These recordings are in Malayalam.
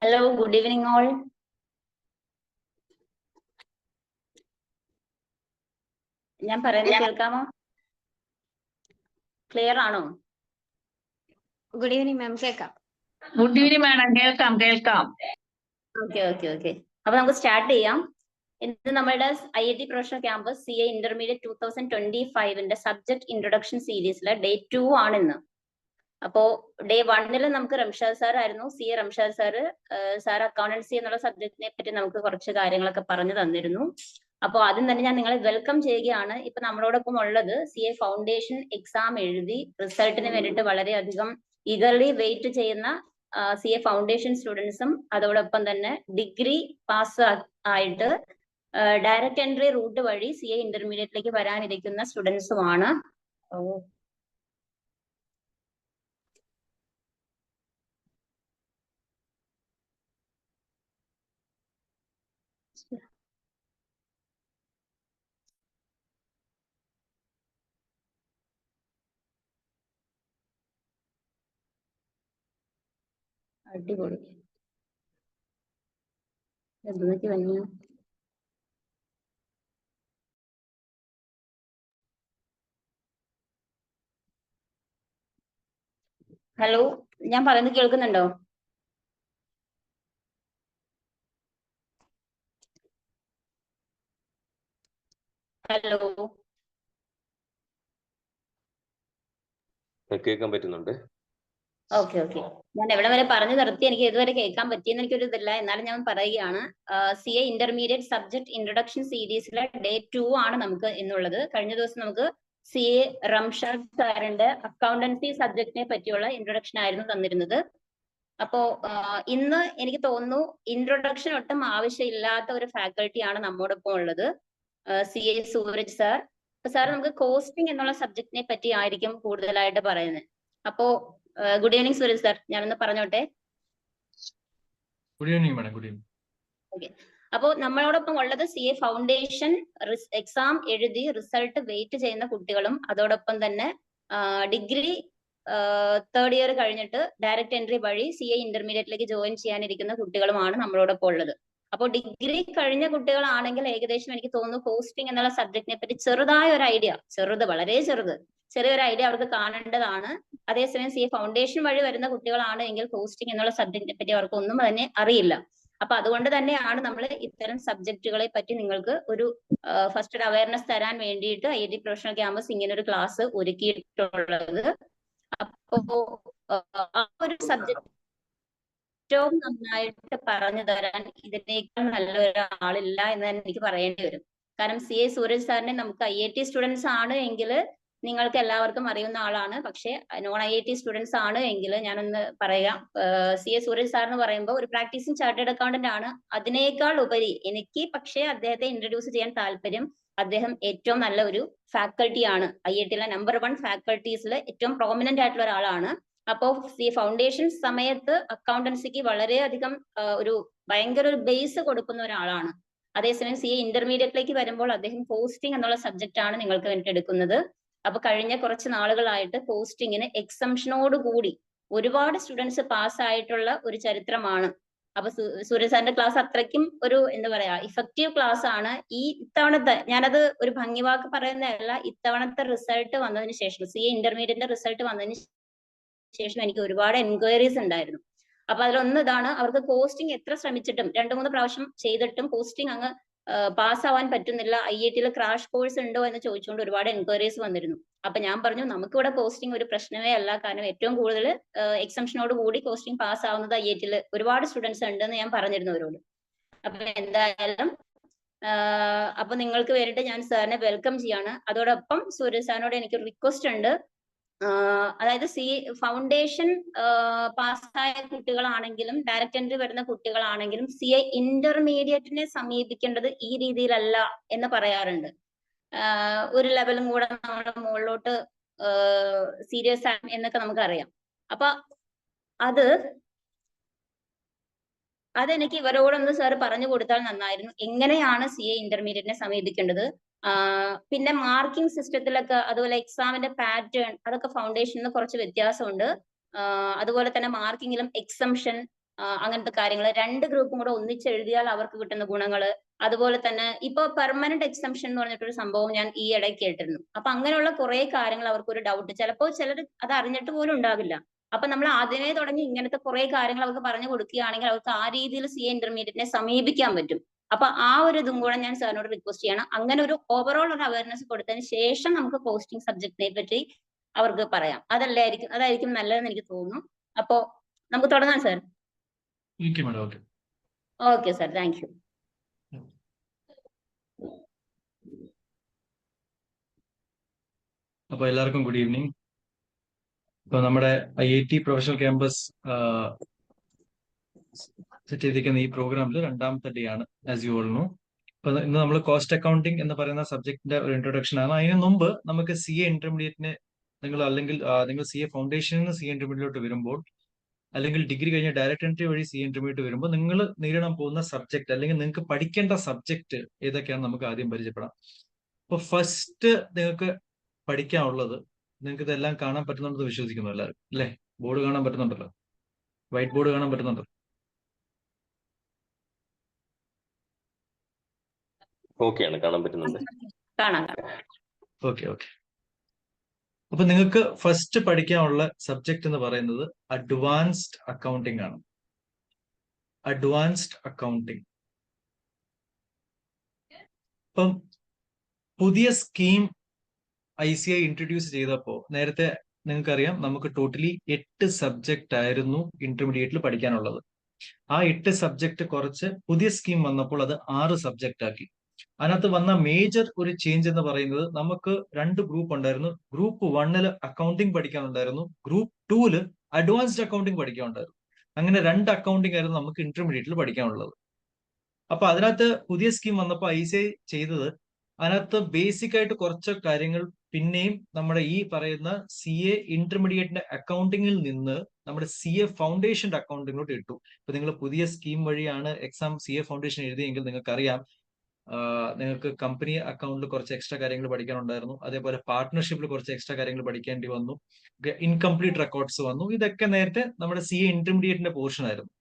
Hello, good evening all. ഞാൻ പറയുന്നത് കേൾക്കാമോ? ക്ലിയർ ആണോ? ഗുഡ് ഈവനിങ് മാം, കേൾക്കാം. ഗുഡ് ഈവനിങ് മാഡം, കേൾക്കാം. ഓക്കെ. അപ്പൊ നമുക്ക് സ്റ്റാർട്ട് ചെയ്യാം. ഇന്ന് നമ്മുടെ IIT professional campus CA intermediate 2025ന്റെ സബ്ജക്ട് ഇൻട്രൊഡക്ഷൻ സീരീസിലെ ഡേ 2 ആണ് ഇന്ന്. അപ്പോ ഡേ 1 നമുക്ക് റംഷാദ് സാർ ആയിരുന്നു. CA റംഷാദ് സാർ അക്കൗണ്ടൻസി എന്നുള്ള സബ്ജക്റ്റിനെ പറ്റി നമുക്ക് കുറച്ച് കാര്യങ്ങളൊക്കെ പറഞ്ഞു തന്നിരുന്നു. അപ്പോൾ ആദ്യം തന്നെ ഞാൻ നിങ്ങളെ വെൽക്കം ചെയ്യുകയാണ്. ഇപ്പൊ നമ്മളോടൊപ്പം ഉള്ളത് CA ഫൗണ്ടേഷൻ എക്സാം എഴുതി റിസൾട്ടിന് വേണ്ടിയിട്ട് വളരെയധികം ഈഗർലി വെയിറ്റ് ചെയ്യുന്ന CA ഫൗണ്ടേഷൻ സ്റ്റുഡൻസും അതോടൊപ്പം തന്നെ ഡിഗ്രി പാസ് ആയിട്ട് ഡയറക്റ്റ് എൻട്രി റൂട്ട് വഴി CA ഇന്റർമീഡിയറ്റിലേക്ക് വരാനിരിക്കുന്ന സ്റ്റുഡൻസുമാണ്. അടിപൊളി. എന്തൊക്കെ വന്നു? ഹലോ, ഞാൻ പറയുന്നത് കേൾക്കുന്നുണ്ടോ? ഹലോ, കേൾക്കാൻ പറ്റുന്നുണ്ട്. ഓക്കെ. ഞാൻ എവിടെ വരെ പറഞ്ഞു നിർത്തി, എനിക്ക് ഇതുവരെ കേൾക്കാൻ പറ്റിയെന്ന് എനിക്കൊരു ഇതില്ല. എന്നാലും ഞാൻ പറയുകയാണ്, CA ഇന്റർമീഡിയറ്റ് സബ്ജക്ട് ഇൻട്രൊഡക്ഷൻ സീരീസിലെ ഡേ 2 ആണ് നമുക്ക് ഇന്നുള്ളത്. കഴിഞ്ഞ ദിവസം നമുക്ക് CA റംഷാദ് സാറിന്റെ അക്കൗണ്ടൻസി സബ്ജക്റ്റിനെ പറ്റിയുള്ള ഇൻട്രൊഡക്ഷൻ ആയിരുന്നു തന്നിരുന്നത്. അപ്പോ ഇന്ന് എനിക്ക് തോന്നുന്നു ഇൻട്രൊഡക്ഷൻ ഒട്ടും ആവശ്യമില്ലാത്ത ഒരു ഫാക്കൽറ്റിയാണ് നമ്മോടൊപ്പം ഉള്ളത്, CA സൂരജ് സാർ. സാർ നമുക്ക് കോസ്റ്റിംഗ് എന്നുള്ള സബ്ജക്റ്റിനെ പറ്റി ആയിരിക്കും കൂടുതലായിട്ട് പറയുന്നത്. അപ്പോ ഗുഡ് ഈവനിങ് സൂരജ് സാർ, ഞാനൊന്ന് പറഞ്ഞോട്ടെ. Good evening madam. Good evening. Okay. അപ്പോൾ നമ്മളോടൊപ്പം ഉള്ളത് CA ഫൗണ്ടേഷൻ എക്സാം എഴുതി റിസൾട്ട് വെയിറ്റ് ചെയ്യുന്ന കുട്ടികളും അതോടൊപ്പം തന്നെ ഡിഗ്രി 3rd ഇയർ കഴിഞ്ഞിട്ട് ഡയറക്റ്റ് എൻട്രി വഴി CA ഇന്റർമീഡിയറ്റിലേക്ക് ജോയിൻ ചെയ്യാനിരിക്കുന്ന കുട്ടികളുമാണ് നമ്മളോടൊപ്പം ഉള്ളത്. അപ്പോൾ ഡിഗ്രി കഴിഞ്ഞ കുട്ടികളാണെങ്കിൽ ഏകദേശം എനിക്ക് തോന്നുന്നു കോസ്റ്റിംഗ് എന്നുള്ള സബ്ജക്റ്റിനെ പറ്റി ചെറുതായ ഒരു ഐഡിയ, വളരെ ചെറിയൊരു ഐഡിയ അവർക്ക് കാണേണ്ടതാണ്. അതേസമയം CA ഫൗണ്ടേഷൻ വഴി വരുന്ന കുട്ടികളാണ് എങ്കിൽ കോസ്റ്റിംഗ് എന്നുള്ള സബ്ജക്റ്റിനെ പറ്റി അവർക്ക് ഒന്നും തന്നെ അറിയില്ല. അപ്പൊ അതുകൊണ്ട് തന്നെയാണ് നമ്മൾ ഇത്തരം സബ്ജക്റ്റുകളെ പറ്റി നിങ്ങൾക്ക് ഒരു ഫസ്റ്റ് ഒരു അവയർനെസ് തരാൻ വേണ്ടിയിട്ട് IIT പ്രൊഫഷണൽ ക്യാമ്പസ് ഇങ്ങനെ ഒരു ക്ലാസ് ഒരുക്കിയിട്ടുള്ളത്. അപ്പോ ആ ഒരു സബ്ജക്ട് ഏറ്റവും നന്നായിട്ട് പറഞ്ഞു തരാൻ ഇതിനേക്കാൾ നല്ല ഒരാളില്ല എന്ന് തന്നെ എനിക്ക് പറയേണ്ടി വരും. കാരണം CA സൂരജ് സാറിനെ നമുക്ക് IIT സ്റ്റുഡൻസ് ആണ് എങ്കിൽ നിങ്ങൾക്ക് എല്ലാവർക്കും അറിയുന്ന ആളാണ്. പക്ഷെ നോൺ IIT സ്റ്റുഡൻസ് ആണ് എങ്കിൽ ഞാനൊന്ന് പറയാം, CA സൂരജ് സാർ എന്ന് പറയുമ്പോൾ ഒരു പ്രാക്ടീസിങ് ചാർട്ടേഡ് അക്കൗണ്ടന്റ് ആണ്. അതിനേക്കാൾ ഉപരി എനിക്ക് പക്ഷേ അദ്ദേഹത്തെ ഇൻട്രൊഡ്യൂസ് ചെയ്യാൻ താല്പര്യം, അദ്ദേഹം ഏറ്റവും നല്ല ഒരു ഫാക്കൽറ്റിയാണ്. IITയിലെ നമ്പർ 1 ഫാക്കൽറ്റീസിൽ ഏറ്റവും പ്രോമിനന്റ് ആയിട്ടുള്ള ഒരാളാണ്. അപ്പോൾ CA ഫൗണ്ടേഷൻ സമയത്ത് അക്കൗണ്ടൻസിക്ക് വളരെയധികം ഒരു ഭയങ്കര ഒരു ബേസ് കൊടുക്കുന്ന ഒരാളാണ്. അതേസമയം CA ഇന്റർമീഡിയറ്റിലേക്ക് വരുമ്പോൾ അദ്ദേഹം കോസ്റ്റിംഗ് എന്നുള്ള സബ്ജക്റ്റ് ആണ് നിങ്ങൾക്ക് വേണ്ടി എടുക്കുന്നത്. അപ്പൊ കഴിഞ്ഞ കുറച്ച് നാളുകളായിട്ട് കോസ്റ്റിങ്ങിന് എക്സംഷനോട് കൂടി ഒരുപാട് സ്റ്റുഡൻസ് പാസ്സായിട്ടുള്ള ഒരു ചരിത്രമാണ്. അപ്പൊ സൂര്യ സാറിന്റെ ക്ലാസ് അത്രയ്ക്കും ഒരു എന്താ പറയാ ഇഫക്റ്റീവ് ക്ലാസ് ആണ്. ഇത്തവണത്തെ, ഞാനത് ഒരു ഭംഗിവാക്ക് പറയുന്നതല്ല, ഇത്തവണത്തെ റിസൾട്ട് വന്നതിന് ശേഷം CA ഇന്റർമീഡിയറ്റിന്റെ റിസൾട്ട് വന്നതിന് ശേഷം എനിക്ക് ഒരുപാട് എൻക്വയറീസ് ഉണ്ടായിരുന്നു. അപ്പൊ അതിലൊന്ന് ഇതാണ്, അവർക്ക് കോസ്റ്റിംഗ് എത്ര ശ്രമിച്ചിട്ടും 2-3 പ്രാവശ്യം ചെയ്തിട്ടും കോസ്റ്റിംഗ് അങ്ങ് പാസ്സാവാൻ പറ്റുന്നില്ല. IITയിൽ ക്രാഷ് കോഴ്സ് ഉണ്ടോ എന്ന് ചോദിച്ചുകൊണ്ട് ഒരുപാട് എൻക്വയറീസ് വന്നിരുന്നു. അപ്പൊ ഞാൻ പറഞ്ഞു നമുക്കിവിടെ കോസ്റ്റിംഗ് ഒരു പ്രശ്നമേ അല്ല, കാരണം ഏറ്റവും കൂടുതൽ എക്സംഷനോട് കൂടി കോസ്റ്റിംഗ് പാസ് ആവുന്നത് IIT ഒരുപാട് സ്റ്റുഡൻസ് ഉണ്ടെന്ന് ഞാൻ പറഞ്ഞിരുന്നു അവരോട്. അപ്പൊ എന്തായാലും അപ്പൊ നിങ്ങൾക്ക് വേണ്ടിയിട്ട് ഞാൻ സാറിനെ വെൽക്കം ചെയ്യാണ്. അതോടൊപ്പം സൂര്യ സാറിനോട് എനിക്കൊരു റിക്വസ്റ്റ് ഉണ്ട്. അതായത് ഫൗണ്ടേഷൻ പാസ്സായ കുട്ടികളാണെങ്കിലും ഡയറക്റ്റ് എൻട്രി വരുന്ന കുട്ടികളാണെങ്കിലും CA ഇന്റർമീഡിയറ്റിനെ സമീപിക്കേണ്ടത് ഈ രീതിയിലല്ല എന്ന് പറയാറുണ്ട്. ഒരു ലെവലും കൂടെ നമ്മുടെ മുകളിലോട്ട് സീരിയസ് ആണ് എന്നൊക്കെ നമുക്കറിയാം. അപ്പൊ അതെനിക്ക് ഇവരോടൊന്ന് സാർ പറഞ്ഞു കൊടുത്താൽ നന്നായിരുന്നു. എങ്ങനെയാണ് CA ഇന്റർമീഡിയറ്റിനെ സമീപിക്കേണ്ടത്? പിന്നെ മാർക്കിംഗ് സിസ്റ്റത്തിലൊക്കെ അതുപോലെ എക്സാമിന്റെ പാറ്റേൺ അതൊക്കെ ഫൗണ്ടേഷനിൽ കുറച്ച് വ്യത്യാസമുണ്ട്. അതുപോലെ തന്നെ മാർക്കിങ്ങിലും എക്സംഷൻ അങ്ങനത്തെ കാര്യങ്ങൾ 2 ഗ്രൂപ്പും കൂടെ ഒന്നിച്ചെഴുതിയാൽ അവർക്ക് കിട്ടുന്ന ഗുണങ്ങള്, അതുപോലെ തന്നെ ഇപ്പൊ പെർമനന്റ് എക്സംഷൻ എന്ന് പറഞ്ഞിട്ടൊരു സംഭവം ഞാൻ ഈ ഇടയ്ക്ക് കേട്ടിരുന്നു. അപ്പൊ അങ്ങനെയുള്ള കുറെ കാര്യങ്ങൾ അവർക്കൊരു ഡൗട്ട്, ചിലപ്പോൾ ചിലർ അത് അറിഞ്ഞിട്ട് പോലും ഉണ്ടാവില്ല. അപ്പൊ നമ്മൾ ആദ്യമേ തുടങ്ങി ഇങ്ങനത്തെ കുറെ കാര്യങ്ങൾ അവർക്ക് പറഞ്ഞു കൊടുക്കുകയാണെങ്കിൽ അവർക്ക് ആ രീതിയിൽ CA ഇന്റർമീഡിയറ്റിനെ സമീപിക്കാൻ പറ്റും. അപ്പൊ ആ ഒരു ഇതും കൂടെ ഞാൻ സാറിനോട് റിക്വസ്റ്റ് ചെയ്യണം. അങ്ങനെ ഒരു ഓവറോൾ ഒരു അവയർനെസ് കൊടുത്തതിന് ശേഷം നമുക്ക് പോസ്റ്റിംഗ് സബ്ജക്റ്റിനെ പറ്റി അവർക്ക് പറയാം. അതായിരിക്കും നല്ലതെന്ന് എനിക്ക് തോന്നുന്നു. അപ്പോ നമുക്ക് തുടങ്ങാം sir. Okay sir, thank you. അപ്പോൾ എല്ലാവർക്കും ഗുഡ് ഈവനിങ്. ഇപ്പൊ നമ്മുടെ IIT പ്രൊഫഷണൽ ക്യാമ്പസ് സെറ്റ് ചെയ്തിരിക്കുന്ന ഈ പ്രോഗ്രാമിൽ 2ാമത്തെ ഡേ ആണ്, ആസ് യു ഓൾ നോ. ഇപ്പൊ ഇന്ന് നമ്മൾ കോസ്റ്റ് അക്കൗണ്ടിങ് എന്ന് പറയുന്ന സബ്ജക്റ്റിന്റെ ഒരു ഇൻട്രൊഡക്ഷൻ ആണ്. അതിന് മുമ്പ് നമുക്ക് CA ഇന്റർമീഡിയറ്റിന് നിങ്ങൾ CA ഫൗണ്ടേഷനിൽ നിന്ന് CA ഇന്റർമീഡിയറ്റിലോട്ട് വരുമ്പോൾ, അല്ലെങ്കിൽ ഡിഗ്രി കഴിഞ്ഞ ഡയറക്റ്റ് എൻട്രി വഴി CA ഇന്റർമീഡിയറ്റ് വരുമ്പോൾ നിങ്ങൾ നേരിടാൻ പോകുന്ന സബ്ജക്ട് അല്ലെങ്കിൽ നിങ്ങൾക്ക് പഠിക്കേണ്ട സബ്ജക്ട് ഏതൊക്കെയാണ് നമുക്ക് ആദ്യം പരിചയപ്പെടാം. അപ്പൊ ഫസ്റ്റ് നിങ്ങൾക്ക് പഠിക്കാനുള്ളത്, നിങ്ങൾക്ക് ഇതെല്ലാം കാണാൻ പറ്റുന്നുണ്ടെന്ന് വിശ്വസിക്കുന്നു എല്ലാവരും അല്ലേ? ബോർഡ് കാണാൻ പറ്റുന്നുണ്ടല്ലോ, വൈറ്റ് ബോർഡ് കാണാൻ പറ്റുന്നുണ്ടല്ലോ. കാണാൻ പറ്റുന്നുണ്ട്. ഓക്കെ. അപ്പൊ നിങ്ങൾക്ക് ഫസ്റ്റ് പഠിക്കാനുള്ള സബ്ജക്ട് എന്ന് പറയുന്നത് അഡ്വാൻസ്ഡ് അക്കൗണ്ടിങ് ആണ്. Advanced accounting. ഇപ്പം പുതിയ സ്കീം ICAI ഇൻട്രൊഡ്യൂസ് ചെയ്തപ്പോൾ നേരത്തെ നിങ്ങൾക്കറിയാം നമുക്ക് ടോട്ടലി 8 സബ്ജക്റ്റ് ആയിരുന്നു ഇന്റർമീഡിയറ്റിൽ പഠിക്കാനുള്ളത്. ആ 8 സബ്ജക്ട് കുറച്ച് പുതിയ സ്കീം വന്നപ്പോൾ അത് 6 സബ്ജക്റ്റ് ആക്കി. അതിനകത്ത് വന്ന മേജർ ഒരു ചേഞ്ച് എന്ന് പറയുന്നത് നമുക്ക് 2 ഗ്രൂപ്പ് ഉണ്ടായിരുന്നു. ഗ്രൂപ്പ് 1 അക്കൗണ്ടിങ് പഠിക്കാനുണ്ടായിരുന്നു, ഗ്രൂപ്പ് 2 അഡ്വാൻസ്ഡ് അക്കൗണ്ടിങ് പഠിക്കാനുണ്ടായിരുന്നു. അങ്ങനെ 2 അക്കൗണ്ടിങ് ആയിരുന്നു നമുക്ക് ഇന്റർമീഡിയറ്റിൽ പഠിക്കാനുള്ളത്. അപ്പൊ അതിനകത്ത് പുതിയ സ്കീം വന്നപ്പോൾ ICAI ചെയ്തത് അതിനകത്ത് ബേസിക് ആയിട്ട് കുറച്ച് കാര്യങ്ങൾ പിന്നെയും നമ്മുടെ ഈ പറയുന്ന CA ഇന്റർമീഡിയറ്റിന്റെ അക്കൗണ്ടിങ്ങിൽ നിന്ന് നമ്മുടെ CA ഫൗണ്ടേഷന്റെ അക്കൗണ്ടിങ്ങിലോട്ട് ഇട്ടു. ഇപ്പൊ നിങ്ങൾ പുതിയ സ്കീം വഴിയാണ് എക്സാം CA ഫൗണ്ടേഷൻ എഴുതിയെങ്കിൽ നിങ്ങൾക്കറിയാം നിങ്ങൾക്ക് കമ്പനി അക്കൗണ്ടിൽ കുറച്ച് എക്സ്ട്രാ കാര്യങ്ങൾ പഠിക്കാനുണ്ടായിരുന്നു. അതേപോലെ പാർട്ട്ണർഷിപ്പിൽ കുറച്ച് എക്സ്ട്രാ കാര്യങ്ങൾ പഠിക്കേണ്ടി വന്നു. ഇൻകംപ്ലീറ്റ് റെക്കോർഡ്സ് വന്നു. ഇതൊക്കെ നേരത്തെ നമ്മുടെ CA ഇന്റർമീഡിയറ്റിന്റെ പോർഷൻ ആയിരുന്നു.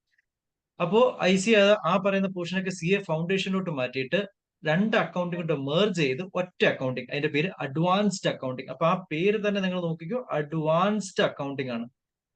അപ്പോ ICAI ആ പറയുന്ന പോർഷനൊക്കെ CA ഫൗണ്ടേഷനിലോട്ട് മാറ്റിയിട്ട് 2 അക്കൗണ്ടിങ് മെർജ് ചെയ്ത് ഒറ്റ അക്കൗണ്ടിങ്, അതിന്റെ പേര് അഡ്വാൻസ്ഡ് അക്കൗണ്ടിങ്. അപ്പൊ ആ പേര് തന്നെ നിങ്ങൾ നോക്കിക്കോ, അഡ്വാൻസ്ഡ് അക്കൗണ്ടിങ് ആണ്.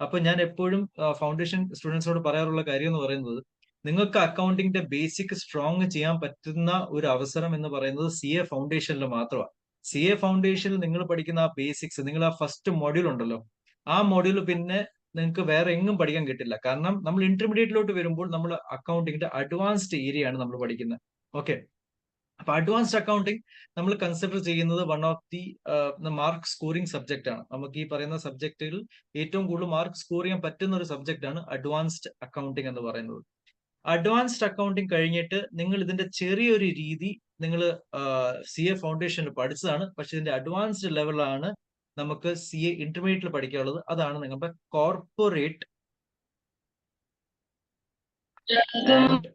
അപ്പൊ ഞാൻ എപ്പോഴും ഫൗണ്ടേഷൻ സ്റ്റുഡൻസിനോട് പറയാറുള്ള കാര്യം എന്ന് പറയുന്നത്, നിങ്ങൾക്ക് അക്കൗണ്ടിങ്ങിന്റെ ബേസിക് സ്ട്രോങ് ചെയ്യാൻ പറ്റുന്ന ഒരു അവസരം എന്ന് പറയുന്നത് CA ഫൗണ്ടേഷനിൽ മാത്രമാണ്. CA ഫൗണ്ടേഷനിൽ നിങ്ങൾ പഠിക്കുന്ന ആ ബേസിക്സ്, നിങ്ങൾ ആ ഫസ്റ്റ് മൊഡ്യൂൾ ഉണ്ടല്ലോ, ആ മൊഡ്യൂൾ പിന്നെ നിങ്ങൾക്ക് വേറെ എങ്ങും പഠിക്കാൻ കിട്ടില്ല. കാരണം നമ്മൾ ഇന്റർമീഡിയറ്റിലോട്ട് വരുമ്പോൾ നമ്മൾ അക്കൗണ്ടിങ്ങിന്റെ അഡ്വാൻസ്ഡ് ഏരിയ ആണ് നമ്മൾ പഠിക്കുന്നത്. ഓക്കെ, അപ്പൊ അഡ്വാൻസ്ഡ് അക്കൗണ്ടിങ് നമ്മൾ കൺസിഡർ ചെയ്യുന്നത് one of the mark scoring subject ആണ്. നമുക്ക് ഈ പറയുന്ന സബ്ജക്റ്റുകളിൽ ഏറ്റവും കൂടുതൽ മാർക്ക് സ്കോർ ചെയ്യാൻ പറ്റുന്ന ഒരു സബ്ജക്റ്റ് ആണ് അഡ്വാൻസ്ഡ് അക്കൗണ്ടിങ് എന്ന് പറയുന്നത്. അഡ്വാൻസ്ഡ് അക്കൗണ്ടിങ് കഴിഞ്ഞിട്ട് നിങ്ങൾ ഇതിന്റെ ചെറിയൊരു രീതി നിങ്ങൾ CA ഫൗണ്ടേഷനിൽ പഠിച്ചതാണ്, പക്ഷെ ഇതിന്റെ അഡ്വാൻസ്ഡ് ലെവലാണ് നമുക്ക് CA ഇന്റർമീഡിയറ്റിൽ പഠിക്കാനുള്ളത്. അതാണ് നിങ്ങളുടെ corporate and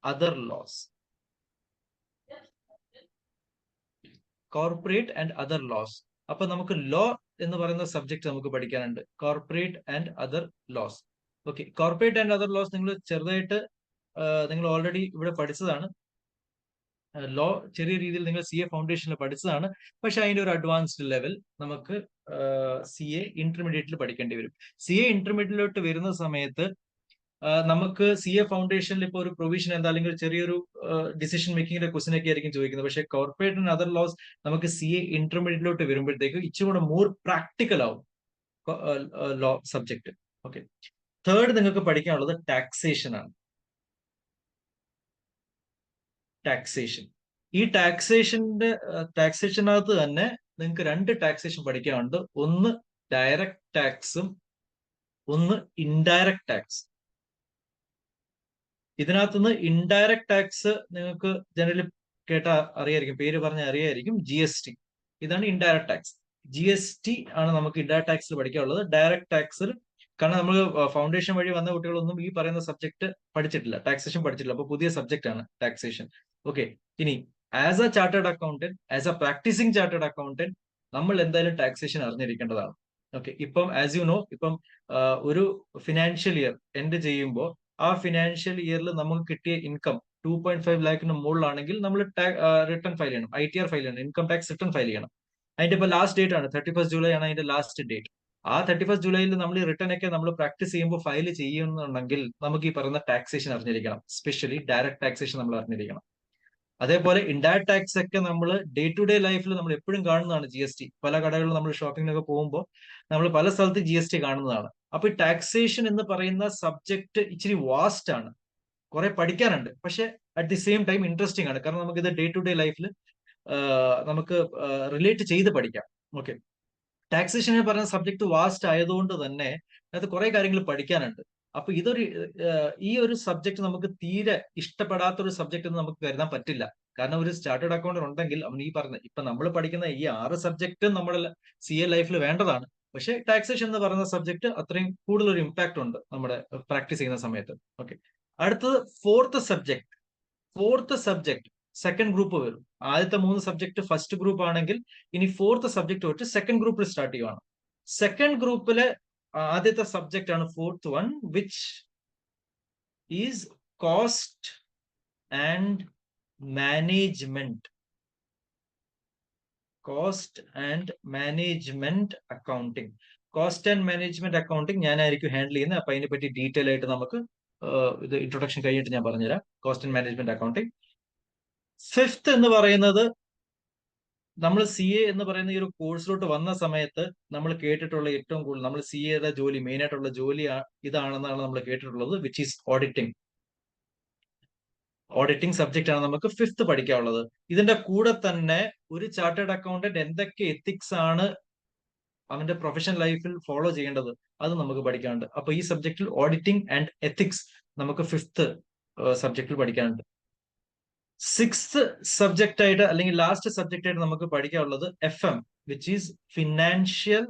other laws. Corporate and other laws. അപ്പൊ നമുക്ക് ലോ എന്ന് പറയുന്ന സബ്ജക്ട് നമുക്ക് പഠിക്കാനുണ്ട്, corporate and other laws. Okay, corporate and other laws നിങ്ങൾ ചെറുതായിട്ട് നിങ്ങൾ ഓൾറെഡി ഇവിടെ പഠിച്ചതാണ്. ലോ ചെറിയ രീതിയിൽ നിങ്ങൾ CA ഫൗണ്ടേഷനിൽ പഠിച്ചതാണ്, പക്ഷെ അതിന്റെ ഒരു അഡ്വാൻസ്ഡ് ലെവൽ നമുക്ക് CA ഇന്റർമീഡിയറ്റിൽ പഠിക്കേണ്ടി വരും. CA ഇന്റർമീഡിയറ്റിലോട്ട് വരുന്ന സമയത്ത് നമുക്ക് CA ഫൗണ്ടേഷനിൽ ഇപ്പോൾ ഒരു പ്രൊവിഷൻ എന്താ അല്ലെങ്കിൽ ചെറിയൊരു ഡിസിഷൻ മേക്കിങ്ങിന്റെ ക്വസ്റ്റൻ ഒക്കെ ആയിരിക്കും ചോദിക്കുന്നത്. പക്ഷേ കോർപ്പറേറ്റ് ആൻഡ് അതർ ലോസ് നമുക്ക് CA ഇന്റർമീഡിയറ്റിലോട്ട് വരുമ്പോഴത്തേക്ക് ഇച്ചിരി കൂടെ മോർ പ്രാക്ടിക്കൽ ആവും ലോ സബ്ജക്ട്. ഓക്കെ, തേർഡ് നിങ്ങൾക്ക് പഠിക്കാനുള്ളത് ടാക്സേഷൻ ആണ്. ടാക്സേഷൻ, ഈ ടാക്സേഷനകത്ത് തന്നെ നിങ്ങൾക്ക് 2 ടാക്സേഷൻ പഠിക്കാനുണ്ട്. ഒന്ന് ഡയറക്റ്റ് ടാക്സും ഒന്ന് ഇൻഡയറക്റ്റ് ടാക്സ്. ഇതിനകത്തുനിന്ന് ഇൻഡയറക്റ്റ് ടാക്സ് നിങ്ങൾക്ക് ജനറലി കേട്ടാ അറിയായിരിക്കും, പേര് പറഞ്ഞാൽ അറിയായിരിക്കും, GST. ഇതാണ് ഇൻഡയറക്റ്റ് ടാക്സ്. GST ആണ് നമുക്ക് ഇൻഡയറക്റ്റ് ടാക്സിൽ പഠിക്കാനുള്ളത്. ഡയറക്റ്റ് ടാക്സിൽ കാരണം നമ്മൾ ഫൗണ്ടേഷൻ വഴി വന്ന കുട്ടികളൊന്നും ഈ പറയുന്ന സബ്ജക്ട് പഠിച്ചിട്ടില്ല, ടാക്സേഷൻ പഠിച്ചിട്ടില്ല. അപ്പൊ പുതിയ സബ്ജക്ട് ആണ് ടാക്സേഷൻ. ഓക്കെ, ഇനി as a chartered accountant, as a practising chartered accountant നമ്മൾ എന്തായാലും ടാക്സേഷൻ അറിഞ്ഞിരിക്കേണ്ടതാണ്. ഓക്കെ, ഇപ്പം ആസ് യു നോ, ഇപ്പം ഒരു ഫിനാൻഷ്യൽ ഇയർ എൻഡ് ചെയ്യുമ്പോൾ ആ ഫിനാൻഷ്യൽ ഇയറിൽ നമുക്ക് കിട്ടിയ ഇൻകം 2.5 ലാഖിന് മുകളിലാണെങ്കിൽ നമ്മൾ റിട്ടേൺ ഫയൽ ചെയ്യണം, ITR ഫയൽ ചെയ്യണം, ഇൻകം ടാക്സ് റിട്ടേൺ ഫയൽ ചെയ്യണം. അതിന്റെ ഇപ്പൊ ലാസ്റ്റ് ഡേറ്റ് ആണ് 31 ജൂലൈ ആണ് അതിന്റെ ലാസ്റ്റ് ഡേറ്റ്. ആ 31 ജൂലൈയിൽ നമ്മൾ ഈ റിട്ടേൺ ഒക്കെ നമ്മൾ പ്രാക്ടീസ് ചെയ്യുമ്പോൾ ഫയൽ ചെയ്യുന്നുണ്ടെങ്കിൽ നമുക്ക് ഈ പറയുന്ന ടാക്സേഷൻ അറിഞ്ഞിരിക്കണം. സ്പെഷ്യലി ഡയറക്റ്റ് ടാക്സേഷൻ നമ്മൾ അറിഞ്ഞിരിക്കണം. അതേപോലെ ഇൻഡയറക്റ്റ് ടാക്സ് ഒക്കെ നമ്മൾ ഡേ ടു ഡേ ലൈഫിൽ നമ്മൾ എപ്പോഴും കാണുന്നതാണ്. GST പല കടകളിൽ നമ്മൾ ഷോപ്പിങ്ങിനൊക്കെ പോകുമ്പോൾ നമ്മൾ പല സ്ഥലത്ത് GST കാണുന്നതാണ്. അപ്പൊ ഈ ടാക്സേഷൻ എന്ന് പറയുന്ന സബ്ജക്ട് ഇച്ചിരി വാസ്റ്റ് ആണ്, കുറെ പഠിക്കാനുണ്ട്. പക്ഷെ at the same time interesting ആണ്, കാരണം നമുക്ക് ഇത് ഡേ ടു ഡേ ലൈഫിൽ നമുക്ക് റിലേറ്റ് ചെയ്ത് പഠിക്കാം. ഓക്കെ, ടാക്സേഷൻ എന്ന് പറയുന്ന സബ്ജക്ട് വാസ്റ്റ് ആയതുകൊണ്ട് തന്നെ അത് കുറെ കാര്യങ്ങൾ പഠിക്കാനുണ്ട്. അപ്പൊ ഈ ഒരു സബ്ജക്ട് നമുക്ക് തീരെ ഇഷ്ടപ്പെടാത്ത ഒരു സബ്ജക്ട് എന്ന് നമുക്ക് കരുതാൻ പറ്റില്ല. കാരണം ഒരു സ്റ്റാർട്ടേഡ് അക്കൗണ്ടന്റ് ഉണ്ടെങ്കിൽ അവൻ ഈ പറഞ്ഞ ഇപ്പൊ നമ്മൾ പഠിക്കുന്ന ഈ 6 സബ്ജക്റ്റും നമ്മുടെ CA ലൈഫിൽ വേണ്ടതാണ്. പക്ഷെ ടാക്സേഷൻ എന്ന് പറയുന്ന സബ്ജക്ട് അത്രയും കൂടുതൽ ഒരു ഇമ്പാക്ട് ഉണ്ട് നമ്മുടെ പ്രാക്ടീസ് ചെയ്യുന്ന സമയത്ത്. ഓക്കെ, അടുത്തത് ഫോർത്ത് സബ്ജക്ട് സെക്കൻഡ് ഗ്രൂപ്പ് വരും. ആദ്യത്തെ 3 സബ്ജക്ട് ഫസ്റ്റ് ഗ്രൂപ്പ് ആണെങ്കിൽ ഇനി ഫോർത്ത് സബ്ജക്ട് തൊട്ട് സെക്കൻഡ് ഗ്രൂപ്പിൽ സ്റ്റാർട്ട് ചെയ്യുവാണ്. സെക്കൻഡ് ഗ്രൂപ്പിലെ ആദ്യത്തെ സബ്ജക്ട് ആണ് fourth one, which is cost and management. Cost and management accounting. Cost and management accounting ഞാനായിരിക്കും ഹാൻഡിൽ ചെയ്യുന്നത്. അപ്പൊ അതിനെ പറ്റി ഡീറ്റെയിൽ ആയിട്ട് നമുക്ക് ഇത് ഇൻട്രൊഡക്ഷൻ കഴിഞ്ഞിട്ട് ഞാൻ പറഞ്ഞുതരാം. Cost and management accounting. Fifth എന്ന് പറയുന്നത് നമ്മൾ CA എന്ന് പറയുന്ന ഈ ഒരു കോഴ്സിലോട്ട് വന്ന സമയത്ത് നമ്മൾ കേട്ടിട്ടുള്ള ഏറ്റവും കൂടുതൽ നമ്മൾ CAയുടെ ജോലി മെയിൻ ആയിട്ടുള്ള ജോലി ഇതാണെന്നാണ് നമ്മൾ കേട്ടിട്ടുള്ളത്, which is auditing. Auditing subject ആണ് നമുക്ക് ഫിഫ്ത്ത് പഠിക്കാനുള്ളത്. ഇതിന്റെ കൂടെ തന്നെ ഒരു ചാർട്ടേഡ് അക്കൗണ്ടന്റ് എന്തൊക്കെ എത്തിക്സ് ആണ് അവന്റെ പ്രൊഫഷണൽ ലൈഫിൽ ഫോളോ ചെയ്യേണ്ടത് അത് നമുക്ക് പഠിക്കാനുണ്ട്. അപ്പൊ ഈ സബ്ജക്റ്റിൽ ഓഡിറ്റിംഗ് ആൻഡ് എത്തിക്സ് നമുക്ക് ഫിഫ്ത്ത് സബ്ജക്റ്റിൽ പഠിക്കാനുണ്ട്. സിക്സ്ത് സബ്ജക്റ്റ് ആയിട്ട് അല്ലെങ്കിൽ ലാസ്റ്റ് സബ്ജക്റ്റ് ആയിട്ട് നമുക്ക് പഠിക്കാനുള്ളത് FM, which is financial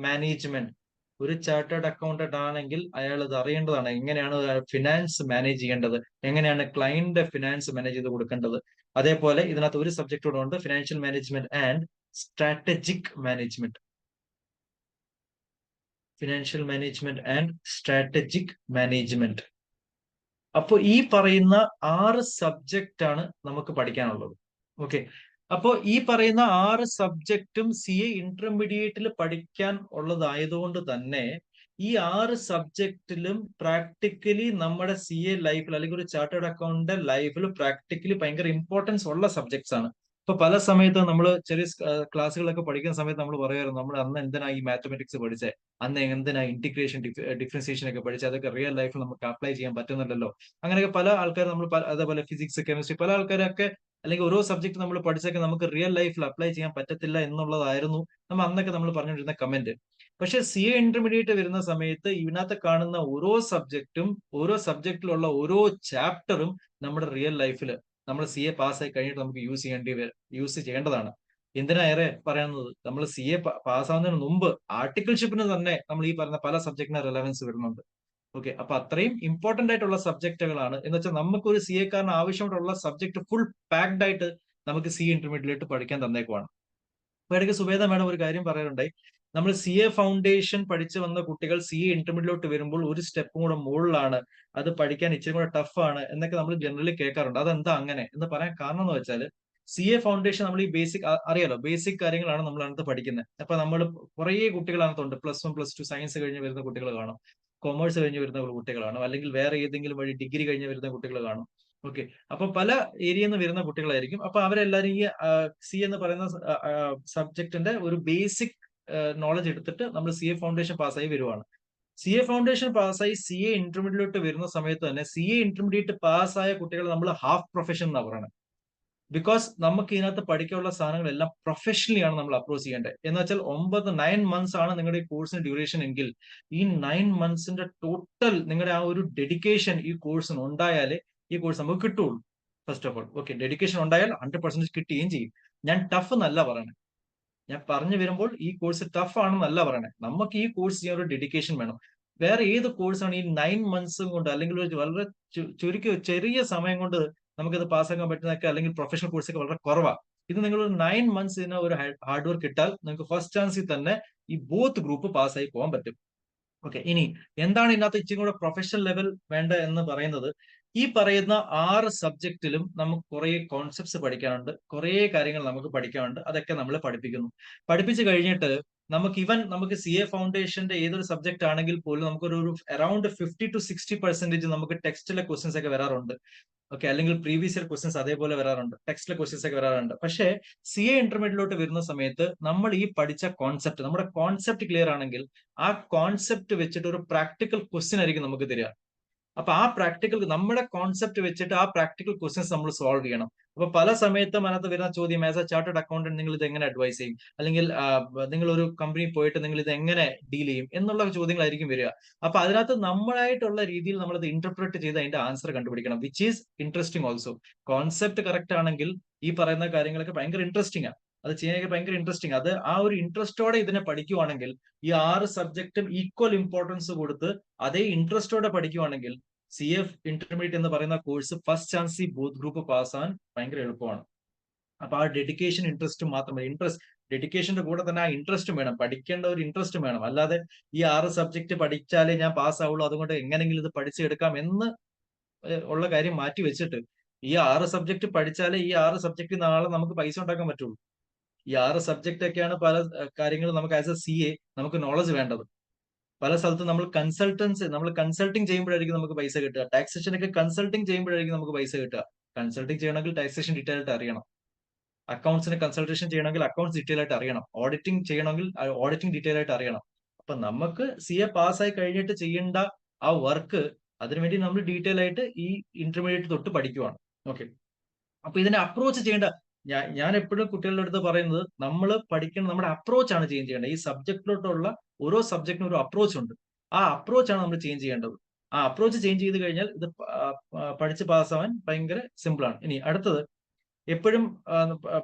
management. ഒരു ചാർട്ടേഡ് അക്കൗണ്ടന്റ് ആണെങ്കിൽ അയാൾ ഇത് അറിയേണ്ടതാണ്, എങ്ങനെയാണ് ഫിനാൻസ് മാനേജ് ചെയ്യേണ്ടത്, എങ്ങനെയാണ് ക്ലയന്റിന്റെ ഫിനാൻസ് മാനേജ് ചെയ്ത് കൊടുക്കേണ്ടത്. അതേപോലെ ഇതിനകത്ത് ഒരു സബ്ജക്ട് കൂടെ ഉണ്ട്, financial management and strategic management. Financial management and strategic management. അപ്പൊ ഈ പറയുന്ന 6 സബ്ജക്റ്റ് ആണ് നമുക്ക് പഠിക്കാനുള്ളത്. ഓക്കെ, അപ്പോ ഈ പറയുന്ന 6 സബ്ജക്റ്റും CA ഇന്റർമീഡിയറ്റിൽ പഠിക്കാൻ ഉള്ളതായതുകൊണ്ട് തന്നെ ഈ 6 സബ്ജക്റ്റിലും പ്രാക്ടിക്കലി നമ്മുടെ CA ലൈഫിൽ അല്ലെങ്കിൽ ഒരു ചാർട്ടേഡ് അക്കൗണ്ട് ലൈഫിൽ പ്രാക്ടിക്കലി ഭയങ്കര ഇമ്പോർട്ടൻസ് ഉള്ള സബ്ജക്ട്സ് ആണ്. ഇപ്പൊ പല സമയത്ത് നമ്മൾ ചെറിയ ക്ലാസ്സുകളൊക്കെ പഠിക്കുന്ന സമയത്ത് നമ്മൾ പറയുമായിരുന്നു, നമ്മൾ അന്ന് എന്തിനാ ഈ മാത്തമെറ്റിക്സ് പഠിച്ചേ, അന്ന് എന്തിനാ ഇന്റിഗ്രേഷൻ ഡിഫറൻസിയേഷൻ ഒക്കെ പഠിച്ചത്, അതൊക്കെ റിയൽ ലൈഫിൽ നമുക്ക് അപ്ലൈ ചെയ്യാൻ പറ്റുന്നില്ലല്ലോ. അങ്ങനെയൊക്കെ പല ആൾക്കാർ നമ്മൾ അതേപോലെ ഫിസിക്സ് കെമിസ്ട്രി പല ആൾക്കാരൊക്കെ അല്ലെങ്കിൽ ഓരോ സബ്ജക്ട് നമ്മൾ പഠിച്ചൊക്കെ നമുക്ക് റിയൽ ലൈഫിൽ അപ്ലൈ ചെയ്യാൻ പറ്റത്തില്ല എന്നുള്ളതായിരുന്നു അന്നൊക്കെ നമ്മൾ പറഞ്ഞുകൊണ്ടിരുന്ന കമന്റ്. പക്ഷെ CA ഇന്റർമീഡിയറ്റ് വരുന്ന സമയത്ത് ഇതിനകത്ത് കാണുന്ന ഓരോ സബ്ജക്റ്റിലുള്ള ഓരോ ചാപ്റ്ററും നമ്മുടെ റിയൽ ലൈഫിൽ നമ്മൾ CA പാസ്സായി കഴിഞ്ഞിട്ട് നമുക്ക് യൂസ് ചെയ്യേണ്ടതാണ്. എന്തിനാ ഏറെ പറയുന്നത്, നമ്മൾ CA പാസ്സാവുന്നതിന് മുമ്പ് ആർട്ടിക്കിൾഷിപ്പിന് തന്നെ നമ്മൾ ഈ പറഞ്ഞ പല സബ്ജക്റ്റിന് റെലവൻസ് വരുന്നുണ്ട്. ഓക്കെ, അപ്പൊ അത്രയും ഇമ്പോർട്ടന്റ് ആയിട്ടുള്ള സബ്ജക്റ്റുകളാണ്. എന്ന് വെച്ചാൽ നമുക്കൊരു CA കാരന് ആവശ്യമായിട്ടുള്ള സബ്ജക്ട് ഫുൾ പാക്ഡ് ആയിട്ട് നമുക്ക് CA ഇന്റർമീഡിയറ്റ് പഠിക്കാൻ തന്നേക്കുവാണ്. അപ്പൊ ഇടയ്ക്ക് സുബേദ മാഡം ഒരു കാര്യം പറയാറുണ്ടായി, നമ്മൾ CA ഫൗണ്ടേഷൻ പഠിച്ചു വന്ന കുട്ടികൾ CA ഇന്റർമീഡിയറ്റ് വരുമ്പോൾ ഒരു സ്റ്റെപ്പും കൂടെ മുകളിലാണ്, അത് പഠിക്കാൻ ഇച്ചിരി കൂടെ ടഫാണ് എന്നൊക്കെ നമ്മൾ ജനറലി കേൾക്കാറുണ്ട്. അതെന്താ അങ്ങനെ എന്ന് പറയാൻ കാരണം എന്ന് വെച്ചാൽ CA ഫൗണ്ടേഷൻ നമ്മൾ ഈ ബേസിക് അറിയാലോ, ബേസിക് കാര്യങ്ങളാണ് നമ്മൾ അതിനകത്ത് പഠിക്കുന്നത്. അപ്പൊ നമ്മൾ കുറേ കുട്ടികൾ അതിനകത്തുണ്ട്, +1 +2 സയൻസ് കഴിഞ്ഞ് വരുന്ന കുട്ടികൾ കാണും. കൊമേഴ്സ് കഴിഞ്ഞ് വരുന്ന കുട്ടികളാണ്, അല്ലെങ്കിൽ വേറെ ഏതെങ്കിലും വഴി ഡിഗ്രി കഴിഞ്ഞ് വരുന്ന കുട്ടികൾ കാണും. ഓക്കെ, അപ്പൊ പല ഏരിയയിൽ നിന്ന് വരുന്ന കുട്ടികളായിരിക്കും. അപ്പൊ അവരെല്ലാരും ഈ സി എന്ന് പറയുന്ന സബ്ജക്റ്റിന്റെ ഒരു ബേസിക് നോളജ് എടുത്തിട്ട് നമ്മൾ CA ഫൗണ്ടേഷൻ പാസ്സായി വരുവാണ്. CA ഫൗണ്ടേഷൻ പാസ്സായി CA ഇന്റർമീഡിയറ്റ് വരുന്ന സമയത്ത് തന്നെ CA ഇന്റർമീഡിയറ്റ് പാസ്സായ കുട്ടികൾ നമ്മൾ ഹാഫ് പ്രൊഫഷൻ എന്നാണ് പറയുന്നത്. ബിക്കോസ് നമുക്ക് ഇതിനകത്ത് പഠിക്കാനുള്ള സാധനങ്ങളെല്ലാം പ്രൊഫഷണലി ആണ് നമ്മൾ അപ്രോച്ച് ചെയ്യേണ്ടത്. എന്ന് വെച്ചാൽ 9 months ആണ് നിങ്ങളുടെ ഈ കോഴ്സിന് ഡ്യൂറേഷൻ എങ്കിൽ ഈ 9 monthsന്റെ ടോട്ടൽ നിങ്ങളുടെ ആ ഒരു ഡെഡിക്കേഷൻ ഈ കോഴ്സിന് ഉണ്ടായാലേ ഈ കോഴ്സ് നമുക്ക് കിട്ടുള്ളൂ. First of all okay, dedication ഉണ്ടായാൽ 100% കിട്ടുകയും ചെയ്യും. ഞാൻ ടഫ് എന്നല്ല പറയണേ, ഞാൻ പറഞ്ഞു വരുമ്പോൾ ഈ കോഴ്സ് ടഫ് ആണെന്നല്ല പറയണേ. നമുക്ക് ഈ കോഴ്സ് ചെയ്യാൻ ഒരു ഡെഡിക്കേഷൻ വേണം. വേറെ ഏത് കോഴ്സാണ് ഈ 9 months കൊണ്ട് അല്ലെങ്കിൽ ഒരു വളരെ ചുരുക്കി ചെറിയ സമയം കൊണ്ട് നമുക്കിത് പാസ്സാക്കാൻ പറ്റുന്നതൊക്കെ, അല്ലെങ്കിൽ പ്രൊഫഷണൽ കോഴ്സൊക്കെ വളരെ കുറവാണ്. ഇത് നിങ്ങൾ ഒരു 9 months ഒരു ഹാർഡ് വർക്ക് ഇട്ടാൽ നിങ്ങൾക്ക് ഫസ്റ്റ് ചാൻസിൽ തന്നെ ഈ ബോത്ത് ഗ്രൂപ്പ് പാസ്സായി പോകാൻ പറ്റും. ഓക്കെ, ഇനി എന്താണ് ഇതിനകത്ത് ഇച്ചിരി കൂടെ പ്രൊഫഷണൽ ലെവൽ വേണ്ട എന്ന് പറയുന്നത്, ഈ പറയുന്ന 6 സബ്ജക്റ്റിലും നമുക്ക് കുറെ കോൺസെപ്റ്റ്സ് പഠിക്കാനുണ്ട്, കുറെ കാര്യങ്ങൾ നമുക്ക് പഠിക്കാനുണ്ട്. അതൊക്കെ നമ്മൾ പഠിപ്പിച്ചു കഴിഞ്ഞിട്ട് നമുക്ക് CA ഫൗണ്ടേഷന്റെ ഏതൊരു സബ്ജക്ട് ആണെങ്കിൽ പോലും നമുക്കൊരു അറൌണ്ട് 50 to 60% നമുക്ക് ടെക്സ്റ്റിലെ ക്വസ്റ്റ്യൻസ് ഒക്കെ വരാറുണ്ട്. ഓക്കെ, അല്ലെങ്കിൽ പ്രീവിയസ് ഇയർ ക്വസ്റ്റ്യൻസ് അതേപോലെ വരാറുണ്ട്, ടെക്സ്റ്റിലെ ക്വസ്റ്റ്യൻസ് ഒക്കെ വരാറുണ്ട്. പക്ഷേ CA ഇന്റർമീഡിയറ്റിലോട്ട് വരുന്ന സമയത്ത് നമ്മൾ ഈ പഠിച്ച കോൺസെപ്റ്റ്, നമ്മുടെ കോൺസെപ്റ്റ് ക്ലിയർ ആണെങ്കിൽ ആ കോൺസെപ്റ്റ് വെച്ചിട്ട് ഒരു പ്രാക്ടിക്കൽ ക്വസ്റ്റ്യൻ ആയിരിക്കും നമുക്ക് തരിക. അപ്പൊ ആ പ്രാക്ടിക്കൽ നമ്മുടെ കോൺസെപ്റ്റ് വെച്ചിട്ട് ആ പ്രാക്ടിക്കൽ ക്വസ്റ്റ്യൻസ് നമ്മൾ സോൾവ് ചെയ്യണം. അപ്പൊ പല സമയത്തും അതിനകത്ത് വരുന്ന ചോദ്യം, ആസ് എ ചാർട്ടേഡ് അക്കൗണ്ടന്റ് നിങ്ങൾ ഇത് എങ്ങനെ അഡ്വൈസ് ചെയ്യും, അല്ലെങ്കിൽ നിങ്ങൾ ഒരു കമ്പനി പോയിട്ട് നിങ്ങൾ ഇത് എങ്ങനെ ഡീൽ ചെയ്യും എന്നുള്ള ചോദ്യങ്ങളായിരിക്കും വരിക. അപ്പൊ അതിനകത്ത് നമ്മളായിട്ടുള്ള രീതിയിൽ നമ്മളത് ഇന്റർപ്രറ്റ് ചെയ്ത് അതിന്റെ ആൻസർ കണ്ടുപിടിക്കണം, which is interesting also. Concept correct ആണെങ്കിൽ ഈ പറയുന്ന കാര്യങ്ങളൊക്കെ ഭയങ്കര ഇൻട്രസ്റ്റിംഗ് ആണ്, അത് ചെയ്യാനൊക്കെ ഭയങ്കര ഇൻട്രസ്റ്റിംഗ്. അത് ആ ഒരു ഇൻട്രസ്റ്റോടെ ഇതിനെ പഠിക്കുവാണെങ്കിൽ ഈ 6 സബ്ജക്റ്റും ഈക്വൽ ഇമ്പോർട്ടൻസ് കൊടുത്ത് അതേ ഇൻട്രസ്റ്റോടെ പഠിക്കുവാണെങ്കിൽ CA ഇന്റർമീഡിയറ്റ് എന്ന് പറയുന്ന course first chance both group പാസ്സാൻ ഭയങ്കര എളുപ്പമാണ്. അപ്പൊ ആ ഡെഡിക്കേഷൻ ഇൻട്രസ്റ്റ് മാത്രമല്ല, ഡെഡിക്കേഷന്റെ കൂടെ തന്നെ ആ ഇൻട്രസ്റ്റും വേണം, പഠിക്കേണ്ട ഒരു ഇൻട്രസ്റ്റും വേണം. അല്ലാതെ ഈ 6 സബ്ജക്ട് പഠിച്ചാലേ ഞാൻ പാസ്സാവുള്ളൂ, അതുകൊണ്ട് എങ്ങനെങ്കിലും ഇത് പഠിച്ചെടുക്കാം എന്ന് ഉള്ള കാര്യം മാറ്റി വെച്ചിട്ട് ഈ 6 സബ്ജക്ട് പഠിച്ചാലേ ഈ 6 സബ്ജക്ട് നാളെ നമുക്ക് പൈസ ഉണ്ടാക്കാൻ പറ്റുള്ളൂ. ഈ 6 സബ്ജക്റ്റ് ഒക്കെയാണ് പല കാര്യങ്ങളും നമുക്ക് ആസ് എ CA നമുക്ക് നോളജ് വേണ്ടത്. പല സ്ഥലത്തും നമ്മൾ കൺസൾട്ടിങ് ചെയ്യുമ്പോഴായിരിക്കും നമുക്ക് പൈസ കിട്ടുക. ടാക്സേഷനൊക്കെ കൺസൾട്ടിങ് ചെയ്യുമ്പോഴായിരിക്കും നമുക്ക് പൈസ കിട്ടുക. കൺസൾട്ടിങ് ചെയ്യണമെങ്കിൽ ടാക്സേഷൻ ഡീറ്റെയിൽ ആയിട്ട് അറിയണം, അക്കൗണ്ട്സിന് കൺസൾട്ടേഷൻ ചെയ്യണമെങ്കിൽ അക്കൗണ്ട്സ് ഡീറ്റെയിൽ ആയിട്ട് അറിയണം, ഓഡിറ്റിംഗ് ചെയ്യണമെങ്കിൽ ഓഡിറ്റിംഗ് ഡീറ്റെയിൽ ആയിട്ട് അറിയണം. അപ്പൊ നമുക്ക് CA പാസ്സായി കഴിഞ്ഞിട്ട് ചെയ്യേണ്ട ആ വർക്ക് അതിനുവേണ്ടി നമ്മൾ ഡീറ്റെയിൽ ആയിട്ട് ഈ ഇന്റർമീഡിയറ്റ് തൊട്ട് പഠിക്കുവാണ്. ഓക്കെ, അപ്പൊ ഇതിനെ അപ്രോച്ച് ചെയ്യേണ്ട, ഞാൻ എപ്പോഴും കുട്ടികളുടെ അടുത്ത് പറയുന്നത്, നമ്മൾ പഠിക്കുന്ന നമ്മുടെ അപ്രോച്ച് ആണ് ചേഞ്ച് ചെയ്യേണ്ടത്. ഈ സബ്ജക്റ്റിലോട്ടുള്ള ഓരോ സബ്ജക്റ്റിനും ഒരു അപ്രോച്ച് ഉണ്ട്, ആ അപ്രോച്ചാണ് നമ്മൾ ചേഞ്ച് ചെയ്യേണ്ടത്. ആ അപ്രോച്ച് ചേഞ്ച് ചെയ്ത് കഴിഞ്ഞാൽ ഇത് പഠിച്ച് പാസ്സാവാൻ ഭയങ്കര സിമ്പിൾ ആണ്. ഇനി അടുത്തത്, എപ്പോഴും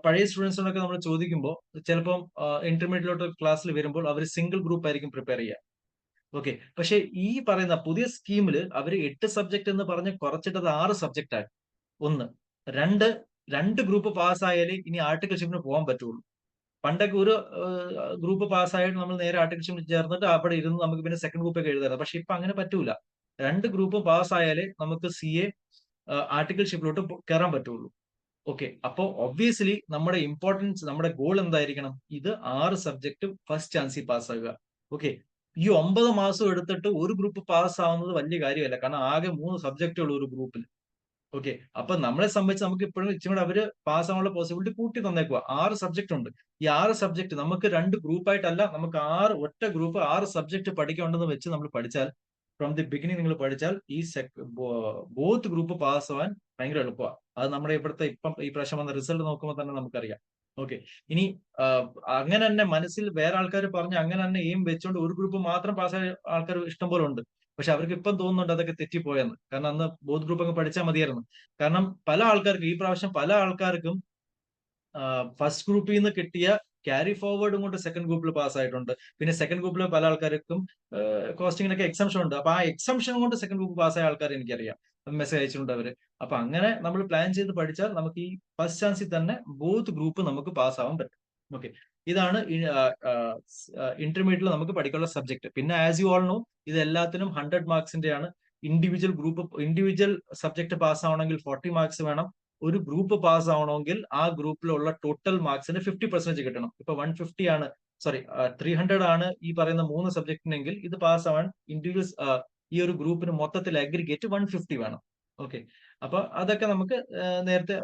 പഴയ സ്റ്റുഡൻസിനോടൊക്കെ നമ്മൾ ചോദിക്കുമ്പോൾ ചിലപ്പം ഇന്റർമീഡിയറ്റിലോട്ട് ക്ലാസ്സിൽ വരുമ്പോൾ അവർ സിംഗിൾ ഗ്രൂപ്പ് ആയിരിക്കും പ്രിപ്പയർ ചെയ്യുക. ഓക്കെ, പക്ഷെ ഈ പറയുന്ന പുതിയ സ്കീമിൽ അവർ 8 സബ്ജക്ട് എന്ന് പറഞ്ഞ് കുറച്ചിട്ടത് 6 സബ്ജക്റ്റ് ആയി. ഒന്ന്, രണ്ട് ഗ്രൂപ്പ് പാസ്സായാലേ ഇനി ആർട്ടിക്കിൾഷിപ്പിന് പോകാൻ പറ്റുള്ളൂ. പണ്ടൊക്കെ ഒരു ഗ്രൂപ്പ് പാസ്സായിട്ട് നമ്മൾ നേരെ ആർട്ടിക്കിൾഷിപ്പിൽ ചേർന്നിട്ട് അവിടെ ഇരുന്ന് നമുക്ക് പിന്നെ സെക്കൻഡ് ഗ്രൂപ്പൊക്കെ എഴുതാറ്. പക്ഷെ ഇപ്പൊ അങ്ങനെ പറ്റൂല. 2 ഗ്രൂപ്പ് പാസ്സായാലേ നമുക്ക് CA ആർട്ടിക്കിൾഷിപ്പിലോട്ട് കയറാൻ പറ്റുള്ളൂ. ഓക്കെ, അപ്പോ ഒബ്വിയസ്ലി നമ്മുടെ ഇമ്പോർട്ടൻസ്, നമ്മുടെ ഗോൾ എന്തായിരിക്കണം, ഇത് 6 സബ്ജക്റ്റും ഫസ്റ്റ് ചാൻസിൽ പാസ്സാകുക. ഓക്കെ, ഈ 9 മാസം എടുത്തിട്ട് ഒരു ഗ്രൂപ്പ് പാസ്സാവുന്നത് വലിയ കാര്യമല്ല, കാരണം ആകെ 3 സബ്ജക്റ്റുള്ള ഒരു ഗ്രൂപ്പിൽ. ഓക്കെ, അപ്പൊ നമ്മളെ സംബന്ധിച്ച് നമുക്ക് ഇപ്പോഴും ഇച്ചിരി കൂടെ അവര് പാസ്സാവാനുള്ള പോസിബിലിറ്റി കൂട്ടി തന്നേക്കുക. 6 സബ്ജക്ട് ഉണ്ട്. ഈ 6 സബ്ജക്ട് നമുക്ക് 2 ഗ്രൂപ്പായിട്ടല്ല, നമുക്ക് ഒറ്റ ഗ്രൂപ്പ് 6 സബ്ജക്ട് പഠിക്കേണ്ടെന്ന് വെച്ച് നമ്മൾ പഠിച്ചാൽ, ഫ്രം ദി ബിഗിനിങ് നിങ്ങൾ പഠിച്ചാൽ ഈ ബോത്ത് ഗ്രൂപ്പ് പാസ്സാവാൻ ഭയങ്കര എളുപ്പമാണ്. അത് നമ്മുടെ ഇപ്പം ഈ പ്രാവശ്യം വന്ന റിസൾട്ട് നോക്കുമ്പോൾ തന്നെ നമുക്കറിയാം. ഓക്കെ, ഇനി അങ്ങനെ തന്നെ മനസ്സിൽ വേറെ ആൾക്കാർ പറഞ്ഞ് അങ്ങനെ തന്നെ എയിം വെച്ചുകൊണ്ട് ഒരു ഗ്രൂപ്പ് മാത്രം പാസ്സായ ആൾക്കാർ ഇഷ്ടംപോലെ ഉണ്ട്. പക്ഷെ അവർക്ക് ഇപ്പം തോന്നുന്നുണ്ട് അതൊക്കെ തെറ്റിപ്പോയെന്ന്. കാരണം അന്ന് ബോത്ത് ഗ്രൂപ്പ് അങ്ങ് പഠിച്ചാൽ മതിയായിരുന്നു. കാരണം പല ആൾക്കാർക്കും ഈ പ്രാവശ്യം ഫസ്റ്റ് ഗ്രൂപ്പിൽ നിന്ന് കിട്ടിയ ക്യാരി ഫോർവേഡും കൊണ്ട് സെക്കൻഡ് ഗ്രൂപ്പിൽ പാസ്സായിട്ടുണ്ട്. പിന്നെ സെക്കൻഡ് ഗ്രൂപ്പിൽ പല ആൾക്കാർക്കും കോസ്റ്റിങ്ങിനൊക്കെ എക്സംഷൻ ഉണ്ട്. അപ്പൊ ആ എക്സംഷൻ കൊണ്ട് സെക്കൻഡ് ഗ്രൂപ്പ് പാസ്സായ ആൾക്കാർ എനിക്കറിയാം, മെസ്സേജ് അയച്ചിട്ടുണ്ട് അവര്. അപ്പൊ അങ്ങനെ നമ്മൾ പ്ലാൻ ചെയ്ത് പഠിച്ചാൽ നമുക്ക് ഈ ഫസ്റ്റ് ചാൻസിൽ തന്നെ ബോത്ത് ഗ്രൂപ്പ് നമുക്ക് പാസ്സാവാൻ പറ്റും. ഓക്കെ, ഇതാണ് ഇന്റർമീഡിയറ്റിൽ നമുക്ക് പഠിക്കാനുള്ള സബ്ജക്ട്. പിന്നെ ആസ് യു ഓൾ നോ, ഇത് എല്ലാത്തിനും 100 മാർക്സിന്റെ ആണ്. ഇൻഡിവിജ്വൽ സബ്ജക്ട് പാസ് ആവണമെങ്കിൽ 40 മാർക്സ് വേണം. ഒരു ഗ്രൂപ്പ് പാസ് ആവണമെങ്കിൽ ആ ഗ്രൂപ്പിലുള്ള ടോട്ടൽ മാർക്സിന് 50% കിട്ടണം. ഇപ്പൊ 150 ആണ് സോറി 300 ആണ് ഈ പറയുന്ന 3 സബ്ജക്റ്റിനെങ്കിൽ ഇത് പാസ് ആവാൻ ഇൻഡിവിജ്വൽസ് ഈ ഒരു ഗ്രൂപ്പിന് മൊത്തത്തിൽ അഗ്രിഗേറ്റ് 150 വേണം. ഓക്കെ, അപ്പൊ അതൊക്കെ നമുക്ക് നേരത്തെ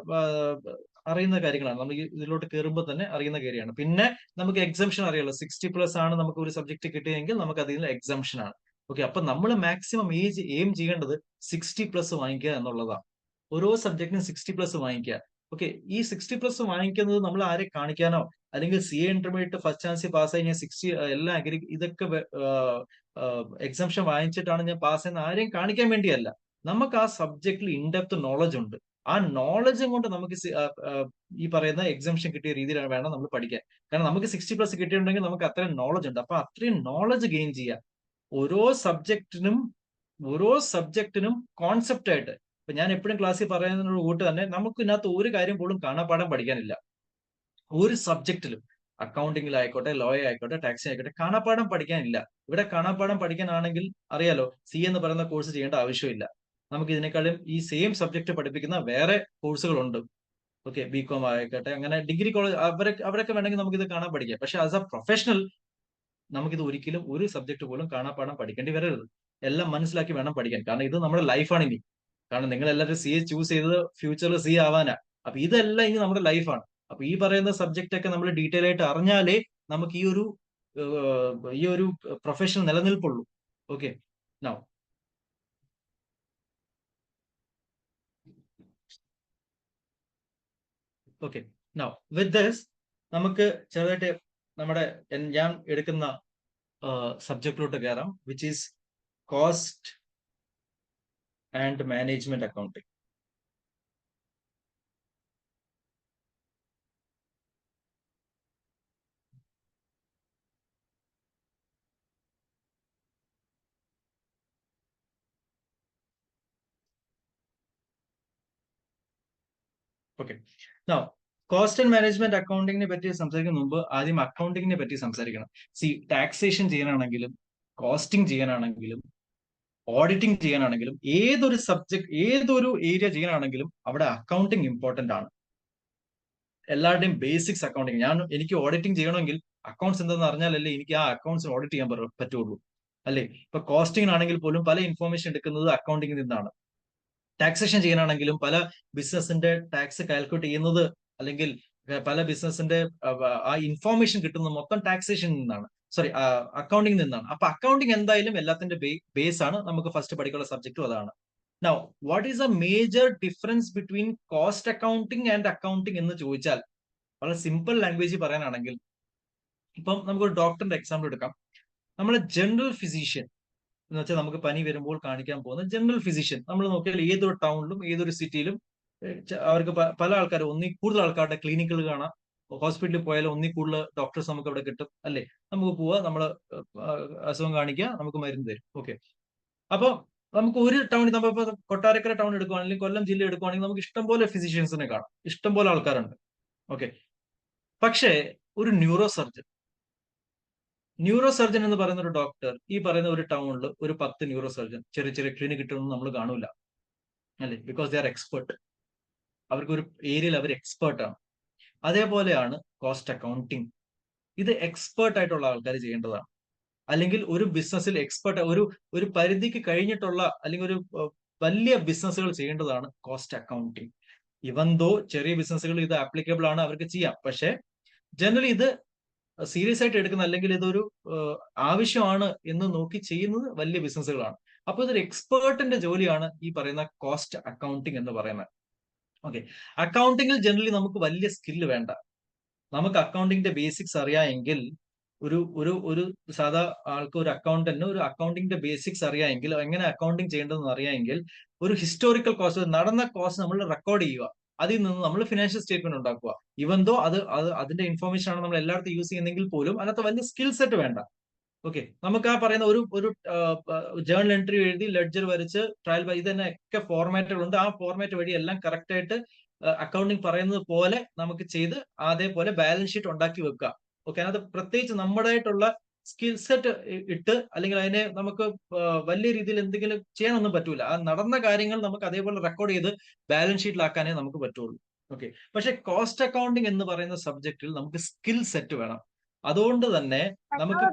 അറിയുന്ന കാര്യങ്ങളാണ്. നമ്മൾ ഇതിലോട്ട് കയറുമ്പോൾ തന്നെ അറിയുന്ന കാര്യമാണ്. പിന്നെ നമുക്ക് എക്സംഷൻ അറിയാലോ, 60+ ആണ് നമുക്ക് ഒരു സബ്ജക്ട് കിട്ടിയെങ്കിൽ നമുക്ക് അതിൽ എക്സംഷൻ ആണ്. ഓക്കെ, അപ്പൊ നമ്മൾ മാക്സിമം എയിം ചെയ്യേണ്ടത് 60+ വാങ്ങിക്കുക എന്നുള്ളതാണ്. ഓരോ സബ്ജക്റ്റിനും 60+ വാങ്ങിക്കുക. ഓക്കെ, ഈ 60+ വാങ്ങിക്കുന്നത് നമ്മൾ ആരെ കാണിക്കാനോ അല്ലെങ്കിൽ CA intermediate first chance pass കഴിഞ്ഞാൽ 60 എല്ലാം ഇതൊക്കെ എക്സംഷൻ വാങ്ങിച്ചിട്ടാണ് ഞാൻ പാസ് ചെയ്യുന്ന ആരെയും കാണിക്കാൻ വേണ്ടിയല്ല. നമുക്ക് ആ സബ്ജക്റ്റിൽ ഇൻഡെപ്ത് നോളജ് ഉണ്ട്. ആ നോളജും കൊണ്ട് നമുക്ക് ഈ പറയുന്ന എക്സംഷൻ കിട്ടിയ രീതിയിലാണ് വേണം നമ്മൾ പഠിക്കാൻ. കാരണം നമുക്ക് 60+ കിട്ടിയിട്ടുണ്ടെങ്കിൽ നമുക്ക് അത്രയും നോളജ് ഉണ്ട്. അപ്പൊ അത്രയും നോളജ് ഗെയിൻ ചെയ്യുക. ഓരോ സബ്ജക്റ്റിനും കോൺസെപ്റ്റ് ആയിട്ട്. ഇപ്പൊ ഞാൻ എപ്പോഴും ക്ലാസ്സിൽ പറയുന്നതിനോട് കൂട്ട് തന്നെ നമുക്ക് ഇതിനകത്ത് ഒരു കാര്യം പോലും കാണാപ്പാഠം പഠിക്കാനില്ല. ഒരു സബ്ജക്റ്റിലും അക്കൗണ്ടിങ്ങിലായിക്കോട്ടെ, ലോ ആയിക്കോട്ടെ, ടാക്സ് ആയിക്കോട്ടെ, കാണാപ്പാഠം പഠിക്കാനില്ല. ഇവിടെ കാണാപ്പാഠം പഠിക്കാനാണെങ്കിൽ അറിയാലോ, CA എന്ന് പറയുന്ന കോഴ്സ് ചെയ്യേണ്ട ആവശ്യമില്ല. നമുക്ക് ഇതിനേക്കാളും ഈ സെയിം സബ്ജക്ട് പഠിപ്പിക്കുന്ന വേറെ കോഴ്സുകളുണ്ട്. ഓക്കെ, BCom ആയിക്കോട്ടെ, അങ്ങനെ ഡിഗ്രി കോളേജ് അവരൊക്കെ വേണമെങ്കിൽ നമുക്ക് ഇത് കാണാൻ പഠിക്കാം. പക്ഷെ ആസ് എ പ്രൊഫഷണൽ നമുക്കിത് ഒരിക്കലും ഒരു സബ്ജക്ട് പോലും കാണാപ്പാഠം പഠിക്കേണ്ടി വരരുത്. എല്ലാം മനസ്സിലാക്കി വേണം പഠിക്കാൻ. കാരണം ഇത് നമ്മുടെ ലൈഫാണ് ഇനി. കാരണം നിങ്ങൾ എല്ലാവരും CA ചൂസ് ചെയ്തത് ഫ്യൂച്ചറിൽ CA ആവാനാ. അപ്പൊ ഇതെല്ലാം ഇനി നമ്മുടെ ലൈഫാണ്. അപ്പൊ ഈ പറയുന്ന സബ്ജക്റ്റ് ഒക്കെ നമ്മൾ ഡീറ്റെയിൽ ആയിട്ട് അറിഞ്ഞാലേ നമുക്ക് ഈ ഒരു പ്രൊഫഷൻ നിലനിൽപ്പുള്ളൂ. ഓക്കെ, നൗ വിത്ത് ദിസ് നമുക്ക് ചെറുതായിട്ട് ഞാൻ എടുക്കുന്ന സബ്ജക്റ്റിലോട്ട് കയറാം, which is cost and management accounting. Okay, cost and management അക്കൗണ്ടിങ്ങിനെ പറ്റി സംസാരിക്കുന്ന മുമ്പ് ആദ്യം അക്കൗണ്ടിങ്ങിനെ പറ്റി സംസാരിക്കണം. ടാക്സേഷൻ ചെയ്യാനാണെങ്കിലും, കോസ്റ്റിംഗ് ചെയ്യാനാണെങ്കിലും, ഓഡിറ്റിംഗ് ചെയ്യാനാണെങ്കിലും, ഏതൊരു ഏരിയ ചെയ്യാനാണെങ്കിലും അവിടെ അക്കൗണ്ടിങ് ഇമ്പോർട്ടന്റ് ആണ്. എല്ലാവരുടെയും ബേസിക്സ് അക്കൗണ്ടിങ്. എനിക്ക് ഓഡിറ്റിംഗ് ചെയ്യണമെങ്കിൽ അക്കൗണ്ട്സ് എന്തെന്ന് അറിഞ്ഞാലല്ലേ എനിക്ക് ആ അക്കൗണ്ട്സ് ഓഡിറ്റ് ചെയ്യാൻ പറ്റുള്ളൂ, അല്ലേ? ഇപ്പൊ കോസ്റ്റിംഗിനാണെങ്കിൽ പോലും പല ഇൻഫോർമേഷൻ എടുക്കുന്നത് അക്കൗണ്ടിങ്ങിൽ നിന്നാണ്. ടാക്സേഷൻ ചെയ്യാനാണെങ്കിലും പല ബിസിനസിന്റെ ടാക്സ് കാൽക്കുലേറ്റ് ചെയ്യുന്നത് അല്ലെങ്കിൽ പല ബിസിനസിന്റെ ആ ഇൻഫോർമേഷൻ കിട്ടുന്നത് മൊത്തം ടാക്സേഷൻ നിന്നാണ്, അക്കൗണ്ടിങ് നിന്നാണ്. അപ്പൊ അക്കൗണ്ടിങ് എന്തായാലും എല്ലാത്തിന്റെ ബേസ് ആണ്. നമുക്ക് ഫസ്റ്റ് പഠിക്കാനുള്ള സബ്ജക്റ്റും അതാണ്. Now what is A major difference between cost accounting and accounting എന്ന് ചോദിച്ചാൽ വളരെ സിമ്പിൾ ലാംഗ്വേജിൽ പറയാനാണെങ്കിൽ, ഇപ്പം നമുക്കൊരു ഡോക്ടറിന്റെ എക്സാമ്പിൾ എടുക്കാം. നമ്മളെ ജനറൽ ഫിസിഷ്യൻ എന്ന് വെച്ചാൽ നമുക്ക് പനി വരുമ്പോൾ കാണിക്കാൻ പോകുന്ന ജനറൽ ഫിസിഷ്യൻ നമ്മൾ നോക്കിയാൽ ഏതൊരു ടൗണിലും ഏതൊരു സിറ്റിയിലും അവർക്ക് പല ആൾക്കാർ, കൂടുതൽ ആൾക്കാരുടെ ക്ലിനിക്കുകൾ കാണാം. ഹോസ്പിറ്റലിൽ പോയാൽ കൂടുതൽ ഡോക്ടേഴ്സ് നമുക്ക് അവിടെ കിട്ടും, അല്ലേ? നമുക്ക് പോവാ, നമ്മൾ അസുഖം കാണിക്കുക, നമുക്ക് മരുന്ന് തരും. ഓക്കെ, അപ്പൊ നമുക്ക് ഒരു ടൗണിൽ നമ്മളിപ്പോ കൊട്ടാരക്കര ടൗൺ എടുക്കുവാണെങ്കിൽ, കൊല്ലം ജില്ല എടുക്കുവാണെങ്കിൽ നമുക്ക് ഇഷ്ടംപോലെ ഫിസിഷ്യൻസിനെ കാണാം, ഇഷ്ടംപോലെ ആൾക്കാരുണ്ട്. ഓക്കെ, പക്ഷേ ഒരു ന്യൂറോ സർജൻ എന്ന് പറയുന്ന ഒരു ഡോക്ടർ ഈ പറയുന്ന ഒരു ടൗണിൽ ഒരു 10 ന്യൂറോ സർജൻ ചെറിയ ചെറിയ ക്ലിനിക് കിട്ടുമെന്ന് നമ്മൾ കാണൂല, അല്ലേ? Because they are expert. അവർക്ക് ഒരു ഏരിയയിൽ അവർ എക്സ്പേർട്ട് ആണ്. അതേപോലെയാണ് കോസ്റ്റ് അക്കൗണ്ടിങ്. ഇത് എക്സ്പേർട്ട് ആയിട്ടുള്ള ആൾക്കാർ ചെയ്യേണ്ടതാണ്. അല്ലെങ്കിൽ ഒരു ബിസിനസ്സിൽ എക്സ്പേർട്ട്, ഒരു പരിധിക്ക് കഴിഞ്ഞിട്ടുള്ള അല്ലെങ്കിൽ ഒരു വലിയ ബിസിനസ്സുകൾ ചെയ്യേണ്ടതാണ് കോസ്റ്റ് അക്കൗണ്ടിങ്. ഇവന്തോ ചെറിയ ബിസിനസ്സുകൾ ഇത് ആപ്ലിക്കബിൾ ആണ്, അവർക്ക് ചെയ്യാം. പക്ഷെ ജനറലി ഇത് സീരിയസ് ആയിട്ട് എടുക്കുന്ന അല്ലെങ്കിൽ ഇതൊരു ആവശ്യമാണ് എന്ന് നോക്കി ചെയ്യുന്നത് വലിയ ബിസിനസ്സുകളാണ്. അപ്പൊ ഇതൊരു എക്സ്പേർട്ടിന്റെ ജോലിയാണ് ഈ പറയുന്ന കോസ്റ്റ് അക്കൗണ്ടിങ് എന്ന് പറയുന്നത്. ഓക്കെ, അക്കൗണ്ടിങ്ങിൽ ജനറലി നമുക്ക് വലിയ സ്കില്ല് വേണ്ട. നമുക്ക് അക്കൗണ്ടിങ്ങിന്റെ ബേസിക്സ് അറിയാമെങ്കിൽ, ഒരു സാധാ ആൾക്ക്, ഒരു അക്കൗണ്ടന്റിന് ഒരു അക്കൗണ്ടിങ്ങിന്റെ ബേസിക്സ് അറിയാമെങ്കിൽ, എങ്ങനെ അക്കൗണ്ടിങ് ചെയ്യേണ്ടതെന്ന് അറിയാമെങ്കിൽ, ഒരു ഹിസ്റ്റോറിക്കൽ കോസ്റ്റ്, നടന്ന കോസ്റ്റ് നമ്മൾ റെക്കോർഡ് ചെയ്യുക, അതിൽ നിന്ന് നമ്മൾ ഫിനാൻഷ്യൽ സ്റ്റേറ്റ്മെന്റ് ഉണ്ടാക്കുക. ഇവന്തോ അതിന്റെ ഇൻഫോർമേഷൻ ആണ് നമ്മൾ എല്ലായിടത്തും യൂസ് ചെയ്യുന്നെങ്കിൽ പോലും അതിനകത്ത് വലിയ സ്കിൽ സെറ്റ് വേണ്ട. ഓക്കെ, നമുക്ക് ആ പറയുന്ന ഒരു ജേർണൽ എൻട്രി എഴുതി, ലെഡ്ജർ വരച്ച്, ട്രയൽ ഇത് തന്നെ ഒക്കെ ഫോർമാറ്റുകളുണ്ട്. ആ ഫോർമാറ്റ് വഴി എല്ലാം കറക്റ്റ് ആയിട്ട് അക്കൗണ്ടിങ് പറയുന്നത് പോലെ നമുക്ക് ചെയ്ത് അതേപോലെ ബാലൻസ് ഷീറ്റ് ഉണ്ടാക്കി വെക്കുക. ഓക്കെ, അതിനകത്ത് പ്രത്യേകിച്ച് നമ്മുടേതായിട്ടുള്ള സ്കിൽ സെറ്റ് ഇട്ട് അല്ലെങ്കിൽ അതിനെ നമുക്ക് വലിയ രീതിയിൽ എന്തെങ്കിലും ചെയ്യാനൊന്നും പറ്റൂല. ആ നടന്ന കാര്യങ്ങൾ നമുക്ക് അതേപോലെ റെക്കോർഡ് ചെയ്ത് ബാലൻസ് ഷീറ്റിലാക്കാനേ നമുക്ക് പറ്റുള്ളൂ. ഓക്കെ, പക്ഷെ കോസ്റ്റ് അക്കൗണ്ടിങ് എന്ന് പറയുന്ന സബ്ജക്റ്റിൽ നമുക്ക് സ്കിൽ സെറ്റ് വേണം. അതുകൊണ്ട് തന്നെ നമുക്ക്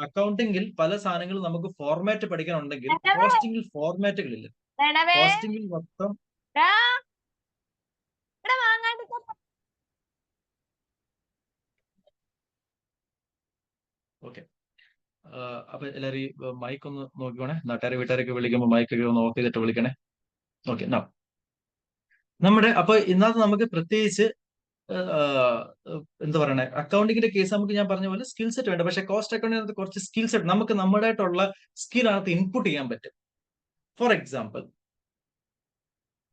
അക്കൗണ്ടിങ്ങിൽ പല സാധനങ്ങളും നമുക്ക് ഫോർമാറ്റ് പഠിക്കാനുണ്ടെങ്കിൽ കോസ്റ്റിംഗിൽ ഫോർമാറ്റുകളില്ല. കോസ്റ്റിംഗിൽ മൊത്തം ഓക്കെ. അപ്പൊ എല്ലാവരും ഈ മൈക്ക് ഒന്ന് നോക്കിക്കോണേ. നാട്ടുകാരെ വീട്ടുകാരൊക്കെ വിളിക്കുമ്പോൾ മൈക്കൊക്കെ ഒന്ന് ഓഫ് ചെയ്തിട്ട് വിളിക്കണേ. ഓക്കെ. നമ്മുടെ അപ്പൊ ഇന്നത്തെ നമുക്ക് പ്രത്യേകിച്ച് എന്താ പറയണേ, അക്കൗണ്ടിങ്ങിന്റെ കേസ് നമുക്ക് ഞാൻ പറഞ്ഞ പോലെ സ്കിൽ സെറ്റ് വേണ്ട. പക്ഷെ കോസ്റ്റ് അക്കൗണ്ടിനകത്ത് കുറച്ച് സ്കിൽ സെറ്റ് നമുക്ക് നമ്മുടേതായിട്ടുള്ള സ്കിൽ ഇൻപുട്ട് ചെയ്യാൻ പറ്റും. ഫോർ എക്സാമ്പിൾ,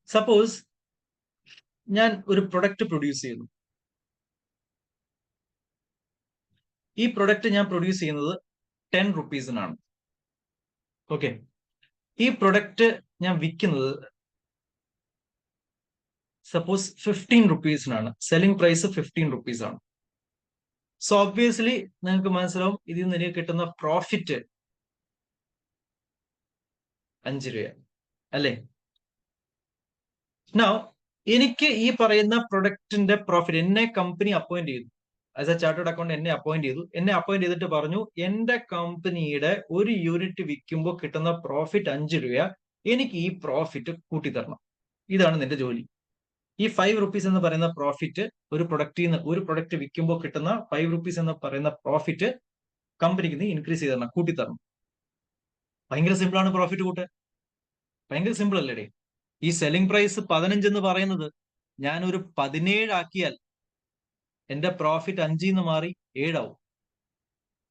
സപ്പോസ് ഞാൻ ഒരു പ്രൊഡക്റ്റ് പ്രൊഡ്യൂസ് ചെയ്യുന്നു. ഈ പ്രൊഡക്റ്റ് ഞാൻ പ്രൊഡ്യൂസ് ചെയ്യുന്നത് 10 റുപ്പീസിനാണ്. ഓക്കെ. ഈ പ്രൊഡക്റ്റ് ഞാൻ വിൽക്കുന്നത് സപ്പോസ് 15 റുപ്പീസിനാണ്. സെല്ലിംഗ് പ്രൈസ് 15 റുപ്പീസ് ആണ്. സോ ഒബ്വിയസ്ലി നിങ്ങൾക്ക് മനസ്സിലാവും ഇതിൽ നിന്ന് എനിക്ക് കിട്ടുന്ന പ്രോഫിറ്റ് 5 രൂപ അല്ലേ? നൗ എനിക്ക് ഈ പറയുന്ന പ്രൊഡക്റ്റിന്റെ പ്രോഫിറ്റ് എന്നെ കമ്പനി അപ്പോയിന്റ് ചെയ്തു. ആസ് എ ചാർട്ടേഡ് അക്കൗണ്ട് എന്നെ അപ്പോയിന്റ് ചെയ്തു. എന്നെ അപ്പോയിന്റ് ചെയ്തിട്ട് പറഞ്ഞു, എന്റെ കമ്പനിയുടെ ഒരു യൂണിറ്റ് വിൽക്കുമ്പോൾ കിട്ടുന്ന പ്രോഫിറ്റ് 5 രൂപ, എനിക്ക് ഈ പ്രോഫിറ്റ് കൂട്ടിത്തരണം. ഇതാണ് നിന്റെ ജോലി. ഈ 5 റുപ്പീസ് എന്ന് പറയുന്ന പ്രോഫിറ്റ് ഒരു പ്രൊഡക്റ്റ് വിൽക്കുമ്പോൾ കിട്ടുന്ന 5 റുപ്പീസ് എന്ന് പറയുന്ന പ്രോഫിറ്റ് കമ്പനിക്ക് നീ ഇൻക്രീസ് ചെയ്ത് തരണം, കൂട്ടിത്തരണം. ഭയങ്കര സിമ്പിൾ ആണ് പ്രോഫിറ്റ് കൂട്ടാൻ. ഭയങ്കര സിമ്പിൾ അല്ലേടേ? ഈ സെല്ലിംഗ് പ്രൈസ് 15 എന്ന് പറയുന്നത് ഞാൻ ഒരു 17 ആക്കിയാൽ എന്റെ പ്രോഫിറ്റ് 5 മാറി 7 ആവും.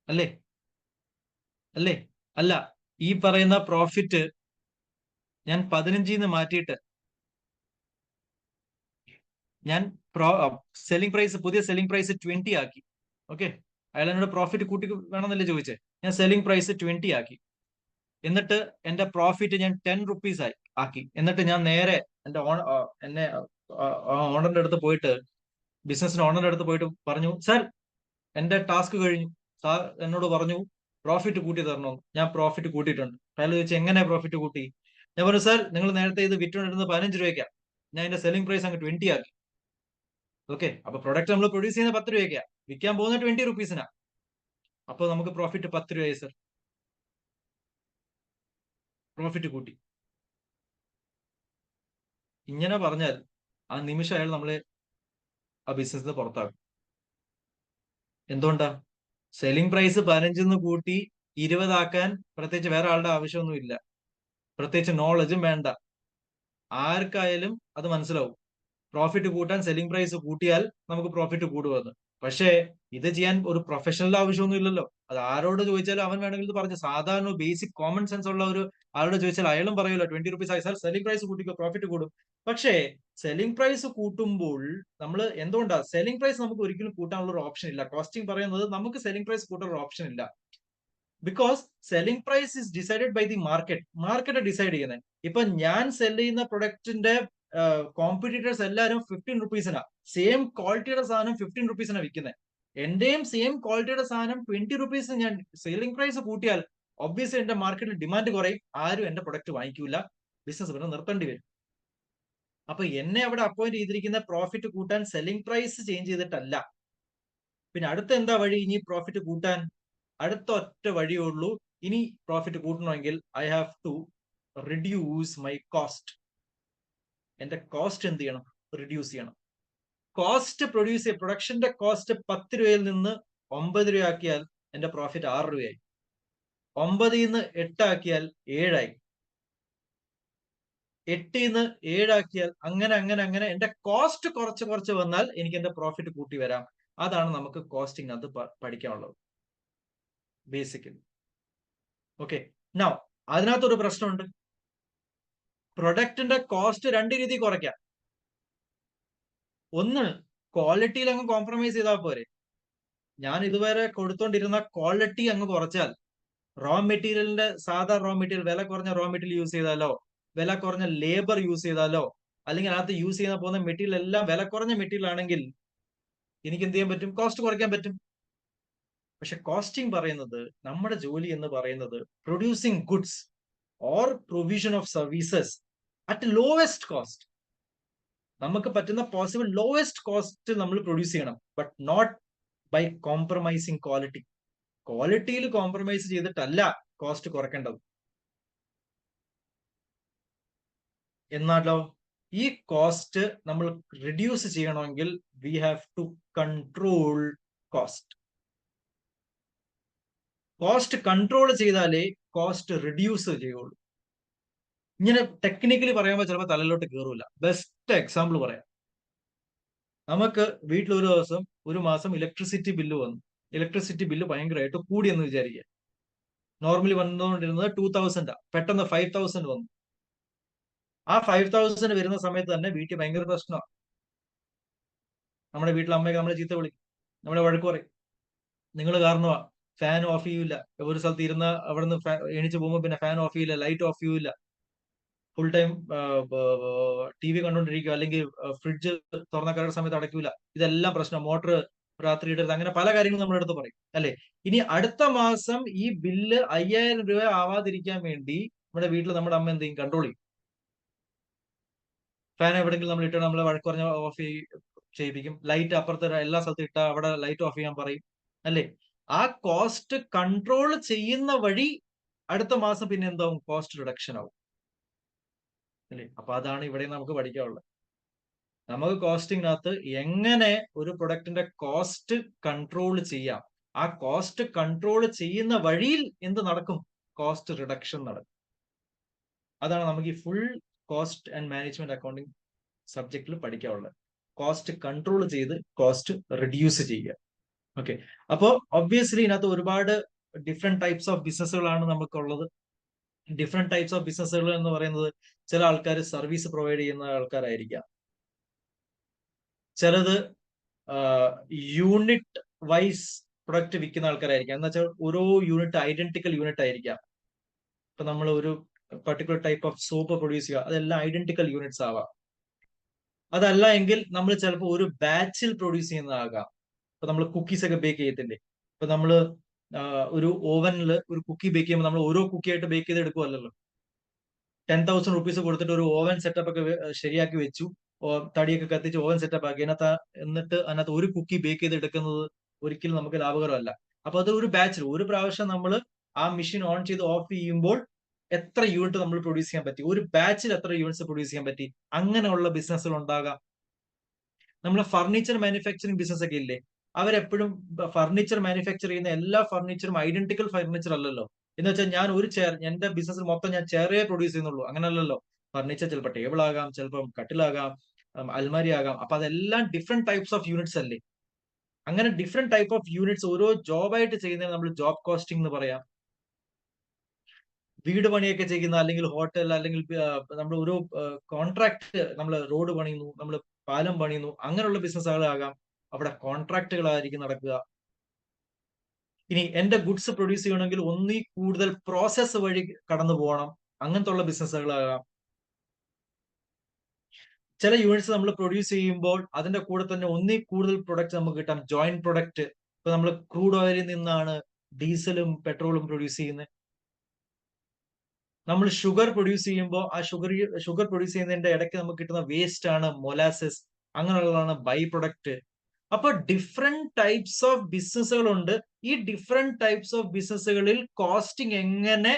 അല്ലേ? അല്ലേ? അല്ല, ഈ പറയുന്ന പ്രോഫിറ്റ് ഞാൻ 15 മാറ്റിയിട്ട് ഞാൻ സെല്ലിംഗ് പ്രൈസ്, പുതിയ സെല്ലിംഗ് പ്രൈസ് 20 ആക്കി. ഓക്കെ, അയാൾ എന്നോട് പ്രോഫിറ്റ് കൂട്ടി വേണമെന്നല്ലേ ചോദിച്ചേ. ഞാൻ സെല്ലിംഗ് പ്രൈസ് 20 ആക്കി. എന്നിട്ട് എന്റെ പ്രോഫിറ്റ് ഞാൻ 10 റുപ്പീസ് ആക്കി. എന്നിട്ട് ഞാൻ നേരെ എന്റെ ഓണറിന്റെ അടുത്ത് പോയിട്ട്, ബിസിനസിന്റെ ഓണറിന്റെ അടുത്ത് പോയിട്ട് പറഞ്ഞു, സാർ എന്റെ ടാസ്ക് കഴിഞ്ഞു, സാർ എന്നോട് പറഞ്ഞു പ്രോഫിറ്റ് കൂട്ടി തരണം. ഞാൻ പ്രോഫിറ്റ് കൂട്ടിയിട്ടുണ്ട്. അയാൾ ചോദിച്ചു, എങ്ങനെ പ്രോഫിറ്റ് കൂട്ടി? ഞാൻ പറഞ്ഞു, സാർ നിങ്ങൾ നേരത്തെ ഇത് വിറ്റുകൊണ്ടിരുന്നത് 15 രൂപയ്ക്കാണ്, ഞാൻ എന്റെ സെല്ലിംഗ് പ്രൈസ് അങ്ങ് 20 ആക്കി. ഓക്കെ, അപ്പൊ പ്രൊഡക്റ്റ് നമ്മൾ പ്രൊഡ്യൂസ് ചെയ്യുന്ന 10 രൂപയ്ക്കാ, വിൽക്കാൻ പോകുന്ന 20 റുപ്പീസിനാ. അപ്പൊ നമുക്ക് പ്രോഫിറ്റ് 10 രൂപയായി സർ. പ്രോഫിറ്റ് കൂട്ടി. ഇങ്ങനെ പറഞ്ഞാൽ ആ നിമിഷം അയാൾ നമ്മളെ ആ ബിസിനസ് പുറത്താക്കും. എന്തുകൊണ്ടാ? സെല്ലിംഗ് പ്രൈസ് 15 കൂട്ടി 20 ആക്കാൻ പ്രത്യേകിച്ച് വേറെ ആളുടെ ആവശ്യമൊന്നുമില്ല, പ്രത്യേകിച്ച് നോളജും വേണ്ട. ആർക്കായാലും അത് മനസ്സിലാവും. പ്രോഫിറ്റ് കൂട്ടാൻ സെല്ലിംഗ് പ്രൈസ് കൂട്ടിയാൽ നമുക്ക് പ്രോഫിറ്റ് കൂടുമെന്ന്. പക്ഷേ ഇത് ചെയ്യാൻ ഒരു പ്രൊഫഷണൽ ആവശ്യമൊന്നും ഇല്ലല്ലോ. അത് ആരോട് ചോദിച്ചാലും അവൻ വേണമെങ്കിൽ ഇത് പറഞ്ഞു. സാധാരണ ബേസിക് കോമൺ സെൻസ് ഉള്ള ഒരു ആരോട് ചോദിച്ചാൽ അയാളും പറയുമല്ലോ 20 റുപ്പീസ് ആയി സാർ, സെല്ലിംഗ് പ്രൈസ് കൂട്ടിക്കോ, പ്രോഫിറ്റ് കൂടും. പക്ഷേ സെല്ലിംഗ് പ്രൈസ് കൂട്ടുമ്പോൾ നമ്മൾ എന്തുകൊണ്ടാ സെല്ലിംഗ് പ്രൈസ് നമുക്ക് ഒരിക്കലും കൂട്ടാനുള്ള ഒരു ഓപ്ഷൻ ഇല്ല. കോസ്റ്റിംഗ് പറയുന്നത് നമുക്ക് സെല്ലിംഗ് പ്രൈസ് കൂട്ടാൻ ഒരു ഓപ്ഷൻ ഇല്ല. Because selling price is decided by the market decide ചെയ്യുന്നത്. ഇപ്പൊ ഞാൻ സെല് ചെയ്യുന്ന പ്രൊഡക്റ്റിന്റെ കോമ്പറ്റീറ്റേഴ്സ് എല്ലാവരും 15 റുപ്പീസിനാ, സെയിം ക്വാളിറ്റിയുടെ സാധനം 15 റുപ്പീസിനാണ് വിൽക്കുന്നത്. എന്റെയും സെയിം ക്വാളിറ്റിയുടെ സാധനം 20 റുപ്പീസ് ഞാൻ സെല്ലിംഗ് പ്രൈസ് കൂട്ടിയാൽ ഒബ്വിയസ്ലി എന്റെ മാർക്കറ്റിൽ ഡിമാൻഡ് കുറയും, ആരും എന്റെ പ്രൊഡക്റ്റ് വാങ്ങിക്കൂല, ബിസിനസ് പിന്നെ നിർത്തേണ്ടി വരും. അപ്പൊ എന്നെ അവിടെ അപ്പോയിന്റ് ചെയ്തിരിക്കുന്ന പ്രോഫിറ്റ് കൂട്ടാൻ സെല്ലിംഗ് പ്രൈസ് ചേഞ്ച് ചെയ്തിട്ടല്ല. പിന്നെ അടുത്ത എന്താ വഴി ഇനി പ്രോഫിറ്റ് കൂട്ടാൻ? അടുത്ത ഒറ്റ വഴിയേ ഉള്ളൂ. ഇനി പ്രോഫിറ്റ് കൂട്ടണമെങ്കിൽ I have to reduce my cost. എന്റെ കോസ്റ്റ് എന്ത് ചെയ്യണം? റിഡ്യൂസ് ചെയ്യണം. കോസ്റ്റ് പ്രൊഡക്ഷന്റെ കോസ്റ്റ് 10 രൂപയിൽ നിന്ന് 9 രൂപ ആക്കിയാൽ എന്റെ പ്രോഫിറ്റ് 6 രൂപയായി. 9 നിന്ന് 8 ആക്കിയാൽ 7 ആയി. 8 നിന്ന് 7 ആക്കിയാൽ അങ്ങനെ അങ്ങനെ അങ്ങനെ എന്റെ കോസ്റ്റ് കുറച്ച് വന്നാൽ എനിക്ക് എന്റെ പ്രോഫിറ്റ് കൂട്ടി വരാം. അതാണ് നമുക്ക് കോസ്റ്റിംഗ് അത് പഠിക്കാനുള്ളത് ബേസിക്കലി. ഓക്കെ, നൗ അതിനകത്തൊരു പ്രശ്നമുണ്ട്. പ്രൊഡക്റ്റിന്റെ കോസ്റ്റ് 2 രീതി കുറയ്ക്കാം. ഒന്ന്, ക്വാളിറ്റിയിൽ അങ്ങ് കോംപ്രമൈസ് ചെയ്താൽ പോരെ. ഞാൻ ഇതുവരെ കൊടുത്തോണ്ടിരുന്ന ക്വാളിറ്റി അങ്ങ് കുറച്ചാൽ, സാധാ റോ മെറ്റീരിയൽ, വില കുറഞ്ഞ റോ മെറ്റീരിയൽ യൂസ് ചെയ്താലോ, വില കുറഞ്ഞ ലേബർ യൂസ് ചെയ്താലോ, അല്ലെങ്കിൽ അതിനകത്ത് യൂസ് ചെയ്യാൻ പോകുന്ന മെറ്റീരിയൽ എല്ലാം വില കുറഞ്ഞ മെറ്റീരിയൽ ആണെങ്കിൽ എനിക്ക് എന്ത് ചെയ്യാൻ പറ്റും? കോസ്റ്റ് കുറയ്ക്കാൻ പറ്റും. പക്ഷെ കോസ്റ്റിംഗ് പറയുന്നത്, നമ്മുടെ ജോലി എന്ന് പറയുന്നത് producing goods or provision of services at lowest cost. നമുക്ക് പറ്റുന്ന പോസിബിൾ ലോവസ്റ്റ് കോസ്റ്റ് നമ്മൾ പ്രൊഡ്യൂസ് ചെയ്യണം, but not by compromising quality. ക്വാളിറ്റിയിൽ കോംപ്രമൈസ് ചെയ്തിട്ടല്ല കോസ്റ്റ് കുറയ്ക്കേണ്ടത്. എന്നാലോ ഈ കോസ്റ്റ് നമ്മൾ റിഡ്യൂസ് ചെയ്യണമെങ്കിൽ we have to control cost. Cost control ചെയ്താലേ കോസ്റ്റ് റിഡ്യൂസ് ചെയ്യുള്ളൂ. ഇങ്ങനെ ടെക്നിക്കലി പറയുമ്പോൾ ചിലപ്പോൾ തലയിലോട്ട് കയറൂല. ബെസ്റ്റ് എക്സാമ്പിൾ പറയാം. നമുക്ക് വീട്ടിൽ ഒരു മാസം ഇലക്ട്രിസിറ്റി ബില്ല് വന്നു. ഇലക്ട്രിസിറ്റി ബില്ല് ഭയങ്കരമായിട്ട് കൂടിയെന്ന് വിചാരിക്കുക. നോർമലി വന്നുകൊണ്ടിരുന്നത് 2000 പെട്ടെന്ന് 5000 വന്നു. ആ 5000 വരുന്ന സമയത്ത് തന്നെ വീട്ടിൽ ഭയങ്കര പ്രശ്നമാണ്. നമ്മുടെ വീട്ടിൽ അമ്മയൊക്കെ നമ്മളെ ചീത്ത വിളിക്കും, നമ്മളെ വഴക്ക് പറയും. നിങ്ങൾ കാരണമാ ഫാൻ ഓഫ് ചെയ്യൂല, ഒരു സ്ഥലത്ത് ഇരുന്ന അവിടെ നിന്ന് എണീച്ച് പോകുമ്പോൾ പിന്നെ ഫാൻ ഓഫ് ചെയ്യില്ല, ലൈറ്റ് ഓഫ് ചെയ്യൂല, ഫുൾ ടൈം TV കണ്ടോണ്ടിരിക്കുക, അല്ലെങ്കിൽ ഫ്രിഡ്ജ് തുറന്ന കയറുന്ന സമയത്ത് അടയ്ക്കൂല. ഇതെല്ലാം പ്രശ്നം. മോട്ടർ രാത്രി ഇടരുത്, അങ്ങനെ പല കാര്യങ്ങളും നമ്മുടെ അടുത്ത് പറയും അല്ലെ. ഇനി അടുത്ത മാസം ഈ ബില്ല് 5000 രൂപ ആവാതിരിക്കാൻ വേണ്ടി നമ്മുടെ വീട്ടിൽ നമ്മുടെ അമ്മ എന്ത് ചെയ്യും? കൺട്രോൾ ചെയ്യും. ഫാൻ എവിടെയെങ്കിലും നമ്മൾ ഇട്ടാൽ നമ്മളെ വഴക്ക് പറഞ്ഞ ഓഫ് ചെയ്യിപ്പിക്കും. ലൈറ്റ് അപ്പുറത്തെ എല്ലാ സ്ഥലത്തും ഇട്ടാൽ അവിടെ ലൈറ്റ് ഓഫ് ചെയ്യാൻ പറയും അല്ലേ. ആ കോസ്റ്റ് കൺട്രോൾ ചെയ്യുന്ന വഴി അടുത്ത മാസം പിന്നെ എന്താവും? കോസ്റ്റ് റിഡക്ഷൻ ആവും അല്ലേ. അപ്പൊ അതാണ് ഇവിടെ നമുക്ക് പഠിക്കാനുള്ളത്. നമുക്ക് കോസ്റ്റിങ്ങിനകത്ത് എങ്ങനെ ഒരു പ്രൊഡക്റ്റിന്റെ കോസ്റ്റ് കൺട്രോൾ ചെയ്യാം. ആ കോസ്റ്റ് കൺട്രോൾ ചെയ്യുന്ന വഴിയിൽ എന്ത് നടക്കും? കോസ്റ്റ് റിഡക്ഷൻ നടക്കും. അതാണ് നമുക്ക് ഈ full cost and management accounting സബ്ജക്റ്റിൽ പഠിക്കാനുള്ളത്. കോസ്റ്റ് കൺട്രോൾ ചെയ്ത് കോസ്റ്റ് റിഡ്യൂസ് ചെയ്യുക. ഓക്കെ. അപ്പോൾ ഒബ്വിയസ്ലി ഇതിനകത്ത് ഒരുപാട് ഡിഫറെന്റ് ടൈപ്സ് ഓഫ് ബിസിനസ്സുകളാണ് നമുക്കുള്ളത്. ഡിഫറെന്റ് ടൈപ്സ് ഓഫ് ബിസിനസ്സുകൾ എന്ന് പറയുന്നത്, ചില ആൾക്കാർ സർവീസ് പ്രൊവൈഡ് ചെയ്യുന്ന ആൾക്കാരായിരിക്കാം, ചിലത് യൂണിറ്റ് വൈസ് പ്രൊഡക്റ്റ് വിൽക്കുന്ന ആൾക്കാരായിരിക്കാം. എന്ന് വെച്ചാൽ ഓരോ യൂണിറ്റ് ഐഡന്റിക്കൽ യൂണിറ്റ് ആയിരിക്കാം. ഇപ്പൊ നമ്മൾ ഒരു particular type of soap produce ചെയ്യുക, അതെല്ലാം ഐഡന്റിക്കൽ യൂണിറ്റ്സ് ആവാം. അതല്ല എങ്കിൽ നമ്മൾ ചിലപ്പോൾ ഒരു ബാച്ചിൽ പ്രൊഡ്യൂസ് ചെയ്യുന്നതാകാം. ഇപ്പൊ നമ്മൾ കുക്കീസ് ഒക്കെ ബേക്ക് ചെയ്യത്തില്ലേ. ഇപ്പൊ നമ്മള് ഒരു ഓവനിൽ ഒരു കുക്കി ബേക്ക് ചെയ്യുമ്പോൾ നമ്മൾ ഓരോ കുക്കി ആയിട്ട് ബേക്ക് ചെയ്ത് എടുക്കുമല്ലോ. 10,000 റുപ്പീസ് കൊടുത്തിട്ട് ഒരു ഓവൻ സെറ്റപ്പ് ഒക്കെ ശരിയാക്കി വെച്ചു, തടിയൊക്കെ കത്തിച്ച് ഓവൻ സെറ്റപ്പ് ആക്കി, എന്നിട്ട് അതിനകത്ത് ഒരു കുക്കി ബേക്ക് ചെയ്ത് എടുക്കുന്നത് ഒരിക്കലും നമുക്ക് ലാഭകരമല്ല. അപ്പൊ അത് ഒരു ബാച്ചിൽ ഒരു പ്രാവശ്യം നമ്മൾ ആ മെഷീൻ ഓൺ ചെയ്ത് ഓഫ് ചെയ്യുമ്പോൾ എത്ര യൂണിറ്റ് നമ്മൾ പ്രൊഡ്യൂസ് ചെയ്യാൻ പറ്റി, ഒരു ബാച്ചിൽ എത്ര യൂണിറ്റ്സ് പ്രൊഡ്യൂസ് ചെയ്യാൻ പറ്റി, അങ്ങനെയുള്ള ബിസിനസ്സുകൾ ഉണ്ടാകാം. നമ്മളെ ഫർണിച്ചർ മാനുഫാക്ചറിങ് ബിസിനസ് ഒക്കെ ഇല്ലേ, അവരെപ്പോഴും ഫർണിച്ചർ മാനുഫാക്ചർ ചെയ്യുന്ന എല്ലാ ഫർണിച്ചറും ഐഡന്റിക്കൽ ഫർണിച്ചർ അല്ലല്ലോ. എന്ന് വെച്ചാൽ ഞാൻ ഒരു ചെയർ, എന്റെ ബിസിനസ്സിൽ മൊത്തം ഞാൻ ചെയറേ പ്രൊഡ്യൂസ് ചെയ്യുന്നുള്ളൂ, അങ്ങനല്ലല്ലോ. ഫർണിച്ചർ ചിലപ്പോൾ ടേബിൾ ആകാം, ചിലപ്പോൾ കട്ടിലാകാം, അൽമാരി ആകാം. അപ്പൊ അതെല്ലാം ഡിഫറെന്റ് ടൈപ്സ് ഓഫ് യൂണിറ്റ്സ് അല്ലേ. അങ്ങനെ ഡിഫറെന്റ് ടൈപ്പ് ഓഫ് യൂണിറ്റ്സ് ഓരോ ജോബായിട്ട് ചെയ്യുന്നതിന് നമ്മൾ ജോബ് കോസ്റ്റിംഗ് എന്ന് പറയാം. വീട് പണിയൊക്കെ ചെയ്യുന്ന, അല്ലെങ്കിൽ ഹോട്ടൽ, അല്ലെങ്കിൽ നമ്മൾ ഒരു കോൺട്രാക്ട്, നമ്മൾ റോഡ് പണിയുന്നു, നമ്മൾ പാലം പണിയുന്നു, അങ്ങനെയുള്ള ബിസിനസ്സുകളാകാം. അവിടെ കോൺട്രാക്ടുകളായിരിക്കും നടക്കുക. ഇനി എന്റെ ഗുഡ്സ് പ്രൊഡ്യൂസ് ചെയ്യണമെങ്കിൽ ഒന്നീ കൂടുതൽ പ്രോസസ്സ് വഴി കടന്നു പോകണം, അങ്ങനത്തെ ഉള്ള ബിസിനസ്സുകളാകാം. ചില യൂണിറ്റ്സ് നമ്മൾ പ്രൊഡ്യൂസ് ചെയ്യുമ്പോൾ അതിന്റെ കൂടെ തന്നെ ഒന്നീ കൂടുതൽ പ്രൊഡക്റ്റ് നമുക്ക് കിട്ടാം, ജോയിന്റ് പ്രൊഡക്റ്റ്. ഇപ്പൊ നമ്മൾ ക്രൂഡ് ഓയിലിൽ നിന്നാണ് ഡീസലും പെട്രോളും പ്രൊഡ്യൂസ് ചെയ്യുന്നത്. നമ്മൾ ഷുഗർ പ്രൊഡ്യൂസ് ചെയ്യുമ്പോൾ ആ ഷുഗർ പ്രൊഡ്യൂസ് ചെയ്യുന്നതിന്റെ ഇടയ്ക്ക് നമുക്ക് കിട്ടുന്ന വേസ്റ്റ് ആണ് മൊലാസസ്, അങ്ങനെയുള്ളതാണ് ബൈ പ്രൊഡക്റ്റ്. അപ്പൊ ഡിഫറെന്റ് ടൈപ്സ് ഓഫ് ബിസിനസ്സുകളുണ്ട്. ഈ ഡിഫറെന്റ് ടൈപ്സ് ഓഫ് ബിസിനസ്സുകളിൽ കോസ്റ്റിംഗ് എങ്ങനെ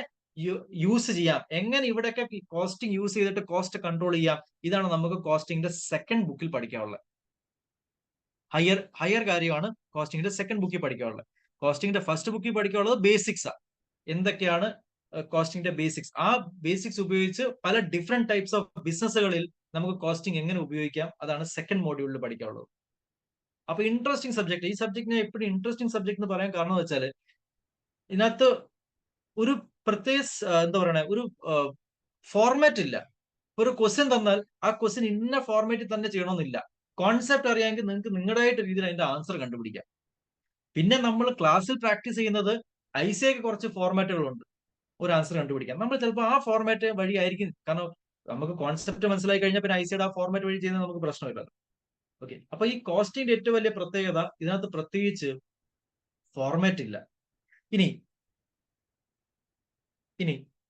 യൂസ് ചെയ്യാം, എങ്ങനെ ഇവിടെയൊക്കെ കോസ്റ്റിംഗ് യൂസ് ചെയ്തിട്ട് കോസ്റ്റ് കൺട്രോൾ ചെയ്യാം, ഇതാണ് നമുക്ക് കോസ്റ്റിംഗിന്റെ സെക്കൻഡ് ബുക്കിൽ പഠിക്കാനുള്ളത്. ഹയർ കാര്യമാണ് കോസ്റ്റിംഗിന്റെ സെക്കൻഡ് ബുക്കിൽ പഠിക്കാനുള്ളത്. കോസ്റ്റിംഗിന്റെ ഫസ്റ്റ് ബുക്കിൽ പഠിക്കാനുള്ളത് ബേസിക്സ്. എന്തൊക്കെയാണ് കോസ്റ്റിംഗിന്റെ ബേസിക്സ്? ആ ബേസിക്സ് ഉപയോഗിച്ച് പല ഡിഫറെന്റ് ടൈപ്സ് ഓഫ് ബിസിനസ്സുകളിൽ നമുക്ക് കോസ്റ്റിംഗ് എങ്ങനെ ഉപയോഗിക്കാം, അതാണ് സെക്കൻഡ് മോഡ്യൂളിൽ പഠിക്കാനുള്ളത്. അപ്പൊ ഇൻട്രസ്റ്റിംഗ് സബ്ജക്ട്. ഈ സബ്ജക്റ്റിനെ എപ്പോഴും ഇൻട്രസ്റ്റിംഗ് സബ്ജക്ട് എന്ന് പറയാൻ കാരണം എന്ന് വെച്ചാൽ ഇതിനകത്ത് ഒരു പ്രത്യേക എന്താ പറയണേ, ഒരു ഫോർമാറ്റ് ഇല്ല. ഒരു ക്വസ്റ്റ്യൻ തന്നാൽ ആ ക്വസ്റ്റ്യൻ ഇന്ന ഫോർമാറ്റിൽ തന്നെ ചെയ്യണമെന്നില്ല. കോൺസെപ്റ്റ് അറിയാമെങ്കിൽ നിങ്ങൾക്ക് നിങ്ങളുടേതായിട്ട് രീതിയിൽ അതിന്റെ ആൻസർ കണ്ടുപിടിക്കാം. പിന്നെ നമ്മൾ ക്ലാസ്സിൽ പ്രാക്ടീസ് ചെയ്യുന്നത് ICAക്ക് കുറച്ച് ഫോർമാറ്റുകളുണ്ട് ഒരു ആൻസർ കണ്ടുപിടിക്കാം. നമ്മൾ ചിലപ്പോൾ ആ ഫോർമാറ്റ് വഴി ആയിരിക്കും, കാരണം നമുക്ക് കോൺസെപ്റ്റ് മനസ്സിലായി കഴിഞ്ഞാൽ പിന്നെ ICAയുടെ ആ ഫോർമാറ്റ് വഴി ചെയ്യുന്നത് നമുക്ക് പ്രശ്നമില്ലല്ലോ. ഓക്കെ. അപ്പൊ ഈ കോസ്റ്റിംഗിന്റെ ഏറ്റവും വലിയ പ്രത്യേകത, ഇതിനകത്ത് പ്രത്യേകിച്ച് ഫോർമാറ്റ് ഇല്ല. ഇനി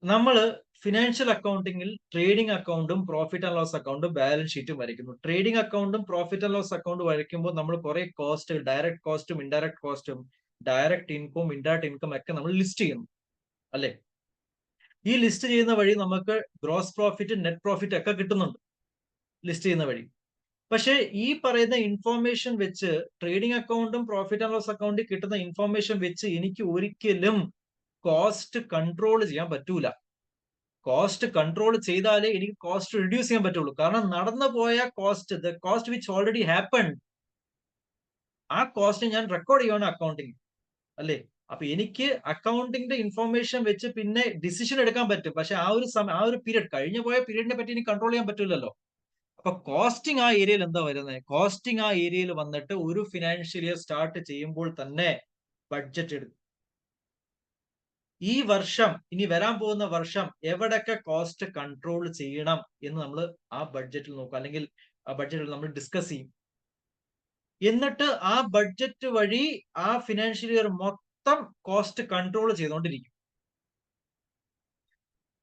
നമ്മൾ ഫിനാൻഷ്യൽ അക്കൗണ്ടിങ്ങിൽ ട്രേഡിംഗ് അക്കൗണ്ടും പ്രോഫിറ്റ് ആൻഡ് ലോസ് അക്കൗണ്ടും ബാലൻസ് ഷീറ്റും വരയ്ക്കുന്നു. ട്രേഡിംഗ് അക്കൗണ്ടും പ്രോഫിറ്റ് ആൻഡ് ലോസ് അക്കൗണ്ട് വരയ്ക്കുമ്പോൾ നമ്മൾ കുറെ കോസ്റ്റ്, ഡയറക്ട് കോസ്റ്റും ഇൻഡയറക്ട് കോസ്റ്റും, ഡയറക്ട് ഇൻകം, ഇൻഡയറക്ട് ഇൻകം ഒക്കെ നമ്മൾ ലിസ്റ്റ് ചെയ്യുന്നു അല്ലെ. ഈ ലിസ്റ്റ് ചെയ്യുന്ന വഴി നമുക്ക് ഗ്രോസ് പ്രോഫിറ്റ്, നെറ്റ് പ്രോഫിറ്റ് ഒക്കെ കിട്ടുന്നുണ്ട് ലിസ്റ്റ് ചെയ്യുന്ന വഴി. പക്ഷെ ഈ പറയുന്ന ഇൻഫോർമേഷൻ വെച്ച്, ട്രേഡിംഗ് അക്കൗണ്ടും പ്രോഫിറ്റ് ആൻഡ് ലോസ് അക്കൗണ്ടിൽ കിട്ടുന്ന ഇൻഫോർമേഷൻ വെച്ച് എനിക്ക് ഒരിക്കലും കോസ്റ്റ് കൺട്രോൾ ചെയ്യാൻ പറ്റൂല. കോസ്റ്റ് കൺട്രോൾ ചെയ്താലേ എനിക്ക് കോസ്റ്റ് റിഡ്യൂസ് ചെയ്യാൻ പറ്റുള്ളൂ. കാരണം നടന്നു പോയ cost, the cost which already happen, ആ കോസ്റ്റ് ഞാൻ റെക്കോർഡ് ചെയ്യണം അക്കൗണ്ടിങ് അല്ലേ. അപ്പൊ എനിക്ക് അക്കൗണ്ടിങ്ങിന്റെ ഇൻഫോർമേഷൻ വെച്ച് പിന്നെ ഡിസിഷൻ എടുക്കാൻ പറ്റും. പക്ഷെ ആ ഒരു പീരീഡ്, കഴിഞ്ഞു പോയ പീരീഡിനെ പറ്റി എനിക്ക് കൺട്രോൾ ചെയ്യാൻ പറ്റില്ലല്ലോ. അപ്പൊ കോസ്റ്റിംഗ് ആ ഏരിയയിൽ എന്താ വരുന്നത്? കോസ്റ്റിംഗ് ആ ഏരിയയിൽ വന്നിട്ട് ഒരു ഫിനാൻഷ്യൽ ഇയർ സ്റ്റാർട്ട് ചെയ്യുമ്പോൾ തന്നെ ബഡ്ജറ്റ് എടുക്കും. ഈ വർഷം, ഇനി വരാൻ പോകുന്ന വർഷം എവിടൊക്കെ കോസ്റ്റ് കൺട്രോൾ ചെയ്യണം എന്ന് നമ്മൾ ആ ബഡ്ജറ്റിൽ നോക്കും, അല്ലെങ്കിൽ ആ ബഡ്ജറ്റിൽ നമ്മൾ ഡിസ്കസ് ചെയ്യും. എന്നിട്ട് ആ ബഡ്ജറ്റ് വഴി ആ ഫിനാൻഷ്യൽ ഇയർ മൊത്തം കോസ്റ്റ് കൺട്രോൾ ചെയ്തുകൊണ്ടിരിക്കും.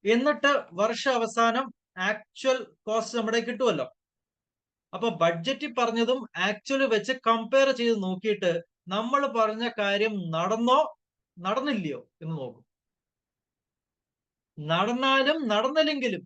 എന്നിട്ട് വർഷ അവസാനം ആക്ച്വൽ കോസ്റ്റ് നമ്മുടെ കിട്ടുമല്ലോ. അപ്പൊ ബഡ്ജറ്റിൽ പറഞ്ഞതും ആക്ച്വൽ വെച്ച് കമ്പയർ ചെയ്ത് നോക്കിയിട്ട് നമ്മൾ പറഞ്ഞ കാര്യം നടന്നോ നടന്നില്ലയോ എന്ന് നോക്കും. നടന്നാലും നടന്നില്ലെങ്കിലും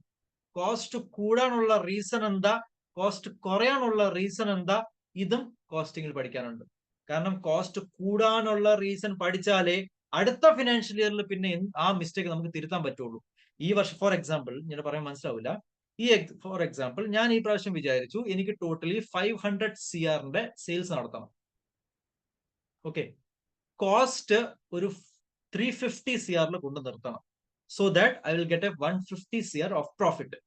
കോസ്റ്റ് കൂടാനുള്ള റീസൺ എന്താ, കോസ്റ്റ് കുറയാനുള്ള റീസൺ എന്താ, ഇതും കോസ്റ്റിംഗിൽ പഠിക്കാനുണ്ട്. കാരണം കോസ്റ്റ് കൂടാനുള്ള റീസൺ പഠിച്ചാലേ അടുത്ത ഫിനാൻഷ്യൽ ഇയറിൽ പിന്നെ ആ മിസ്റ്റേക്ക് നമുക്ക് തിരുത്താൻ പറ്റുള്ളൂ. ഈ വർഷം ഫോർ എക്സാമ്പിൾ, ഞാൻ പറയാൻ മനസ്സിലാവില്ല, ഫോർ എക്സാമ്പിൾ ഞാൻ ഈ പ്രാവശ്യം വിചാരിച്ചു എനിക്ക് ടോട്ടലി 500 CR സെയിൽസ് നടത്തണം. ഓക്കെ, കോസ്റ്റ് ഒരു 350 CR കൊണ്ട് നിർത്തണം. So that I will get A 150 CR of profit.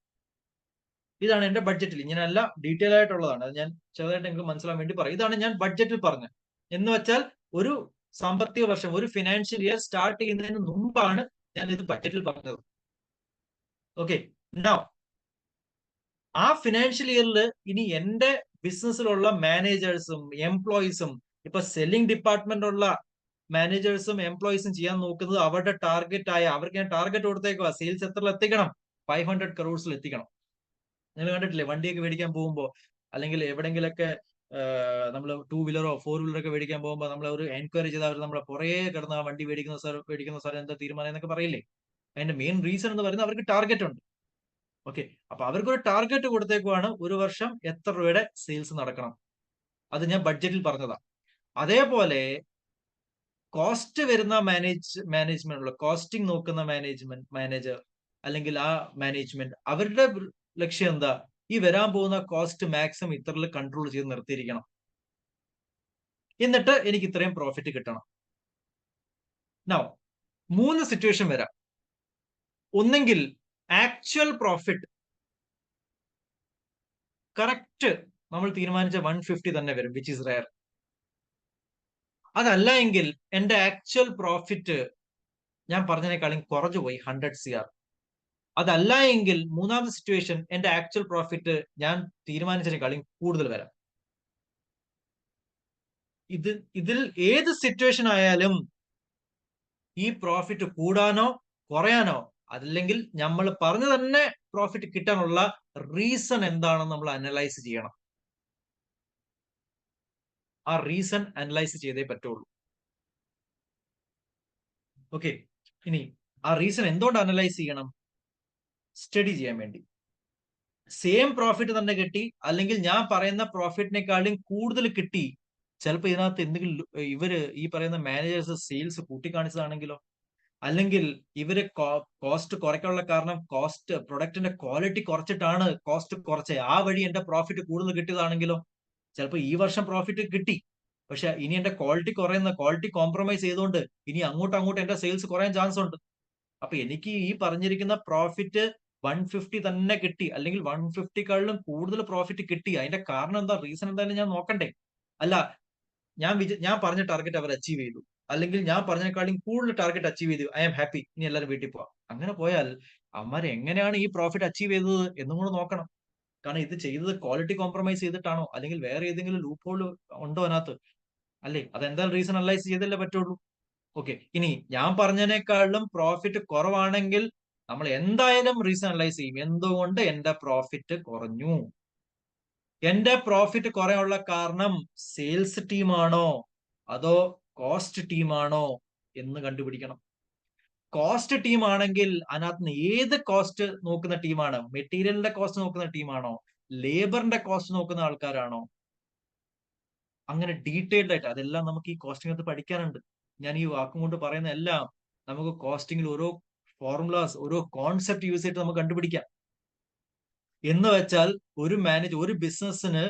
ഇതാണ് എന്റെ ബഡ്ജറ്റിൽ. ഇങ്ങനെയല്ല, ഡീറ്റെയിൽ ആയിട്ടുള്ളതാണ്. അത് ഞാൻ ചെറുതായിട്ടെങ്കിലും മനസ്സിലാൻ വേണ്ടി പറയും. ഇതാണ് ഞാൻ ബഡ്ജറ്റിൽ പറഞ്ഞത്. എന്ന് വെച്ചാൽ ഒരു സാമ്പത്തിക വർഷം, ഒരു ഫിനാൻഷ്യൽ ഇയർ സ്റ്റാർട്ട് ചെയ്യുന്നതിന് മുമ്പാണ് ഞാൻ ഇത് ബഡ്ജറ്റിൽ പറഞ്ഞത്. ഓക്കെ, നൗ ആ ഫിനാൻഷ്യൽ ഇയറിൽ ഇനി എന്റെ ബിസിനസ്സിലുള്ള മാനേജേഴ്സും എംപ്ലോയീസും, ഇപ്പൊ സെല്ലിംഗ് ഡിപ്പാർട്ട്മെന്റുള്ള മാനേജേഴ്സും എംപ്ലോയീസും ചെയ്യാൻ നോക്കുന്നത് അവരുടെ ടാർഗറ്റ് ആയ, അവർക്ക് ഞാൻ ടാർഗറ്റ് കൊടുത്തേക്കുക, സെയിൽസ് എത്ര എത്തിക്കണം, 500 crores എത്തിക്കണം. നിങ്ങൾ കണ്ടിട്ടില്ലേ, വണ്ടിയൊക്കെ മേടിക്കാൻ പോകുമ്പോൾ, അല്ലെങ്കിൽ എവിടെങ്കിലൊക്കെ നമ്മൾ 2 വീലറോ 4 വീലറൊക്കെ മേടിക്കാൻ പോകുമ്പോൾ നമ്മൾ ഒരു എൻക്വയറി ചെയ്ത് അവർ നമ്മളെ പുറകെ കിടന്ന ആ വണ്ടി മേടിക്കുന്ന സാർ എന്താ തീരുമാനം എന്നൊക്കെ പറയില്ലേ. അതിന്റെ മെയിൻ റീസൺ എന്ന് പറയുന്നത് അവർക്ക് ടാർഗറ്റ് ഉണ്ട്. ഓക്കെ, അപ്പൊ അവർക്കൊരു ടാർഗറ്റ് കൊടുത്തേക്കുവാണ്, ഒരു വർഷം എത്ര രൂപയുടെ സെയിൽസ് നടക്കണം. അത് ഞാൻ ബഡ്ജറ്റിൽ പറഞ്ഞതാ. അതേപോലെ കോസ്റ്റ് വരുന്ന മാനേജ്മെന്റുള്ള, കോസ്റ്റിംഗ് നോക്കുന്ന മാനേജർ അല്ലെങ്കിൽ ആ മാനേജ്മെന്റ്, അവരുടെ ലക്ഷ്യം എന്താ? ഈ വരാൻ പോകുന്ന കോസ്റ്റ് മാക്സിമം ഇത്രയിൽ കൺട്രോൾ ചെയ്ത് നിർത്തിയിരിക്കണം, എന്നിട്ട് എനിക്ക് ഇത്രയും പ്രോഫിറ്റ് കിട്ടണം. നൗ 3 സിറ്റുവേഷൻ വരാം. ഒന്നെങ്കിൽ ആക്ച്വൽ പ്രോഫിറ്റ് കറക്റ്റ് നമ്മൾ തീരുമാനിച്ച 150 തന്നെ വരും, വിച്ച് ഈസ് റയർ. അതല്ല എങ്കിൽ എന്റെ ആക്ച്വൽ പ്രോഫിറ്റ് ഞാൻ പറഞ്ഞതിനേക്കാളും കുറഞ്ഞു പോയി 100 CR. അതല്ല എങ്കിൽ മൂന്നാമത്തെ സിറ്റുവേഷൻ, എന്റെ ആക്ച്വൽ പ്രോഫിറ്റ് ഞാൻ തീരുമാനിച്ചതിനേക്കാളും കൂടുതൽ വരാം. ഇതിൽ ഏത് സിറ്റുവേഷൻ ആയാലും ഈ പ്രോഫിറ്റ് കൂടാനോ കുറയാനോ, അതല്ലെങ്കിൽ നമ്മൾ പറഞ്ഞു തന്നെ പ്രോഫിറ്റ് കിട്ടാനുള്ള റീസൺ എന്താണെന്ന് നമ്മൾ അനലൈസ് ചെയ്യണം. ആ റീസൺ അനലൈസ് ചെയ്തേ പറ്റുള്ളൂ. ഓക്കെ, ഇനി ആ റീസൺ എന്തുകൊണ്ട് അനലൈസ് ചെയ്യണം? സ്റ്റഡി ചെയ്യാൻ വേണ്ടി. സെയിം പ്രോഫിറ്റ് തന്നെ കിട്ടി, അല്ലെങ്കിൽ ഞാൻ പറയുന്ന പ്രോഫിറ്റിനെക്കാളും കൂടുതൽ കിട്ടി, ചിലപ്പോൾ ഇതിനകത്ത് എന്തെങ്കിലും ഇവര് ഈ പറയുന്ന മാനേജേഴ്സ് സെയിൽസ് കൂട്ടിക്കാണിച്ചതാണെങ്കിലോ, അല്ലെങ്കിൽ ഇവര് കോസ്റ്റ് കുറയ്ക്കാനുള്ള കാരണം പ്രൊഡക്റ്റിന്റെ ക്വാളിറ്റി കുറച്ചിട്ടാണ് കോസ്റ്റ് കുറച്ച്, ആ വഴി എന്റെ പ്രോഫിറ്റ് കൂടുതൽ കിട്ടിയതാണെങ്കിലോ. ചിലപ്പോൾ ഈ വർഷം പ്രോഫിറ്റ് കിട്ടി, പക്ഷെ ഇനി എന്റെ ക്വാളിറ്റി കോംപ്രമൈസ് ചെയ്തുകൊണ്ട് ഇനി അങ്ങോട്ട് എന്റെ സെയിൽസ് കുറയാൻ ചാൻസ് ഉണ്ട്. അപ്പൊ എനിക്ക് ഈ പറഞ്ഞിരിക്കുന്ന പ്രോഫിറ്റ് 150 തന്നെ കിട്ടി, അല്ലെങ്കിൽ 150ക്കാളിലും കൂടുതൽ പ്രോഫിറ്റ് കിട്ടി. അതിന്റെ കാരണം എന്താ, റീസൺ എന്തായാലും ഞാൻ നോക്കണ്ടേ. അല്ല, ഞാൻ പറഞ്ഞ ടാർഗറ്റ് അവർ അച്ചീവ് ചെയ്തു, അല്ലെങ്കിൽ ഞാൻ പറഞ്ഞതിനേക്കാളും കൂടുതൽ ടാർഗറ്റ് അച്ചീവ് ചെയ്തു, ഐ ആം ഹാപ്പി, ഇനി എല്ലാവരും വീട്ടിൽ പോവാം. അങ്ങനെ പോയാൽ അവന്മാർ എങ്ങനെയാണ് ഈ പ്രോഫിറ്റ് അച്ചീവ് ചെയ്തത് എന്നും കൂടെ നോക്കണം. കാരണം ഇത് ചെയ്തത് ക്വാളിറ്റി കോംപ്രമൈസ് ചെയ്തിട്ടാണോ, അല്ലെങ്കിൽ വേറെ ഏതെങ്കിലും ലൂപ്പ് ഹോൾ ഉണ്ടോ അതിനകത്ത്, അല്ലേ? അതെന്തായാലും റീസൺ അനലൈസ് ചെയ്തല്ലേ പറ്റുള്ളൂ. ഓക്കെ, ഇനി ഞാൻ പറഞ്ഞതിനേക്കാളും പ്രോഫിറ്റ് കുറവാണെങ്കിൽ നമ്മൾ എന്തായാലും റീസൺ അനലൈസ് ചെയ്യും. എന്തുകൊണ്ട് എന്റെ പ്രോഫിറ്റ് കുറഞ്ഞു? എന്റെ പ്രോഫിറ്റ് കുറയാനുള്ള കാരണം സെയിൽസ് ടീമാണോ അതോ കോസ്റ്റ് ടീമാണോ എന്ന് കണ്ടുപിടിക്കണം. കോസ്റ്റ് ടീം ആണെങ്കിൽ അതിനകത്ത് നിന്ന് ഏത് കോസ്റ്റ് നോക്കുന്ന ടീമാണ്? മെറ്റീരിയലിന്റെ കോസ്റ്റ് നോക്കുന്ന ടീമാണോ? ലേബറിന്റെ കോസ്റ്റ് നോക്കുന്ന ആൾക്കാരാണോ? അങ്ങനെ ഡീറ്റെയിൽഡ് ആയിട്ട് അതെല്ലാം നമുക്ക് ഈ കോസ്റ്റിംഗത്ത് പഠിക്കാനുണ്ട്. ഞാൻ ഈ വാക്കും കൊണ്ട് പറയുന്ന എല്ലാം നമുക്ക് കോസ്റ്റിംഗിൽ ഓരോ ഫോർമുലാസ്, ഓരോ കോൺസെപ്റ്റ് യൂസ് ചെയ്തിട്ട് നമുക്ക് കണ്ടുപിടിക്കാം. എന്ന് വെച്ചാൽ ഒരു ബിസിനസ്സിന്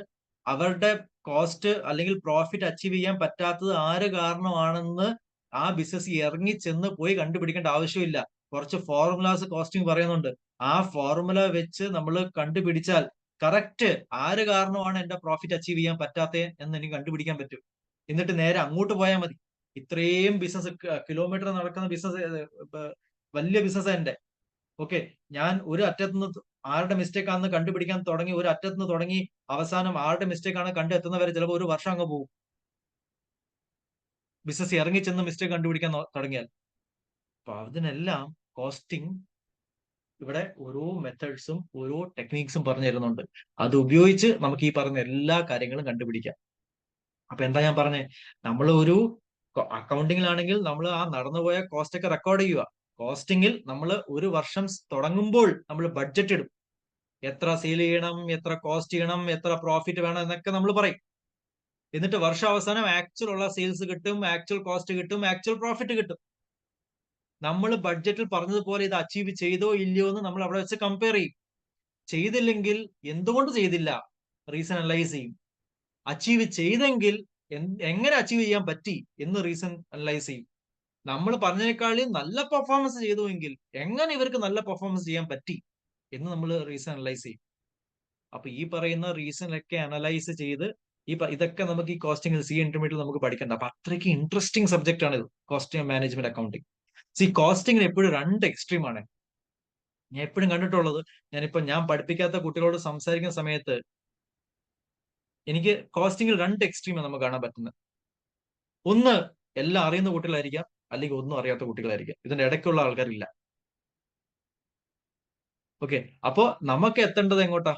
അവരുടെ കോസ്റ്റ് അല്ലെങ്കിൽ പ്രോഫിറ്റ് അച്ചീവ് ചെയ്യാൻ പറ്റാത്തത് ആര് കാരണമാണെന്ന് ആ ബിസിനസ് ഇറങ്ങി ചെന്ന് പോയി കണ്ടുപിടിക്കേണ്ട ആവശ്യമില്ല. കുറച്ച് ഫോർമുലാസ് കോസ്റ്റിംഗ് പറയുന്നുണ്ട്. ആ ഫോർമുല വെച്ച് നമ്മൾ കണ്ടുപിടിച്ചാൽ കറക്റ്റ് ആര് കാരണമാണ് എന്റെ പ്രോഫിറ്റ് അച്ചീവ് ചെയ്യാൻ പറ്റാത്തത് എന്ന് എനിക്ക് കണ്ടുപിടിക്കാൻ പറ്റും. എന്നിട്ട് നേരെ അങ്ങോട്ട് പോയാൽ മതി. ഇത്രയും ബിസിനസ്, കിലോമീറ്റർ നടക്കുന്ന ബിസിനസ്, വലിയ ബിസിനസ് എന്റെ. ഓക്കെ, ഞാൻ ഒരു അറ്റത്തുനിന്ന് ആരുടെ മിസ്റ്റേക്ക് ആണെന്ന് കണ്ടുപിടിക്കാൻ തുടങ്ങി, ഒരു അറ്റത്തുനിന്ന് തുടങ്ങി അവസാനം ആരുടെ മിസ്റ്റേക്ക് ആണ് കണ്ടെത്തുന്നവരെ ചിലപ്പോൾ ഒരു വർഷം അങ്ങ് പോകും. ബിസിനസ് ഇറങ്ങി ചെന്ന് മിസ്റ്റേക്ക് കണ്ടുപിടിക്കാൻ തുടങ്ങിയാൽ. അപ്പൊ അതിനെല്ലാം കോസ്റ്റിംഗ് ഇവിടെ ഓരോ മെത്തേഡ്സും ഓരോ ടെക്നീക്സും പറഞ്ഞു തരുന്നുണ്ട്. അത് ഉപയോഗിച്ച് നമുക്ക് ഈ പറയുന്ന എല്ലാ കാര്യങ്ങളും കണ്ടുപിടിക്കാം. അപ്പൊ എന്താ ഞാൻ പറഞ്ഞേ, നമ്മൾ ഒരു അക്കൗണ്ടിങ്ങിലാണെങ്കിൽ നമ്മൾ ആ നടന്നുപോയ കോസ്റ്റ് ഒക്കെ റെക്കോർഡ് ചെയ്യുക. കോസ്റ്റിംഗിൽ നമ്മൾ ഒരു വർഷം തുടങ്ങുമ്പോൾ നമ്മൾ ബഡ്ജറ്റ് ഇടും. എത്ര സെയിൽ ചെയ്യണം, എത്ര കോസ്റ്റ് ചെയ്യണം, എത്ര പ്രോഫിറ്റ് വേണം എന്നൊക്കെ നമ്മൾ പറയും. എന്നിട്ട് വർഷാവസാനം ആക്ച്വൽ ഉള്ള സെയിൽസ് കിട്ടും, ആക്ച്വൽ കോസ്റ്റ് കിട്ടും, ആക്ച്വൽ പ്രോഫിറ്റ് കിട്ടും. നമ്മൾ ബഡ്ജറ്റിൽ പറഞ്ഞതുപോലെ ഇത് അച്ചീവ് ചെയ്തോ ഇല്ലയോ എന്ന് നമ്മൾ അവിടെ വെച്ച് കമ്പയർ ചെയ്യും. ചെയ്തില്ലെങ്കിൽ എന്തുകൊണ്ട് ചെയ്തില്ല റീസൺ അനലൈസ് ചെയ്യും. അച്ചീവ് ചെയ്തെങ്കിൽ എങ്ങനെ അച്ചീവ് ചെയ്യാൻ പറ്റി എന്ന് റീസൺ അനലൈസ് ചെയ്യും. നമ്മൾ പറഞ്ഞതിനേക്കാളും നല്ല പെർഫോമൻസ് ചെയ്തുവെങ്കിൽ എങ്ങനെ ഇവർക്ക് നല്ല പെർഫോമൻസ് ചെയ്യാൻ പറ്റി എന്ന് നമ്മൾ റീസൺ അനലൈസ് ചെയ്യും. അപ്പൊ ഈ പറയുന്ന റീസൺ ഒക്കെ അനലൈസ് ചെയ്ത് ഇതൊക്കെ നമുക്ക് ഈ കോസ്റ്റിംഗ് സി ഇന്റർമീഡിയറ്റ് നമുക്ക് പഠിക്കണ്ട. അപ്പൊ അത്രയ്ക്ക് ഇൻട്രസ്റ്റിംഗ് സബ്ജക്റ്റ് ആണ് ഇത്, കോസ്റ്റിംഗ് മാനേജ്മെന്റ് അക്കൗണ്ടിങ്. കോസ്റ്റിംഗിന് എപ്പോഴും രണ്ട് എക്സ്ട്രീം ആണ് ഞാൻ എപ്പോഴും കണ്ടിട്ടുള്ളത്. ഞാൻ പഠിപ്പിക്കാത്ത കുട്ടികളോട് സംസാരിക്കുന്ന സമയത്ത് എനിക്ക് കോസ്റ്റിംഗിൽ രണ്ട് എക്സ്ട്രീമാണ് നമുക്ക് കാണാൻ പറ്റുന്നത്. ഒന്ന് എല്ലാം അറിയുന്ന കുട്ടികളായിരിക്കാം, അല്ലെങ്കിൽ ഒന്നും അറിയാത്ത കുട്ടികളായിരിക്കാം. ഇതിന്റെ ഇടയ്ക്കുള്ള ആൾക്കാരില്ല. ഓക്കെ, അപ്പോ നമുക്ക് എത്തേണ്ടത് എങ്ങോട്ടാ?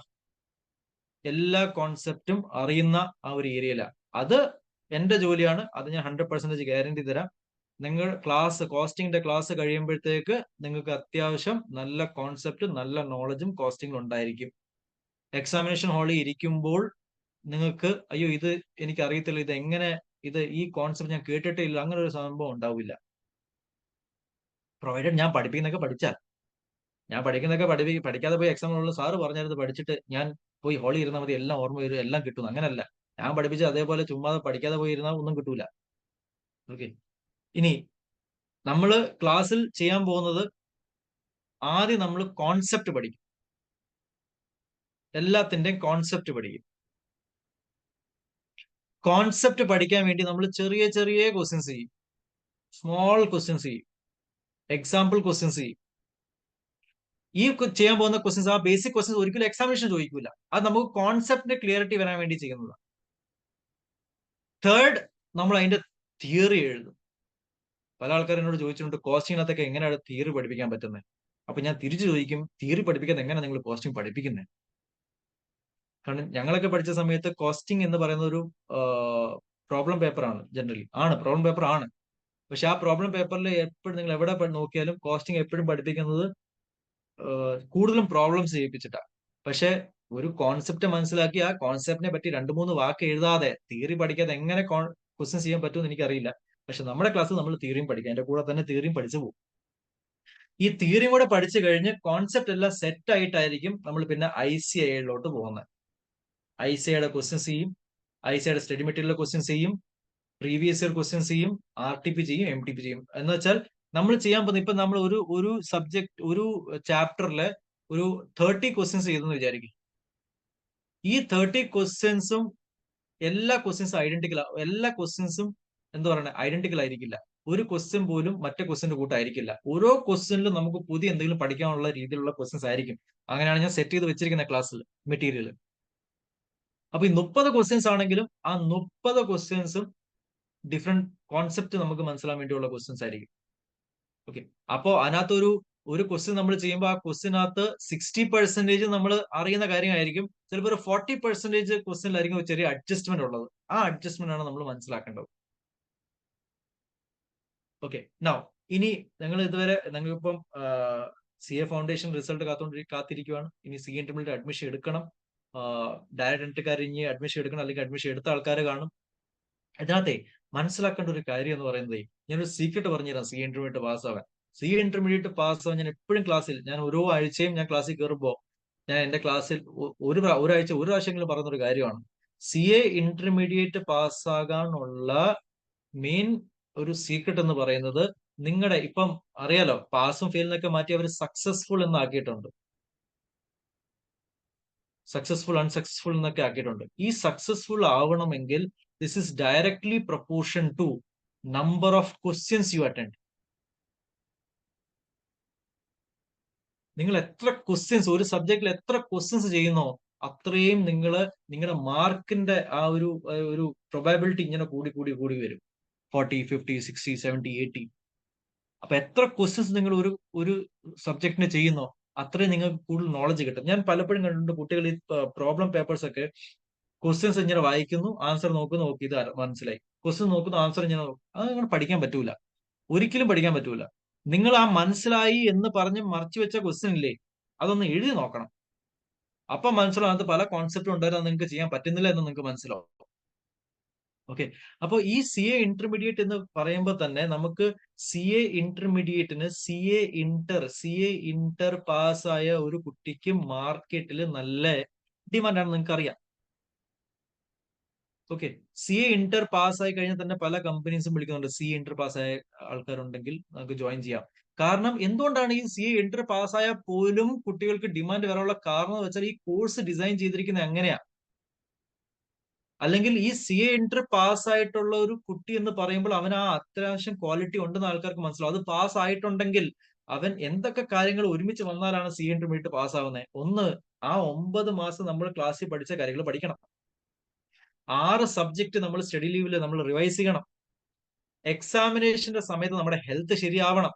എല്ലാ കോൺസെപ്റ്റും അറിയുന്ന ആ ഒരു ഏരിയയിലാണ്. അത് എന്റെ ജോലിയാണ്. അത് ഞാൻ 100% ഗ്യാരണ്ടി തരാം. നിങ്ങൾ കോസ്റ്റിംഗിന്റെ ക്ലാസ് കഴിയുമ്പോഴത്തേക്ക് നിങ്ങൾക്ക് അത്യാവശ്യം നല്ല കോൺസെപ്റ്റ്, നല്ല നോളജും കോസ്റ്റിംഗിൽ ഉണ്ടായിരിക്കും. എക്സാമിനേഷൻ ഹാളിൽ ഇരിക്കുമ്പോൾ നിങ്ങൾക്ക് അയ്യോ ഇത് എനിക്ക് അറിയത്തില്ല, ഇത് എങ്ങനെ, ഈ കോൺസെപ്റ്റ് ഞാൻ കേട്ടിട്ടേ ഇല്ല, അങ്ങനെ ഒരു സംഭവം ഉണ്ടാവില്ല. പ്രൊവൈഡഡ് ഞാൻ പഠിപ്പിക്കുന്നൊക്കെ പഠിച്ചാൽ. ഞാൻ പഠിക്കാതെ പോയി എക്സാം ഉള്ള സാറ് പറഞ്ഞത് പഠിച്ചിട്ട് ഞാൻ പോയി ഹോളി ഇരുന്നാൽ മതി, എല്ലാം ഓർമ്മ വരും, എല്ലാം കിട്ടും. അങ്ങനല്ല. ഞാൻ പഠിപ്പിച്ച അതേപോലെ ചുമ്മാതെ പഠിക്കാതെ പോയി ഇരുന്നാൽ ഒന്നും കിട്ടൂല. ഓക്കെ, ഇനി നമ്മൾ ക്ലാസ്സിൽ ചെയ്യാൻ പോകുന്നത് ആദ്യം നമ്മൾ കോൺസെപ്റ്റ് പഠിക്കും. എല്ലാത്തിന്റെയും കോൺസെപ്റ്റ് പഠിക്കും. കോൺസെപ്റ്റ് പഠിക്കാൻ വേണ്ടി നമ്മൾ ചെറിയ ചെറിയ ക്വസ്റ്റ്യൻസ് ചെയ്യും, സ്മോൾ ക്വസ്റ്റ്യൻസ് ചെയ്യും, എക്സാമ്പിൾ ക്വസ്റ്റ്യൻസ് ചെയ്യും. ഈ ചെയ്യാൻ പോകുന്ന ക്വസ്റ്റ്യൻസ്, ആ ബേസിക് ക്വസ്റ്റ്യൻസ് ഒരിക്കലും എക്സാമിനേഷൻ ചോദിക്കില്ല. അത് നമുക്ക് കോൺസെപ്റ്റിന്റെ ക്ലിയറിറ്റി വരാൻ വേണ്ടി ചെയ്യുന്നതാണ്. തേർഡ്, നമ്മൾ അതിന്റെ തിയറി എഴുതും. പല ആൾക്കാരും എന്നോട് ചോദിച്ചിട്ടുണ്ട് കോസ്റ്റിംഗിനകത്തൊക്കെ എങ്ങനെയാണ് തിയറി പഠിപ്പിക്കാൻ പറ്റുന്നത്. അപ്പൊ ഞാൻ തിരിച്ചു ചോദിക്കും, തിയറി പഠിപ്പിക്കാൻ എങ്ങനെയാണ് നിങ്ങൾ കോസ്റ്റിംഗ് പഠിപ്പിക്കുന്നത്? കാരണം ഞങ്ങളൊക്കെ പഠിച്ച സമയത്ത് കോസ്റ്റിംഗ് എന്ന് പറയുന്ന ഒരു പ്രോബ്ലം പേപ്പറാണ്. ജനറലി പ്രോബ്ലം പേപ്പർ ആണ്. പക്ഷെ ആ പ്രോബ്ലം പേപ്പറിൽ എപ്പോഴും നിങ്ങൾ എവിടെ നോക്കിയാലും കോസ്റ്റിംഗ് എപ്പോഴും പഠിപ്പിക്കുന്നത് കൂടുതലും പ്രോബ്ലംസ് ചെയ്യിപ്പിച്ചിട്ടാണ്. പക്ഷെ ഒരു കോൺസെപ്റ്റ് മനസ്സിലാക്കി ആ കോൺസെപ്റ്റിനെ പറ്റി 2-3 വാക്ക് എഴുതാതെ തിയറി പഠിക്കാതെ എങ്ങനെ ക്വസ്റ്റ്യൻ ചെയ്യാൻ പറ്റുമെന്ന് എനിക്കറിയില്ല. പക്ഷെ നമ്മുടെ ക്ലാസ്സിൽ നമ്മൾ തിയറിയും പഠിക്കാം, എന്റെ കൂടെ തന്നെ തിയറിയും പഠിച്ചു പോകും. ഈ തിയറിയും കൂടെ പഠിച്ചു കഴിഞ്ഞ് കോൺസെപ്റ്റ് എല്ലാം സെറ്റ് ആയിട്ടായിരിക്കും നമ്മൾ പിന്നെ ICAIലോട്ട് പോകുന്നത്. ICAIയുടെ ക്വസ്റ്റ്യൻസ് ചെയ്യും, ICAIയുടെ സ്റ്റഡി മെറ്റീരിയൽ ക്വസ്റ്റ്യൻസ് ചെയ്യും, പ്രീവിയസ് ഇയർ ക്വസ്റ്റ്യൻസ് ചെയ്യും, RTP ചെയ്യും, MTP ചെയ്യും. എന്ന് വെച്ചാൽ നമ്മൾ ചെയ്യാൻ പോകുന്നത്, ഇപ്പൊ നമ്മൾ ഒരു സബ്ജക്ട്, ഒരു ചാപ്റ്ററിലെ ഒരു 30 ക്വസ്റ്റ്യൻസ് ചെയ്തെന്ന് വിചാരിക്കും. ഈ 30 ക്വസ്റ്റ്യൻസും എല്ലാ ക്വസ്റ്റ്യൻസും ഐഡന്റിക്കൽ ആയിരിക്കില്ല. ഒരു ക്വസ്റ്റ്യൻ പോലും മറ്റേ ക്വസ്റ്റ്യന്റെ കൂട്ടായിരിക്കില്ല. ഓരോ ക്വസ്റ്റ്യനിലും നമുക്ക് പുതിയ എന്തെങ്കിലും പഠിക്കാനുള്ള രീതിയിലുള്ള ക്വസ്റ്റ്യൻസ് ആയിരിക്കും. അങ്ങനെയാണ് ഞാൻ സെറ്റ് ചെയ്ത് വെച്ചിരിക്കുന്ന ക്ലാസ്സിൽ മെറ്റീരിയൽ. അപ്പൊ ഈ 30 ക്വസ്റ്റ്യൻസ് ആണെങ്കിലും ആ 30 ക്വസ്റ്റ്യൻസും ഡിഫറെന്റ് കോൺസെപ്റ്റ് നമുക്ക് മനസ്സിലാൻ വേണ്ടിയുള്ള ക്വസ്റ്റ്യൻസ് ആയിരിക്കും. ഓക്കെ, അപ്പോ അതിനകത്തൊരു ഒരു ക്വസ്റ്റ്യൻ നമ്മൾ ചെയ്യുമ്പോൾ ആ ക്വസ്റ്റ്യനകത്ത് 60% നമ്മൾ അറിയുന്ന കാര്യമായിരിക്കും. ചിലപ്പോൾ ഒരു 40% ക്വസ്റ്റ്യനിലായിരിക്കും ചെറിയ അഡ്ജസ്റ്റ്മെന്റ് ഉള്ളത്. ആ അഡ്ജസ്റ്റ്മെന്റ് ആണ് നമ്മൾ മനസ്സിലാക്കേണ്ടത്. ഓക്കെ, നൗ ഇനി ഞങ്ങൾ ഇതുവരെ ഞങ്ങളിപ്പം CA ഫൗണ്ടേഷൻ റിസൾട്ട് കാത്തിരിക്കുവാണ്. ഇനി CA ഇന്റർമീഡിയറ്റ് അഡ്മിഷൻ എടുക്കണം. ഡയറക്റ്റ് എൻട്രിക്കാർ ഇനി അഡ്മിഷൻ എടുക്കണം, അല്ലെങ്കിൽ അഡ്മിഷൻ എടുത്ത ആൾക്കാർ കാണും. ഇതിനകത്തെ മനസ്സിലാക്കേണ്ട ഒരു കാര്യം എന്ന് പറയുന്നത്, ഞാനൊരു സീക്രട്ട് പറഞ്ഞുതരാം. CA ഇന്റർമീഡിയറ്റ് പാസ്സാവാൻ ഞാൻ എപ്പോഴും ക്ലാസ്സിൽ, ഞാൻ ഓരോ ആഴ്ചയും ഞാൻ ക്ലാസ്സിൽ കയറുമ്പോൾ ഞാൻ എന്റെ ക്ലാസ്സിൽ ഒരാഴ്ച ഒരു പ്രാവശ്യമെങ്കിലും പറയുന്നൊരു കാര്യമാണ്, CA ഇന്റർമീഡിയറ്റ് പാസ്സാകാനുള്ള മെയിൻ ഒരു സീക്രട്ട് എന്ന് പറയുന്നത്, നിങ്ങളുടെ ഇപ്പം അറിയാലോ, പാസും ഫെയിലിനൊക്കെ മാറ്റി അവർ സക്സസ്ഫുൾ എന്ന് ആക്കിയിട്ടുണ്ട്. സക്സസ്ഫുൾ അൺസക്സസ്ഫുൾ എന്നൊക്കെ ആക്കിയിട്ടുണ്ട്. ഈ സക്സസ്ഫുൾ ആവണമെങ്കിൽ this is directly proportion to number of questions you attend. നിങ്ങൾ എത്ര ക്വസ്റ്റ്യൻസ് ഒരു സബ്ജക്റ്റിൽ എത്ര ക്വസ്റ്റ്യൻസ് ചെയ്യുന്നോ അത്രയും നിങ്ങളുടെ മാർക്കിന്റെ ആ ഒരു പ്രൊബാബിലിറ്റി ഇങ്ങനെ കൂടി കൂടി കൂടി വരും. 40, 50, 60, 70, 80. അപ്പൊ എത്ര ക്വസ്റ്റ്യൻസ് നിങ്ങൾ ഒരു സബ്ജക്റ്റിന് ചെയ്യുന്നോ അത്രയും നിങ്ങൾക്ക് കൂടുതൽ നോളജ് കിട്ടും. ഞാൻ പലപ്പോഴും കണ്ടിട്ടുണ്ട് കുട്ടികൾ ഈ പ്രോബ്ലം പേപ്പേഴ്സ് ഒക്കെ ക്വസ്റ്റ്യൻസ് ഇങ്ങനെ വായിക്കുന്നു, ആൻസർ നോക്കുന്നു, ഓക്കെ ഇത് മനസ്സിലായി, ക്വസ്റ്റ്യൻ നോക്കുന്നു, ആൻസർ ഇങ്ങനെ അത് അങ്ങനെ പഠിക്കാൻ പറ്റൂല, ഒരിക്കലും പഠിക്കാൻ പറ്റൂല. നിങ്ങൾ ആ മനസ്സിലായി എന്ന് പറഞ്ഞ് മറച്ചു വെച്ച ക്വസ്റ്റ്യൻ ഇല്ലേ, അതൊന്ന് എഴുതി നോക്കണം. അപ്പൊ മനസ്സിലാവും അത് പല കോൺസെപ്റ്റും ഉണ്ടായിരുന്നു, നിങ്ങൾക്ക് ചെയ്യാൻ പറ്റുന്നില്ല എന്ന് നിങ്ങൾക്ക് മനസ്സിലാവും. ഓക്കെ, അപ്പൊ ഈ CA ഇന്റർമീഡിയറ്റ് എന്ന് പറയുമ്പോൾ തന്നെ നമുക്ക് CA ഇന്റർമീഡിയറ്റിന് CA ഇന്റർ പാസ്സായ ഒരു കുട്ടിക്ക് മാർക്കറ്റിൽ നല്ല ഡിമാൻഡാണ്, നിങ്ങൾക്ക് അറിയാം. ഓക്കെ, CA ഇന്റർ പാസ്സായി കഴിഞ്ഞാൽ തന്നെ പല കമ്പനീസും വിളിക്കുന്നുണ്ട്. CA ഇന്റർ പാസ്സായ ആൾക്കാരുണ്ടെങ്കിൽ നമുക്ക് ജോയിൻ ചെയ്യാം. കാരണം എന്തുകൊണ്ടാണ് ഈ CA ഇന്റർ പാസ്സായാൽ പോലും കുട്ടികൾക്ക് ഡിമാൻഡ് വരാനുള്ള കാരണം എന്ന് വെച്ചാൽ ഈ കോഴ്സ് ഡിസൈൻ ചെയ്തിരിക്കുന്നത് എങ്ങനെയാ. അല്ലെങ്കിൽ ഈ CA ഇന്റർ പാസ് ആയിട്ടുള്ള ഒരു കുട്ടി എന്ന് പറയുമ്പോൾ അവൻ ആ അത്യാവശ്യം ക്വാളിറ്റി ഉണ്ടെന്ന് ആൾക്കാർക്ക് മനസ്സിലാവും. അത് പാസ് ആയിട്ടുണ്ടെങ്കിൽ അവൻ എന്തൊക്കെ കാര്യങ്ങൾ ഒരുമിച്ച് വന്നാലാണ് CA ഇന്റർമീഡിയറ്റ് പാസ് ആവുന്നത്. ഒന്ന്, ആ 9 മാസം നമ്മൾ ക്ലാസ്സിൽ പഠിച്ച കാര്യങ്ങൾ പഠിക്കണം. 6 സബ്ജക്ട് നമ്മൾ സ്റ്റഡി ലീവിൽ നമ്മൾ റിവൈസ് ചെയ്യണം. എക്സാമിനേഷന്റെ സമയത്ത് നമ്മുടെ ഹെൽത്ത് ശരിയാവണം.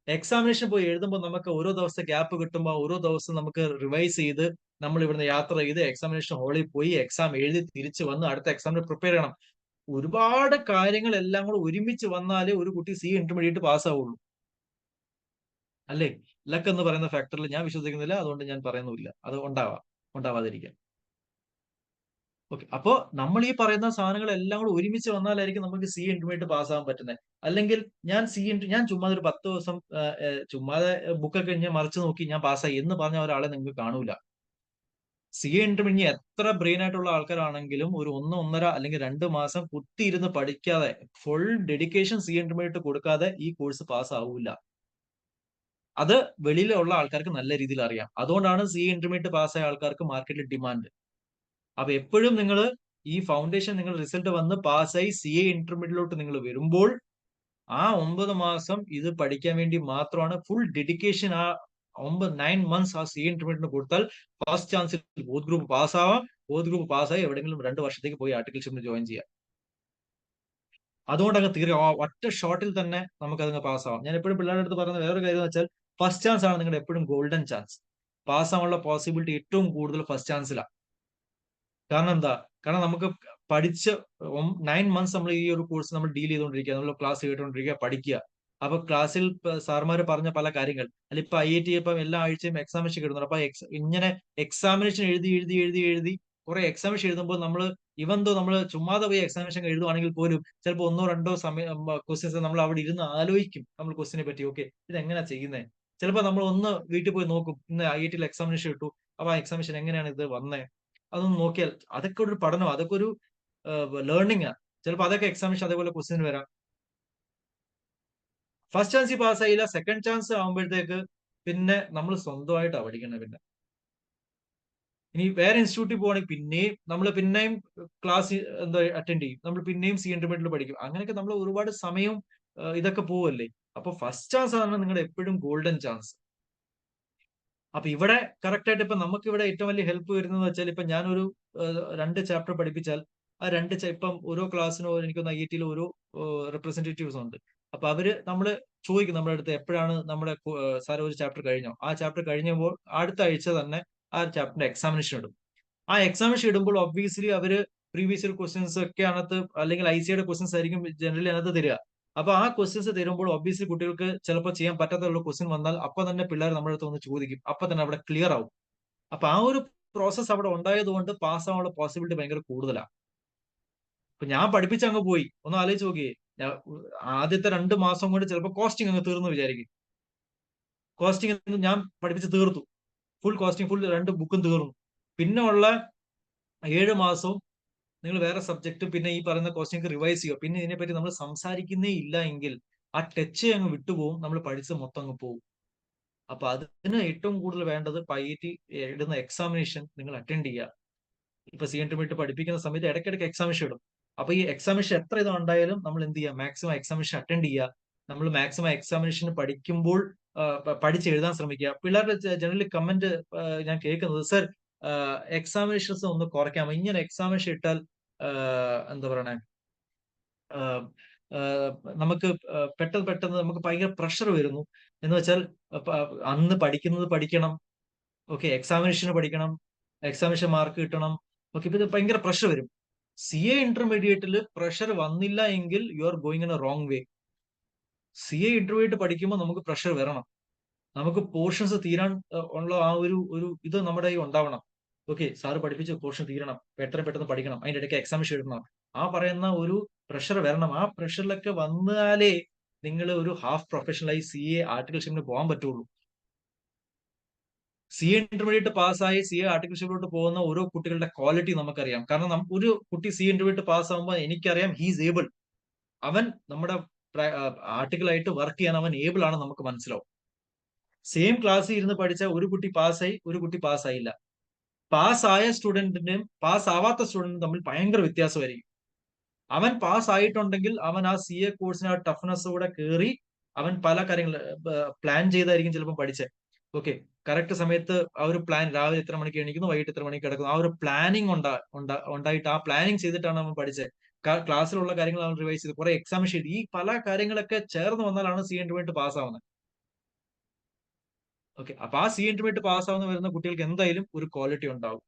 എക്സാമിനേഷൻ പോയി എഴുതുമ്പോൾ നമുക്ക് ഓരോ ദിവസത്തെ ഗ്യാപ്പ് കിട്ടുമ്പോൾ ഓരോ ദിവസം നമുക്ക് റിവൈസ് ചെയ്ത് നമ്മൾ ഇവിടുന്ന് യാത്ര ചെയ്ത് എക്സാമിനേഷൻ ഹാളിൽ പോയി എക്സാം എഴുതി തിരിച്ചു വന്ന് അടുത്ത എക്സാമിന് പ്രിപ്പയർ ചെയ്യണം. ഒരുപാട് കാര്യങ്ങൾ എല്ലാം കൂടെ ഒരുമിച്ച് വന്നാലേ ഒരു കുട്ടി CA ഇന്റർമീഡിയറ്റ് പാസ്സാവുള്ളൂ. അല്ലേ? ലക്ക് എന്ന് പറയുന്ന ഫാക്ടറിൽ ഞാൻ വിശ്വസിക്കുന്നില്ല, അതുകൊണ്ട് ഞാൻ പറയുന്നില്ല. അത് ഉണ്ടാവാതിരിക്കാം. ഓക്കെ, അപ്പോ നമ്മൾ ഈ പറയുന്ന സാധനങ്ങൾ എല്ലാം കൂടെ ഒരുമിച്ച് വന്നാലായിരിക്കും നമുക്ക് CA ഇന്റർമീഡിയറ്റ് പാസ്സാകാൻ പറ്റുന്നത്. അല്ലെങ്കിൽ ഞാൻ ചുമ്മാതെ ഒരു 10 ദിവസം ചുമ്മാതെ ബുക്കൊക്കെ ഞാൻ മറിച്ച് നോക്കി ഞാൻ പാസ്സായി എന്ന് പറഞ്ഞ ഒരാളെ നിങ്ങൾക്ക് കാണൂല. CA ഇന്റർമീഡിയറ്റ് എത്ര ബ്രെയിൻ ആയിട്ടുള്ള ആൾക്കാരാണെങ്കിലും ഒരു 1-1.5 അല്ലെങ്കിൽ 2 മാസം കുത്തിയിരുന്ന് പഠിക്കാതെ ഫുൾ ഡെഡിക്കേഷൻ CA ഇന്റർമീഡിയറ്റ് കൊടുക്കാതെ ഈ കോഴ്സ് പാസ് ആവൂല. അത് വെളിയിലുള്ള ആൾക്കാർക്ക് നല്ല രീതിയിൽ അറിയാം. അതുകൊണ്ടാണ് CA ഇന്റർമീഡിയറ്റ് പാസ്സായ ആൾക്കാർക്ക് മാർക്കറ്റിൽ ഡിമാൻഡ്. അപ്പൊ എപ്പോഴും നിങ്ങൾ ഈ ഫൗണ്ടേഷൻ നിങ്ങൾ റിസൾട്ട് വന്ന് പാസ്സായി CA ഇന്റർമീഡിയറ്റിലോട്ട് നിങ്ങൾ വരുമ്പോൾ ആ 9 മാസം ഇത് പഠിക്കാൻ വേണ്ടി മാത്രമാണ് ഫുൾ ഡെഡിക്കേഷൻ. ആ 9 months ആ CA ഇന്റർമീഡിയറ്റിന് കൊടുത്താൽ ഫസ്റ്റ് ചാൻസിൽ ബോത്ത് ഗ്രൂപ്പ് പാസ്സാവാം. ബോത്ത് ഗ്രൂപ്പ് പാസ്സായി എവിടെയെങ്കിലും 2 വർഷത്തേക്ക് പോയി ആർട്ടിക്കൽഷിപ്പിന് ജോയിൻ ചെയ്യാം. അതുകൊണ്ട് അങ്ങ് ഒറ്റ ഷോട്ടിൽ തന്നെ നമുക്ക് അതങ്ങ് പാസ്സാവാം. ഞാൻ എപ്പോഴും പിള്ളേരുടെ അടുത്ത് പറയുന്ന വേറൊരു കാര്യം എന്ന് വെച്ചാൽ ഫസ്റ്റ് ചാൻസ് ആണ് നിങ്ങളുടെ എപ്പോഴും ഗോൾഡൻ ചാൻസ്. പാസ്സാവാനുള്ള പോസിബിലിറ്റി ഏറ്റവും കൂടുതൽ ഫസ്റ്റ് ചാൻസിലാണ്. കാരണം എന്താ? കാരണം നമുക്ക് പഠിച്ച 9 months നമ്മൾ ഈ ഒരു കോഴ്സ് നമ്മൾ ഡീൽ ചെയ്തുകൊണ്ടിരിക്കുക, നമ്മൾ ക്ലാസ് കേട്ടുകൊണ്ടിരിക്കുക, പഠിക്കുക. അപ്പൊ ക്ലാസ്സിൽ സാർമാര് പറഞ്ഞ പല കാര്യങ്ങൾ, അല്ല ഇപ്പൊ IIT ഇപ്പം എല്ലാ ആഴ്ചയും എക്സാമിനേഷൻ കിട്ടുന്നുണ്ട്. അപ്പൊ ഇങ്ങനെ എക്സാമിനേഷൻ എഴുതി കുറെ എക്സാമിനേഷൻ എഴുതുമ്പോൾ നമ്മൾ നമ്മൾ ചുമ്മാതെ പോയി എക്സാമിനേഷൻ എഴുതുവാണെങ്കിൽ പോലും ചിലപ്പോൾ 1-2 ക്വസ്റ്റ്യൻസ് നമ്മൾ അവിടെ ഇരുന്ന് ആലോചിക്കും നമ്മൾ ക്വസ്റ്റിനെ പറ്റി. ഓക്കെ, ഇത് എങ്ങനെയാ ചെയ്യുന്നത്? ചിലപ്പോൾ നമ്മൾ ഒന്ന് വീട്ടിൽ പോയി നോക്കും, ഇന്ന് IIT എക്സാമിനേഷൻ ഇട്ടു, അപ്പൊ ആ എക്സാമിനേഷൻ എങ്ങനെയാണ് ഇത് വന്നത് അതൊന്ന് നോക്കിയാൽ അതൊക്കെ ഒരു പഠനം, അതൊക്കെ ഒരു ലേണിംഗ് ആണ്. ചിലപ്പോൾ അതൊക്കെ എക്സാമിനേഷൻ അതേപോലെ ക്വസ്റ്റ്യൻ വരാം. ഫസ്റ്റ് ചാൻസ് പാസ്സായില്ല, സെക്കൻഡ് ചാൻസ് ആകുമ്പോഴത്തേക്ക് പിന്നെ നമ്മൾ സ്വന്തമായിട്ടാണ് പഠിക്കുന്നത്. പിന്നെ ഇനി വേറെ ഇൻസ്റ്റിറ്റ്യൂട്ടിൽ പോവാണെങ്കിൽ പിന്നെയും ക്ലാസ് അറ്റൻഡ് ചെയ്യും, നമ്മൾ പിന്നെയും CA ഇന്റർമീഡിയറ്റിൽ പഠിക്കും. അങ്ങനെയൊക്കെ നമ്മൾ ഒരുപാട് സമയം ഇതൊക്കെ പോവല്ലേ. അപ്പൊ ഫസ്റ്റ് ചാൻസ് ആണ് നിങ്ങളുടെ എപ്പോഴും ഗോൾഡൻ ചാൻസ്. അപ്പൊ ഇവിടെ കറക്റ്റ് ആയിട്ട് ഇപ്പൊ നമുക്ക് ഇവിടെ ഏറ്റവും വലിയ ഹെൽപ്പ് വരുന്നത് വെച്ചാൽ ഇപ്പൊ ഞാനൊരു 2 ചാപ്റ്റർ പഠിപ്പിച്ചാൽ ആ 2 ഇപ്പം ഓരോ ക്ലാസ്സിനോ എനിക്കൊന്ന് IIT ഓരോ റെപ്രസെന്റേറ്റീവ്സ് ഉണ്ട്. അപ്പൊ നമ്മള് ചോദിക്കും നമ്മുടെ അടുത്ത് എപ്പോഴാണ് നമ്മുടെ സാർ ഒരു ചാപ്റ്റർ കഴിഞ്ഞോ, ആ ചാപ്റ്റർ കഴിഞ്ഞപ്പോൾ അടുത്ത ആഴ്ച തന്നെ ആ ചാപ്റ്ററിന്റെ എക്സാമിനേഷൻ ഇടും. ആ എക്സാമിനേഷൻ ഇടുമ്പോൾ ഒബ്വിയസ്ലി അവര് പ്രീവിയസ് ഇയർ ക്വസ്റ്റ്യൻസ് ഒക്കെ അതിനകത്ത്, അല്ലെങ്കിൽ ICAയുടെ ക്വസ്റ്റ്യൻസ് ആയിരിക്കും ജനറലി അതിനകത്ത് തരിക. അപ്പൊ ആ ക്വസ്റ്റ്യൻസ് തരുമ്പോൾ ഒബ്വിയസ്ലി കുട്ടികൾക്ക് ചിലപ്പോൾ ചെയ്യാൻ പറ്റാത്തുള്ള ക്വസ്റ്റ്യൻ വന്നാൽ അപ്പൊ തന്നെ പിള്ളേർ നമ്മുടെ അടുത്ത് വന്ന് ചോദിക്കും, അപ്പൊ തന്നെ അവിടെ ക്ലിയർ ആവും. അപ്പൊ ആ ഒരു പ്രോസസ്സ് അവിടെ ഉണ്ടായതുകൊണ്ട് പാസ് ആവാനുള്ള പോസിബിലിറ്റി ഭയങ്കര കൂടുതലാണ്. ഇപ്പൊ ഞാൻ പഠിപ്പിച്ച് അങ്ങ് പോയി, ഒന്ന് ആലോചിച്ച് നോക്കിയേ, ആദ്യത്തെ 2 മാസം കൊണ്ട് ചിലപ്പോൾ കോസ്റ്റിംഗ് അങ്ങ് തീർന്നു വിചാരിക്കും. കോസ്റ്റിംഗ് ഞാൻ പഠിപ്പിച്ച് തീർത്തു, ഫുൾ കോസ്റ്റിംഗ്, ഫുൾ 2 ബുക്കും തീർന്നു. പിന്നെ ഉള്ള 7 മാസവും നിങ്ങൾ വേറെ സബ്ജക്ട് പിന്നെ ഈ പറയുന്ന കോസ്റ്റിംഗ് റിവൈസ് ചെയ്യുക. പിന്നെ ഇതിനെപ്പറ്റി നമ്മൾ സംസാരിക്കുന്നേ ഇല്ല എങ്കിൽ ആ ടച്ച് അങ്ങ് വിട്ടുപോകും, നമ്മൾ പഠിച്ച് മൊത്തം അങ്ങ് പോകും. അപ്പൊ അതിന് ഏറ്റവും കൂടുതൽ വേണ്ടത് IIT ഇടുന്ന എക്സാമിനേഷൻ നിങ്ങൾ അറ്റൻഡ് ചെയ്യുക. ഇപ്പൊ CA ഇന്റർമീഡിയറ്റ് പഠിപ്പിക്കുന്ന സമയത്ത് ഇടയ്ക്കിടയ്ക്ക് എക്സാമിനേഷൻ ഇടും. അപ്പൊ ഈ എക്സാമിനേഷൻ എത്ര ഇതുണ്ടായാലും നമ്മൾ എന്ത് ചെയ്യുക, മാക്സിമം എക്സാമിനേഷൻ അറ്റൻഡ് ചെയ്യുക. നമ്മൾ മാക്സിമം എക്സാമിനേഷൻ പഠിക്കുമ്പോൾ പഠിച്ച് എഴുതാൻ ശ്രമിക്കുക. പിള്ളേരുടെ ജനറലി കമന്റ് ഞാൻ കേൾക്കുന്നത്, സർ എക്സാമിനേഷൻസ് ഒന്ന് കുറയ്ക്കാമോ, ഇങ്ങനെ എക്സാമിനേഷൻ ഇട്ടാൽ എന്താ പറയണേ, നമുക്ക് പെട്ടെന്ന് നമുക്ക് ഭയങ്കര പ്രഷർ വരുന്നു. എന്ന് വെച്ചാൽ അന്ന് പഠിക്കുന്നത് പഠിക്കണം, ഓക്കെ, എക്സാമിനേഷന് പഠിക്കണം, എക്സാമിനേഷൻ മാർക്ക് കിട്ടണം, ഓക്കെ, ഇപ്പൊ ഇത് ഭയങ്കര പ്രഷർ വരും. CA ഇന്റർമീഡിയറ്റിൽ പ്രഷർ വന്നില്ല എങ്കിൽ you are going in A wrong way. CA intermediate പഠിക്കുമ്പോൾ നമുക്ക് പ്രഷർ വരണം, നമുക്ക് പോർഷൻസ് തീരാൻ ഉള്ള ആ ഒരു ഇത് നമ്മുടെ കയ്യിൽ ഉണ്ടാവണം. ഓക്കെ, സാറ് പഠിപ്പിച്ച പോർഷൻ തീരണം, എത്രയും പെട്ടെന്ന് പഠിക്കണം, അതിന്റെ ഇടയ്ക്ക് എക്സാമിനേഷൻ എഴുതണം, ആ പറയുന്ന ഒരു പ്രഷർ വരണം. ആ പ്രഷറിലൊക്കെ വന്നാലേ നിങ്ങൾ ഒരു ഹാഫ് പ്രൊഫഷണലായി CA ആർട്ടിക്കൽഷിപ്പിന് പോകാൻ പറ്റുള്ളൂ. CA ഇന്റർമീഡിയറ്റ് പാസ്സായി CA ആർട്ടിക്കൽഷിപ്പിലോട്ട് പോകുന്ന ഓരോ കുട്ടികളുടെ ക്വാളിറ്റി നമുക്കറിയാം. കാരണം ഒരു കുട്ടി CA ഇന്റർമീഡിയറ്റ് പാസ്സാകുമ്പോൾ എനിക്കറിയാം ഹീസ് ഏബിൾ, അവൻ നമ്മുടെ ആർട്ടിക്കിളായിട്ട് വർക്ക് ചെയ്യാൻ അവൻ ഏബിൾ ആണ്, നമുക്ക് മനസ്സിലാവും. സെയിം ക്ലാസ്സിൽ ഇരുന്ന് പഠിച്ച ഒരു കുട്ടി പാസ്സായി, ഒരു കുട്ടി പാസ്സായില്ല. പാസ്സായ സ്റ്റുഡന്റിന്റെയും പാസ് ആവാത്ത സ്റ്റുഡന്റും തമ്മിൽ ഭയങ്കര വ്യത്യാസമായിരിക്കും. അവൻ പാസ് ആയിട്ടുണ്ടെങ്കിൽ അവൻ ആ CA കോഴ്സിന് ആ ടഫ്നെസ്സോടെ കയറി അവൻ പല കാര്യങ്ങൾ പ്ലാൻ ചെയ്തായിരിക്കും ചിലപ്പോൾ പഠിച്ചത്. ഓക്കെ, കറക്റ്റ് സമയത്ത് ആ ഒരു പ്ലാൻ, രാവിലെ എത്ര മണിക്ക് എണീക്കുന്നു, വൈകിട്ട് എത്ര മണിക്ക് കിടക്കുന്നു, ആ ഒരു പ്ലാനിങ് ഉണ്ടായിട്ട് ആ പ്ലാനിങ് ചെയ്തിട്ടാണ് അവൻ പഠിച്ചത്. ക്ലാസ്സിലുള്ള കാര്യങ്ങൾ അവൻ റിവൈസ് ചെയ്ത് കുറെ എക്സാം ഷീറ്റ്, ഈ പല കാര്യങ്ങളൊക്കെ ചേർന്ന് വന്നാലാണ് CA ഇന്റർമീഡിയറ്റ് പാസ്സാവുന്നത്. ഓക്കെ, അപ്പൊ ആ CA ഇന്റർമീഡിയറ്റ് പാസ്സാവുന്ന വരുന്ന കുട്ടികൾക്ക് എന്തായാലും ഒരു ക്വാളിറ്റി ഉണ്ടാവും.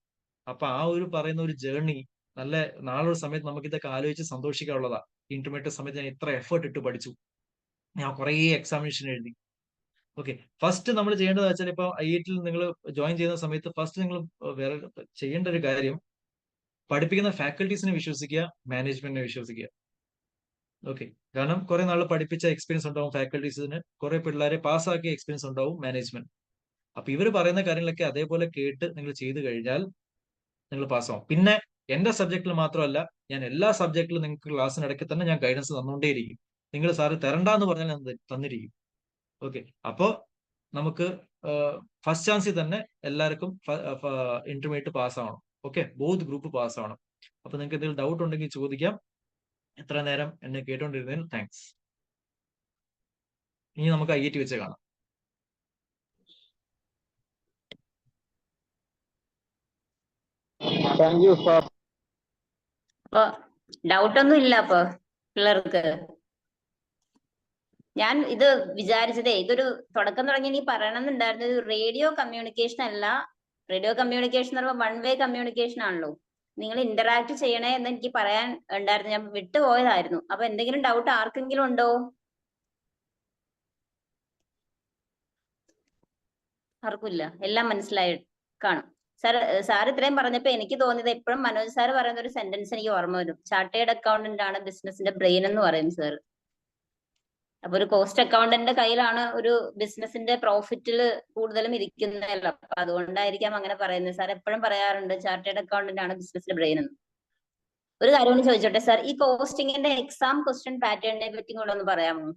അപ്പൊ ആ ഒരു പറയുന്ന ഒരു ജേർണി നല്ല, നാളൊരു സമയത്ത് നമുക്ക് ഇതൊക്കെ ആലോചിച്ച് സന്തോഷിക്കാനുള്ളതാ. ഇന്റർമീഡിയറ്റ് സമയത്ത് ഞാൻ ഇത്ര എഫേർട്ട് ഇട്ട് പഠിച്ചു, ഞാൻ കുറെ എക്സാമിനേഷൻ എഴുതി. ഓക്കെ, ഫസ്റ്റ് നമ്മൾ ചെയ്യേണ്ടത് വെച്ചാൽ ഇപ്പൊ IIT നിങ്ങൾ ജോയിൻ ചെയ്യുന്ന സമയത്ത് ഫസ്റ്റ് നിങ്ങൾ വേറെ ചെയ്യേണ്ട ഒരു കാര്യം, പഠിപ്പിക്കുന്ന ഫാക്കൽറ്റീസിനെ വിശ്വസിക്കുക, മാനേജ്മെന്റിനെ വിശ്വസിക്കുക. ഓക്കെ, കാരണം കുറെ നാൾ പഠിപ്പിച്ച എക്സ്പീരിയൻസ് ഉണ്ടാവും ഫാക്കൽറ്റീസിന്, കുറെ പിള്ളേരെ പാസ്സാക്കിയ എക്സ്പീരിയൻസ് ഉണ്ടാവും മാനേജ്മെന്റ്. അപ്പൊ ഇവർ പറയുന്ന കാര്യങ്ങളൊക്കെ അതേപോലെ കേട്ട് നിങ്ങൾ ചെയ്തു കഴിഞ്ഞാൽ നിങ്ങൾ പാസ്സാവും. പിന്നെ എന്റെ സബ്ജക്റ്റിൽ മാത്രമല്ല, ഞാൻ എല്ലാ സബ്ജക്റ്റിലും നിങ്ങൾക്ക് ക്ലാസ്സിനിടയ്ക്ക് തന്നെ ഞാൻ ഗൈഡൻസ് തന്നുകൊണ്ടേയിരിക്കും. നിങ്ങൾ സാറ് തരണ്ടെന്ന് പറഞ്ഞാൽ ഞാൻ തന്നിരിക്കും. ഓക്കെ, അപ്പോ നമുക്ക് ഫസ്റ്റ് ചാൻസിൽ തന്നെ എല്ലാവർക്കും ഇന്റർമീഡിയറ്റ് പാസ് ആവണം. ഓക്കെ, ബോത്ത് ഗ്രൂപ്പ് പാസ് ആവണം. അപ്പൊ നിങ്ങൾക്ക് എന്തെങ്കിലും ഡൗട്ട് ഉണ്ടെങ്കിൽ ചോദിക്കാം. എത്ര നേരം എന്നെ കേട്ടോണ്ടിരുന്നതിന് താങ്ക്സ്. ഇനി നമുക്ക് IIT വെച്ച് കാണാം. Thank you sir. അപ്പൊ ഡൗട്ട് ഒന്നും ഇല്ല അപ്പൊ പിള്ളേർക്ക്. ഞാൻ ഇത് വിചാരിച്ചതേ, ഇതൊരു തുടക്കം തുടങ്ങി നീ പറയണമെന്നുണ്ടായിരുന്നു, ഇത് റേഡിയോ കമ്മ്യൂണിക്കേഷൻ അല്ല. റേഡിയോ കമ്മ്യൂണിക്കേഷൻ എന്ന് പറയുമ്പോൾ 1 വേ കമ്മ്യൂണിക്കേഷൻ ആണല്ലോ. നിങ്ങൾ ഇന്ററാക്ട് ചെയ്യണേ എന്ന് എനിക്ക് പറയാൻ ഉണ്ടായിരുന്നു, ഞാൻ വിട്ടുപോയതായിരുന്നു. അപ്പൊ എന്തെങ്കിലും ഡൗട്ട് ആർക്കെങ്കിലും ഉണ്ടോ? ആർക്കുമില്ല, എല്ലാം മനസ്സിലായി കാണും. സാർ ഇത്രയും പറഞ്ഞപ്പോ എനിക്ക് തോന്നിയത്, എപ്പോഴും മനോജ് സാർ പറയുന്ന ഒരു സെന്റൻസ് എനിക്ക് ഓർമ്മ വരും, ചാർട്ടേഡ് അക്കൗണ്ടന്റ് ആണ് ബിസിനസിന്റെ ബ്രെയിൻ എന്ന് പറയും സാർ. അപ്പൊ ഒരു കോസ്റ്റ് അക്കൗണ്ടന്റിന്റെ കയ്യിലാണ് ഒരു ബിസിനസിന്റെ പ്രോഫിറ്റിൽ കൂടുതലും ഇരിക്കുന്നതല്ലോ. അപ്പൊ അതുകൊണ്ടായിരിക്കാം അങ്ങനെ പറയുന്നത്. സാർ എപ്പോഴും പറയാറുണ്ട് ചാർട്ടേഡ് അക്കൗണ്ടന്റ് ആണ് ബിസിനസിന്റെ ബ്രെയിൻ എന്ന്. ഒരു കാര്യം കൂടി ചോദിച്ചോട്ടെ സാർ, ഈ കോസ്റ്റിംഗിന്റെ എക്സാം ക്വസ്റ്റ്യൻ പാറ്റേണിനെ പറ്റി കൂടെ ഒന്ന് പറയാമോ?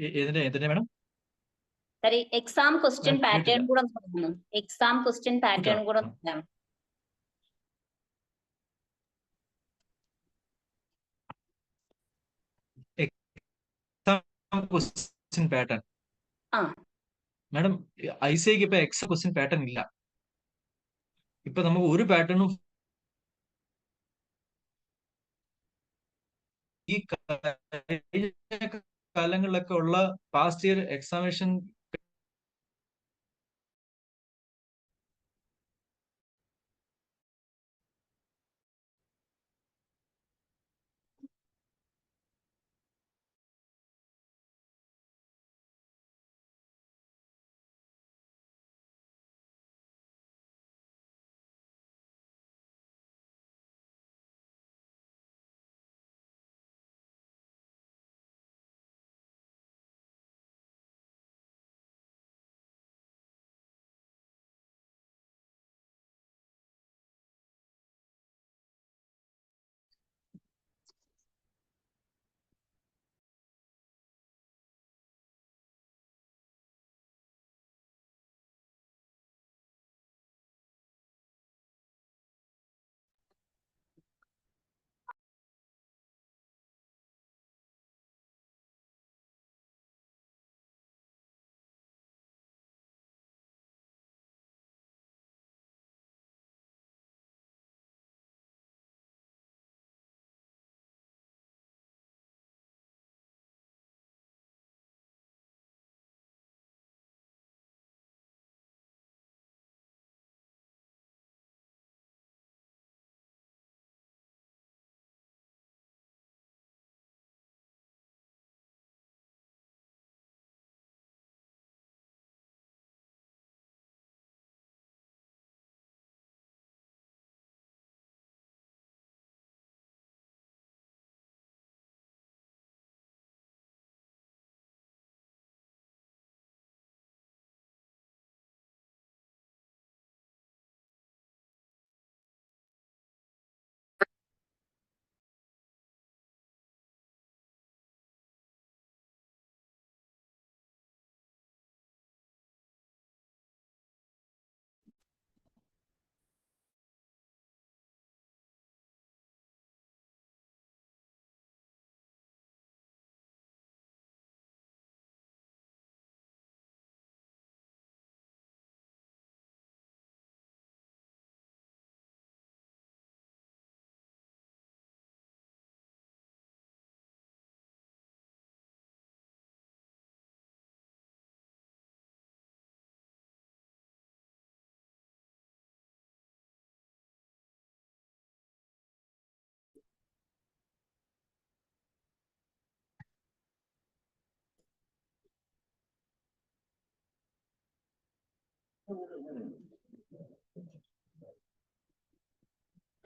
ഏതിന്റെ വേണം സാർ, ഈ എക്സാം ക്വസ്റ്റ്യൻ പാറ്റേൺ കൂടെ ഒന്ന് പറയാമോ? എക്സാം ക്വസ്റ്റ്യൻ പാറ്റേൺ കൂടെ ഒന്ന് പറയാമോ? Question pattern. ആ മാഡം ICAയ്ക്ക് ഇപ്പൊ എക്സാം ക്വസ്റ്റ്യൻ പാറ്റേൺ ഇല്ല. ഇപ്പൊ നമുക്ക് ഒരു പാറ്റേണും ഈ കഴിഞ്ഞ കാലങ്ങളിലൊക്കെ ഉള്ള past year examination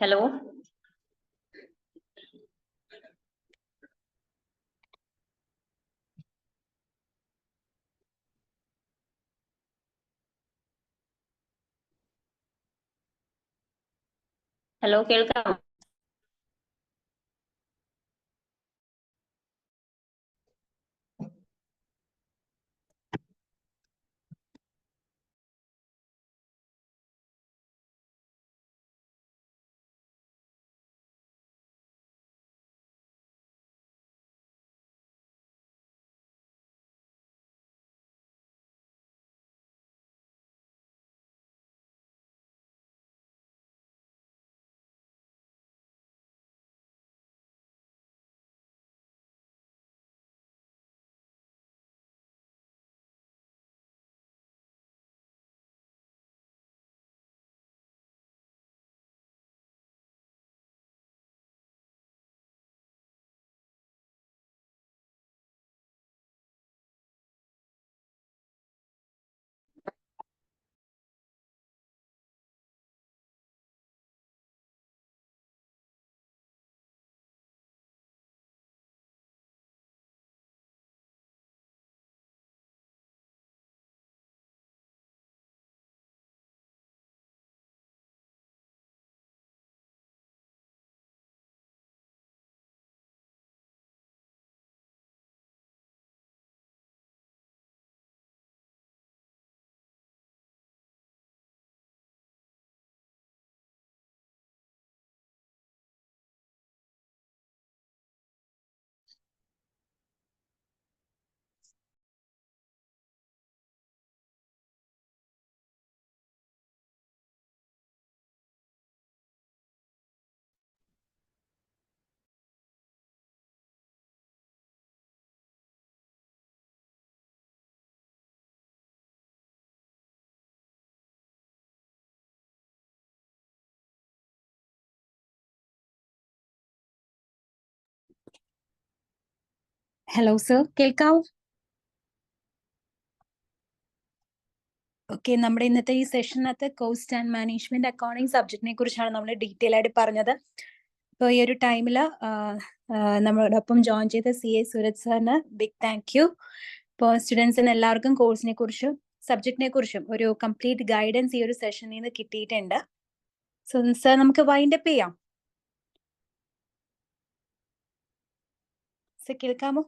hello hello കേൾക്കാമോ? ഹലോ സർ, കേൾക്കാവോ? ഓക്കെ, നമ്മുടെ ഇന്നത്തെ ഈ സെഷനകത്ത് കോസ്റ്റ് ആൻഡ് മാനേജ്മെന്റ് അക്കൗണ്ടിങ് സബ്ജക്റ്റിനെ കുറിച്ചാണ് നമ്മൾ ഡീറ്റെയിൽ ആയിട്ട് പറഞ്ഞത്. ഇപ്പോൾ ഈ ഒരു ടൈമിൽ നമ്മളോടൊപ്പം ജോയിൻ ചെയ്ത CA സൂരജ് സാറിന് ബിഗ് താങ്ക് യു. ഇപ്പോൾ സ്റ്റുഡൻസിന് എല്ലാവർക്കും കോഴ്സിനെ കുറിച്ചും സബ്ജക്റ്റിനെ കുറിച്ചും ഒരു കംപ്ലീറ്റ് ഗൈഡൻസ് ഈ ഒരു സെഷനിൽ നിന്ന് കിട്ടിയിട്ടുണ്ട്. സോ സർ, നമുക്ക് വൈൻഡപ്പ് ചെയ്യാം. സർ, കേൾക്കാമോ?